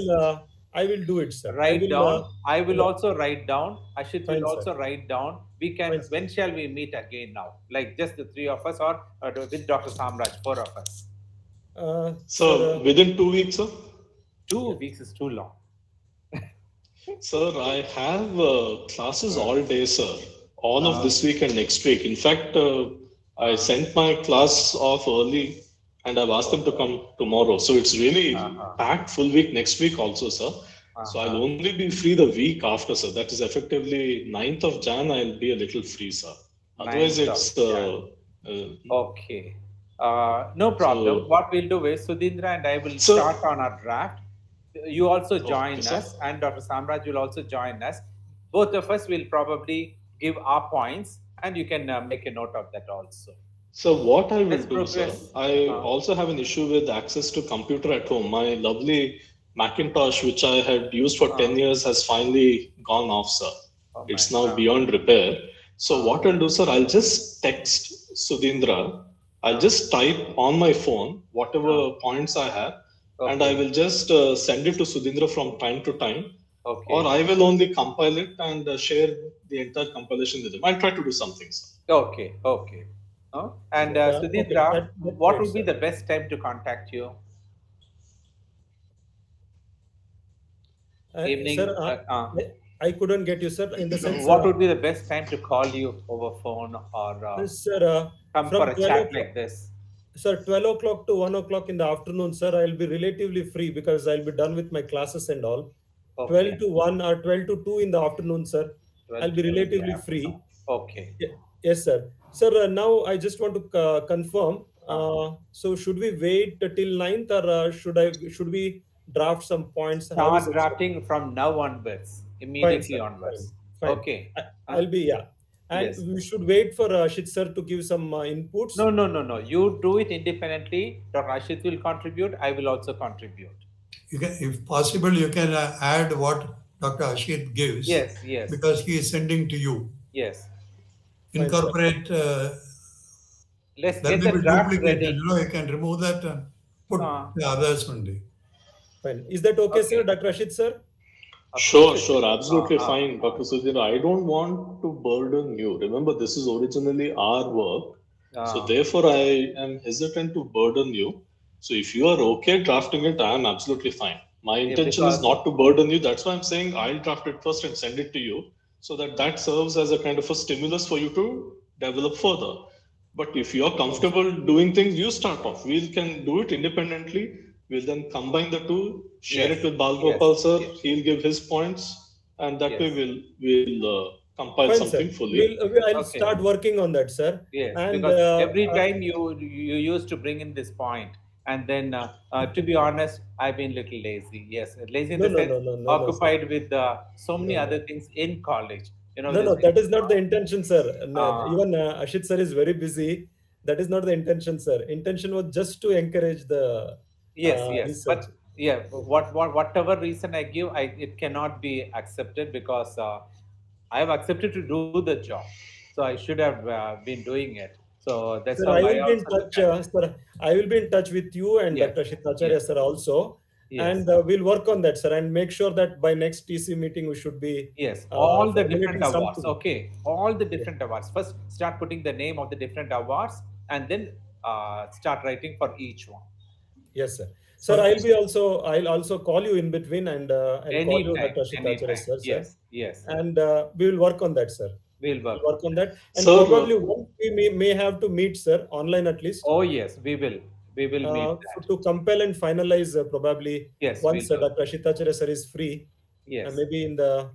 will do it, sir. Write down. I will also write down. Ashit will also write down. We can. When shall we meet again now? Like just the 3 of us, or with Dr. Samraj, 4 of us? So within 2 weeks, sir. 2 weeks is too long. Sir, I have classes all day, sir. All of this week and next week. In fact, I sent my class off early and I've asked them to come tomorrow. So it's really packed full week next week also, sir. So I'll only be free the week after, sir. That is effectively 9th of Jan. I'll be a little free, sir. Otherwise, it's... okay. No problem. So, what we'll do is Sudhindra and I will start on our draft. You also join us, and Dr. Samraj will also join us. Both of us will probably give our points, and you can make a note of that also. So what I will do, sir, I also have an issue with access to computer at home. My lovely Macintosh, which I had used for 10 years, has finally gone off, sir. It's now beyond repair. So what I'll do, sir, I'll just text Sudhindra. I'll just type on my phone whatever points I have. And I will just send it to Sudhindra from time to time. Or I will only compile it and share the entire compilation with him. I'll try to do something, sir. Okay. And Sudhindra, what would be the best time to contact you? Evening. Sir, I couldn't get you, sir. In the sense, what would be the best time to call you over phone or sir, come for a chat like this? Sir, 12 o'clock to 1 o'clock in the afternoon, sir, I'll be relatively free because I'll be done with my classes and all. 12 to 1 or 12 to 2 in the afternoon, sir, I'll be relatively free. Okay. Yes, sir. Sir, now I just want to confirm. So should we wait till 9th or should we draft some points? Start drafting from now onwards, immediately onwards. Fine. Okay. I'll be, And we should wait for Ashit sir to give some inputs. No. You do it independently. Dr. Ashit will contribute. I will also contribute. You can, if possible, you can add what Dr. Ashit gives. Yes. Because he is sending to you. Yes. Incorporate. Let's get the draft ready. You can remove that and put the others only. Fine. Is that okay, sir, Dr. Ashit sir? Sure, absolutely fine, Dr. Sudhindra. I don't want to burden you. Remember, this is originally our work. So therefore, I am hesitant to burden you. So if you are okay drafting it, I am absolutely fine. My intention is not to burden you. That's why I'm saying I'll draft it first and send it to you so that serves as a kind of a stimulus for you to develop further. But if you're comfortable doing things, you start off. We can do it independently. We'll then combine the two, share it with Balgopal sir. He'll give his points, and that way we'll compile Fine, something sir. fully. I'll start working on that, sir. Yes, and because every time you used to bring in this point, and then to be honest, I've been little lazy. Yes, lazy in the sense occupied with so many other things in college. No, that is not the intention, sir. Even Ashit sir is very busy. That is not the intention, sir. Intention was just to encourage the yes, research. but yeah, whatever reason I give, it cannot be accepted because I have accepted to do the job, so I should have been doing it. So that's Sir, how I I will be in also look touch. at it. Sir, I will be in touch with you and Yes, Dr. Shitacharya sir also, Yes. and we'll work on that, sir, and make sure that by next TC meeting we should be Yes, all the different formulating awards. something. Okay, all the different awards. First, start putting the name of the different awards, and then start writing for each one. Yes, sir. Sir, I'll also call you in between, and I'll call you Anytime, Dr. Shitacharya sir, Yes, yes. and we will work on that, sir. We'll work. On that, and Sir, probably once we may have to meet, sir, online at least. Oh yes, we will meet that. To compel and finalize probably Yes, once we'll do. Dr. Shitacharya sir is free. Yes. Maybe in the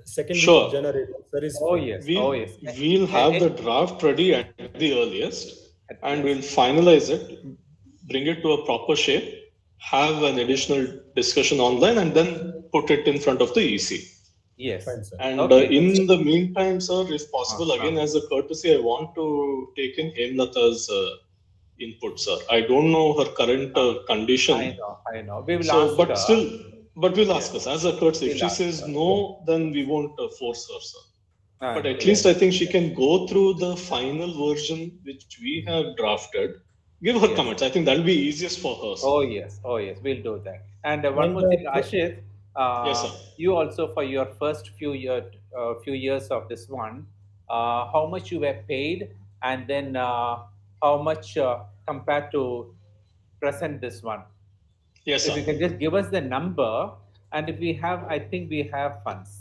second week Sure. of January, sir is Oh free. yes, We'll have the draft ready at the earliest, and we'll finalize it, bring it to a proper shape, have an additional discussion online, and then put it in front of the EC. Yes. Fine, sir. And Okay. In the meantime, sir, if possible, again as a courtesy, I want to take in Hemlata's input, sir. I don't know her current condition. I know. We will ask but her. still, but we'll ask us as a courtesy. If We'll she ask says her. no, then we won't force her, sir. But at yes. least I think she can go through the final version which we have drafted. Give her comments. I think that'll be easiest for her, sir. Oh yes, we'll do that. And one more thing, Ashit, Yes, sir. you also for your first few years of this one, how much you were paid, and then how much compared to present this one. Yes, if sir. you can just give us the number, and if we have, I think we have funds.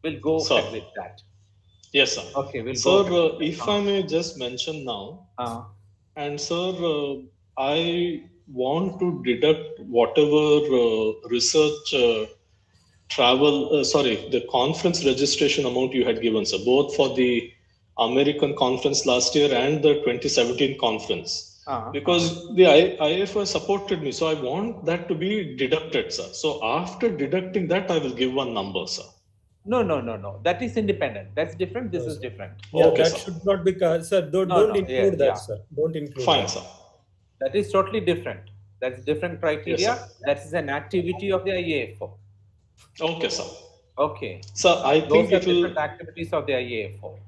We'll go ahead with that. Yes, sir. Okay, we'll sir, go. if I may just mention now, and sir, I want to deduct whatever research the conference registration amount you had given, sir, both for the American conference last year and the 2017 conference. Because the IAFO supported me, so I want that to be deducted, sir. So after deducting that, I will give one number, sir. No. That is independent. That's different. This is different. Yeah, Okay, that sir. should not be, sir. Don't include that, sir. Don't include Fine, that. sir. That is totally different. That's different criteria. Yes, that is an activity of the IAFO. Okay, sir. Okay. Sir, I think those are it will. different activities of the IAFO.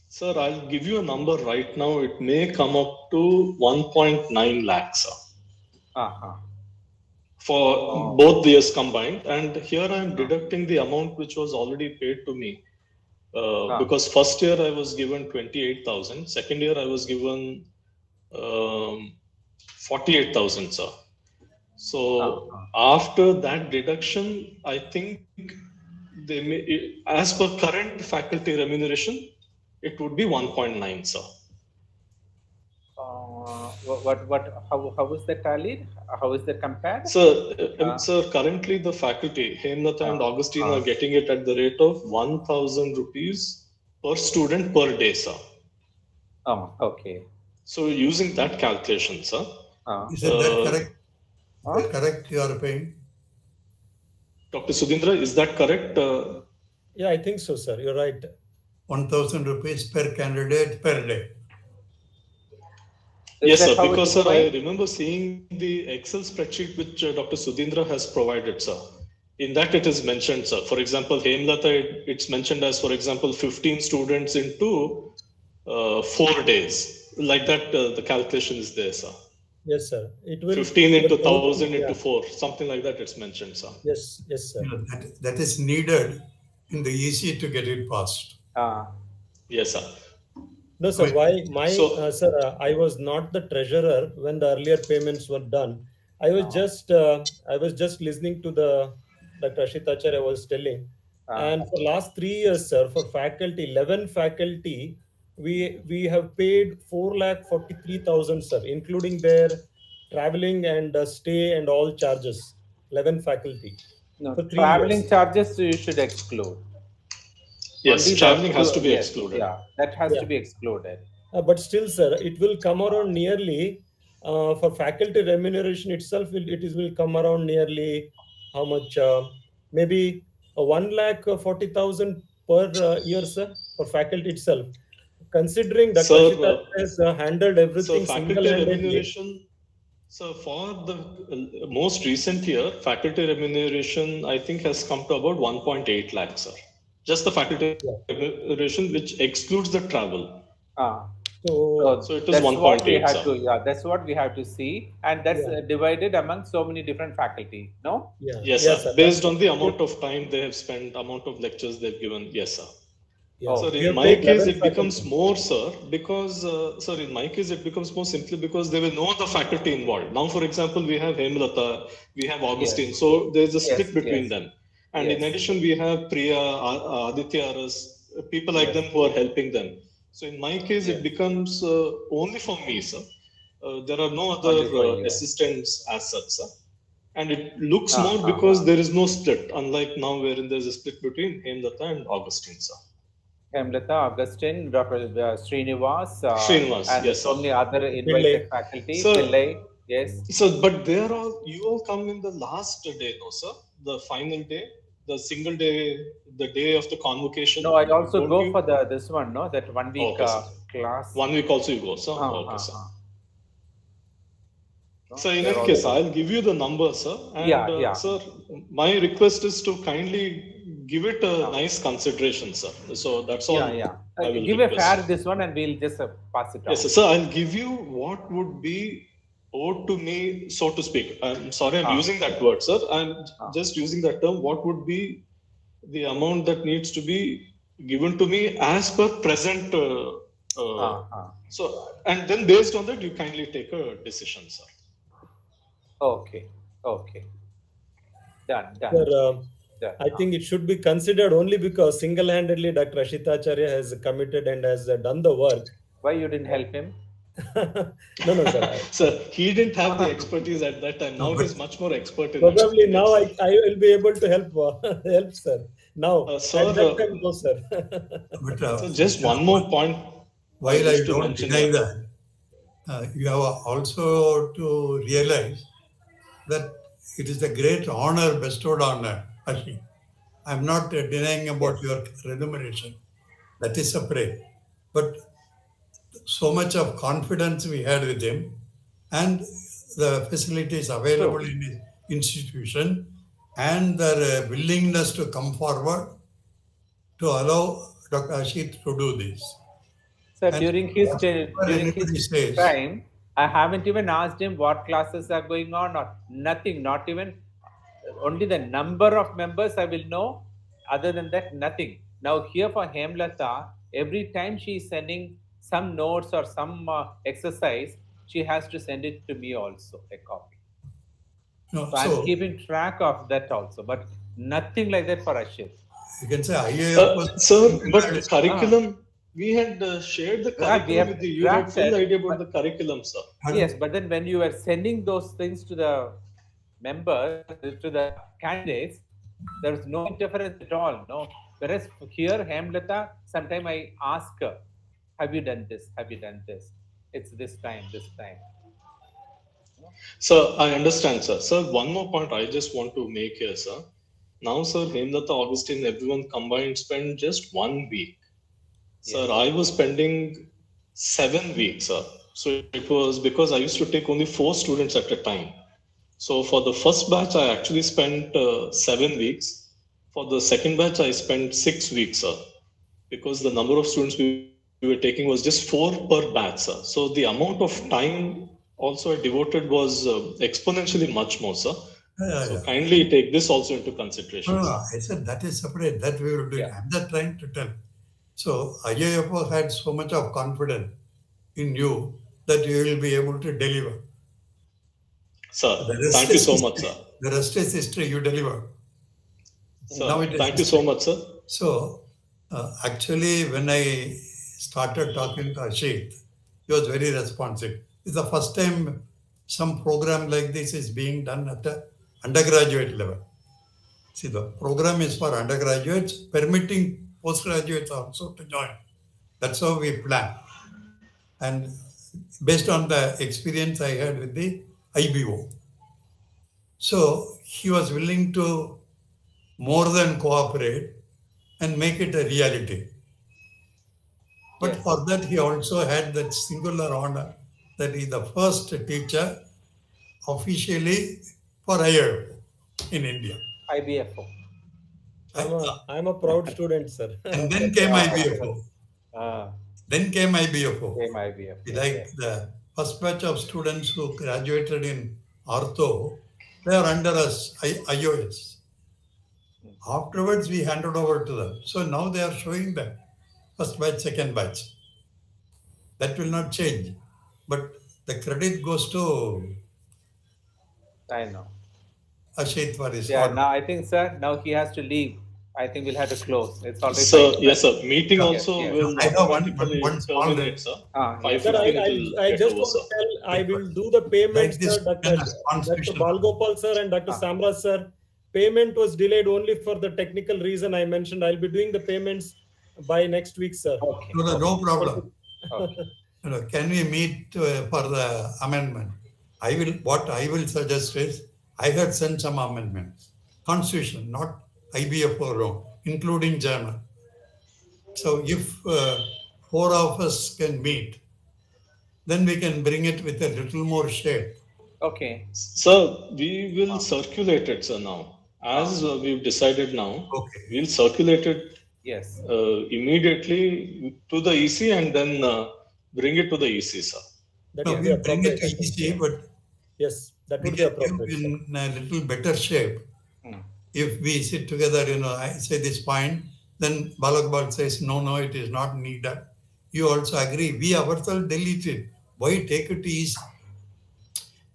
Sir, I'll give you a number right now. It may come up to 1.9 lakhs, sir. For both the years combined. And here I'm deducting the amount which was already paid to me. Because first year I was given 28,000. Second year I was given 48,000, sir. So after that deduction, I think they may, as per current faculty remuneration, it would be 1.9, sir. How is that tallied? How is that compared? Sir, currently the faculty, Hemlata and Augustine, are getting it at the rate of 1,000 rupees per student per day, sir. Okay. So using that calculation, sir. Is that correct? Is that correct you are paying? Dr. Sudhindra, is that correct? Yeah, I think so, sir. You're right. 1,000 rupees per candidate per day. Yes, sir. Because, sir, I remember seeing the Excel spreadsheet which Dr. Sudhindra has provided, sir. In that it is mentioned, sir. For example, Hemlata, it's mentioned as, for example, 15 students into 4 days. Like that, the calculation is there, sir. Yes, sir. It will 15 into 1,000 into 4, something like that. It's mentioned, sir. Yes, sir. That is needed in the EC to get it passed. Yes, sir. No, sir. Sir, I was not the treasurer when the earlier payments were done. I was just listening to the Dr. Ashitacharya was telling, and for last 3 years, sir, for faculty, 11 faculty, we have paid 4,43,000, sir, including their traveling and stay and all charges. 11 faculty. No, for 3 traveling years. charges you should exclude. Yes, traveling has to be yes, excluded. Yeah, that has to be excluded. But still, sir, it will come around nearly for faculty remuneration itself. Will come around nearly how much? Maybe 1,40,000 per year, sir, for faculty itself. Considering that Sir, Rashita has handled everything faculty single-handedly. remuneration. So for the most recent year, faculty remuneration, I think, has come to about 1.8 lakhs, sir. Just the faculty remuneration, which excludes the travel. So it is 1.8, sir. That's what we have to see, and that's divided among so many different faculty. No. Yes, sir. Based on the amount of time they have spent, amount of lectures they've given. Yes, sir. So in my case, it becomes more, sir, because, sir, in my case, it becomes more simply because they will know the faculty involved. Now, for example, we have Hemlata, we have Augustine. So there's a split between them. And in addition, we have Priya, Aditya, people like them who are helping them. So in my case, it becomes only for me, sir. There are no other assistants as such, sir. And it looks more because there is no split, unlike now wherein there's a split between Hemlata and Augustine, sir. Hemlata, Augustine, Dr. Srinivas, and yes, so many other invited faculty. Pillai, yes. So, but there are, you all come in the last day, no, sir? The final day, the single day, the day of the convocation. No, I also go for this one, no? That 1 week class. 1 week also you go, sir? Okay, sir. So in any case, I'll give you the number, sir. And sir, my request is to kindly give it a nice consideration, sir. So that's all. I will give a fair this one, and we'll just pass it on. Yes, sir. I'll give you what would be owed to me, so to speak. I'm sorry, I'm using that word, sir. I'm just using that term. What would be the amount that needs to be given to me as per present? So, and then based on that, you kindly take a decision, sir. Okay. Done. Sir, I think it should be considered only because single-handedly Dr. Ashita Acharya has committed and has done the work. Why you didn't help him? No, sir. Sir, he didn't have the expertise at that time. Now he's much more expert in probably now I will be able to help, sir. Now, sir, at that time, no, sir. So just one more point. While I don't deny that, you have also to realize that it is a great honor bestowed on Ashi. I'm not denying about your remuneration. That is separate. But so much of confidence we had with him, and the facilities available in his institution, and their willingness to come forward to allow Dr. Ashit to do this. Sir, during his time, I haven't even asked him what classes are going on or nothing, not even, only the number of members I will know. Other than that, nothing. Now here for Hemlata, every time she is sending some notes or some exercise, she has to send it to me also, a copy. So I'm keeping track of that also, but nothing like that for Ashit. You can say IAFO. Sir, but curriculum, we had shared the curriculum with you. You had full idea about the curriculum, sir. Yes, but then when you are sending those things to the members, to the candidates, there is no interference at all. No. Whereas here, Hemlata, sometimes I ask her, have you done this? Have you done this? It's this time. Sir, I understand, sir. Sir, one more point I just want to make here, sir. Now, sir, Hemlata, Augustine, everyone combined spent just 1 week. Sir, I was spending 7 weeks, sir. So it was because I used to take only 4 students at a time. So for the first batch, I actually spent 7 weeks. For the second batch, I spent 6 weeks, sir. Because the number of students we were taking was just 4 per batch, sir. So the amount of time also I devoted was exponentially much more, sir. So kindly take this also into consideration. No, I said that is separate. That we will do. I'm just trying to tell. So IAFO had so much of confidence in you that you will be able to deliver. Sir, thank you so much, sir. The rest is history. You deliver. Sir, thank you so much, sir. So actually, when I started talking to Ashit, he was very responsive. It's the first time some program like this is being done at the undergraduate level. See, the program is for undergraduates, permitting postgraduates also to join. That's how we plan. And based on the experience I had with the IBO. So he was willing to more than cooperate and make it a reality. But for that, he also had that singular honor that he is the first teacher officially for IAFO in India. IBFO. I'm a proud student, sir. And then came IBFO. Then came IBFO. Like the first batch of students who graduated in Ortho, they are under us, IOS. Afterwards, we handed over to them. So now they are showing that first batch, second batch. That will not change. But the credit goes to I know. Ashit for his Yeah, now I think, sir, now he has to leave. I think we'll have to close. It's already So, yes, sir. Meeting also will I know automatically one small terminate, sir. Sir, 5:15 it will I get just over, want to sir. tell, I will do the payment, Like sir. Dr. Balgopal, sir, and Dr. Samraj, sir. Payment was delayed only for the technical reason I mentioned. I'll be doing the payments by next week, sir. Okay. No problem. Can we meet for the amendment? What I will suggest is, I had sent some amendments. Constitution, not IBFO, including journal. So if 4 of us can meet, then we can bring it with a little more shape. Okay. Sir, we will circulate it, sir, now. As we've decided now, we'll circulate it immediately to the EC and then bring it to the EC, sir. That No, would be we'll bring it to appropriate. EC, but yes, that we would be can appropriate. give in a little better shape. If we sit together, I say this point, then Balagopal says, no, it is not needed. You also agree. We ourselves delete it. Why take it to EC?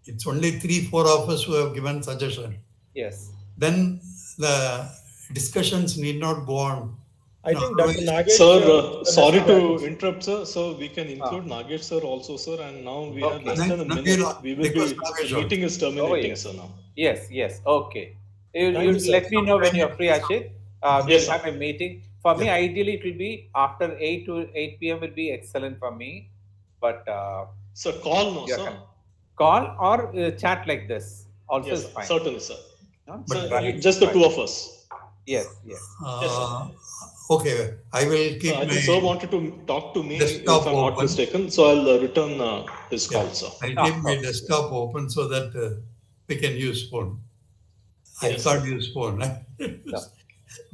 It's only 3-4 of us who have given suggestion. Yes. Then the discussions need not go on. I think Dr. Nagesh... Sir, sorry to interrupt, sir. So we can include Nagesh, sir, also, sir. And now we have less than a minute. We will be... The meeting is terminating, sir, now. Yes. Okay. You let me know when you're free, Ashit. We'll have a meeting. For me, ideally, it will be after 8 p.m. will be excellent for me. But... Sir, call no, sir. Call or chat like this also is fine. Certainly, sir. But just the two of us. Yes. Okay, I will keep I think sir wanted to talk to me if desktop I'm not open. mistaken. So I'll return his call, sir. I'll keep my desktop open so that we can use phone. I can't use phone.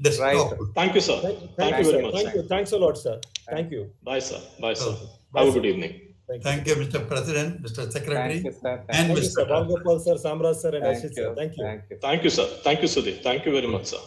Desktop. Right. Thank you, sir. Thank you very much. Thank you. Thanks a lot, sir. Thank you. Bye, sir. Bye, sir. Bye, Have a sir. good evening. Thank you, Mr. President, Mr. Secretary, Thank you, sir. and Thank you, Mr. sir. Balgopal, sir, Samraj, sir, and Thank Ashit, you. sir. Thank you. Thank you, sir. Thank you, Sudhi. Thank you very much, sir.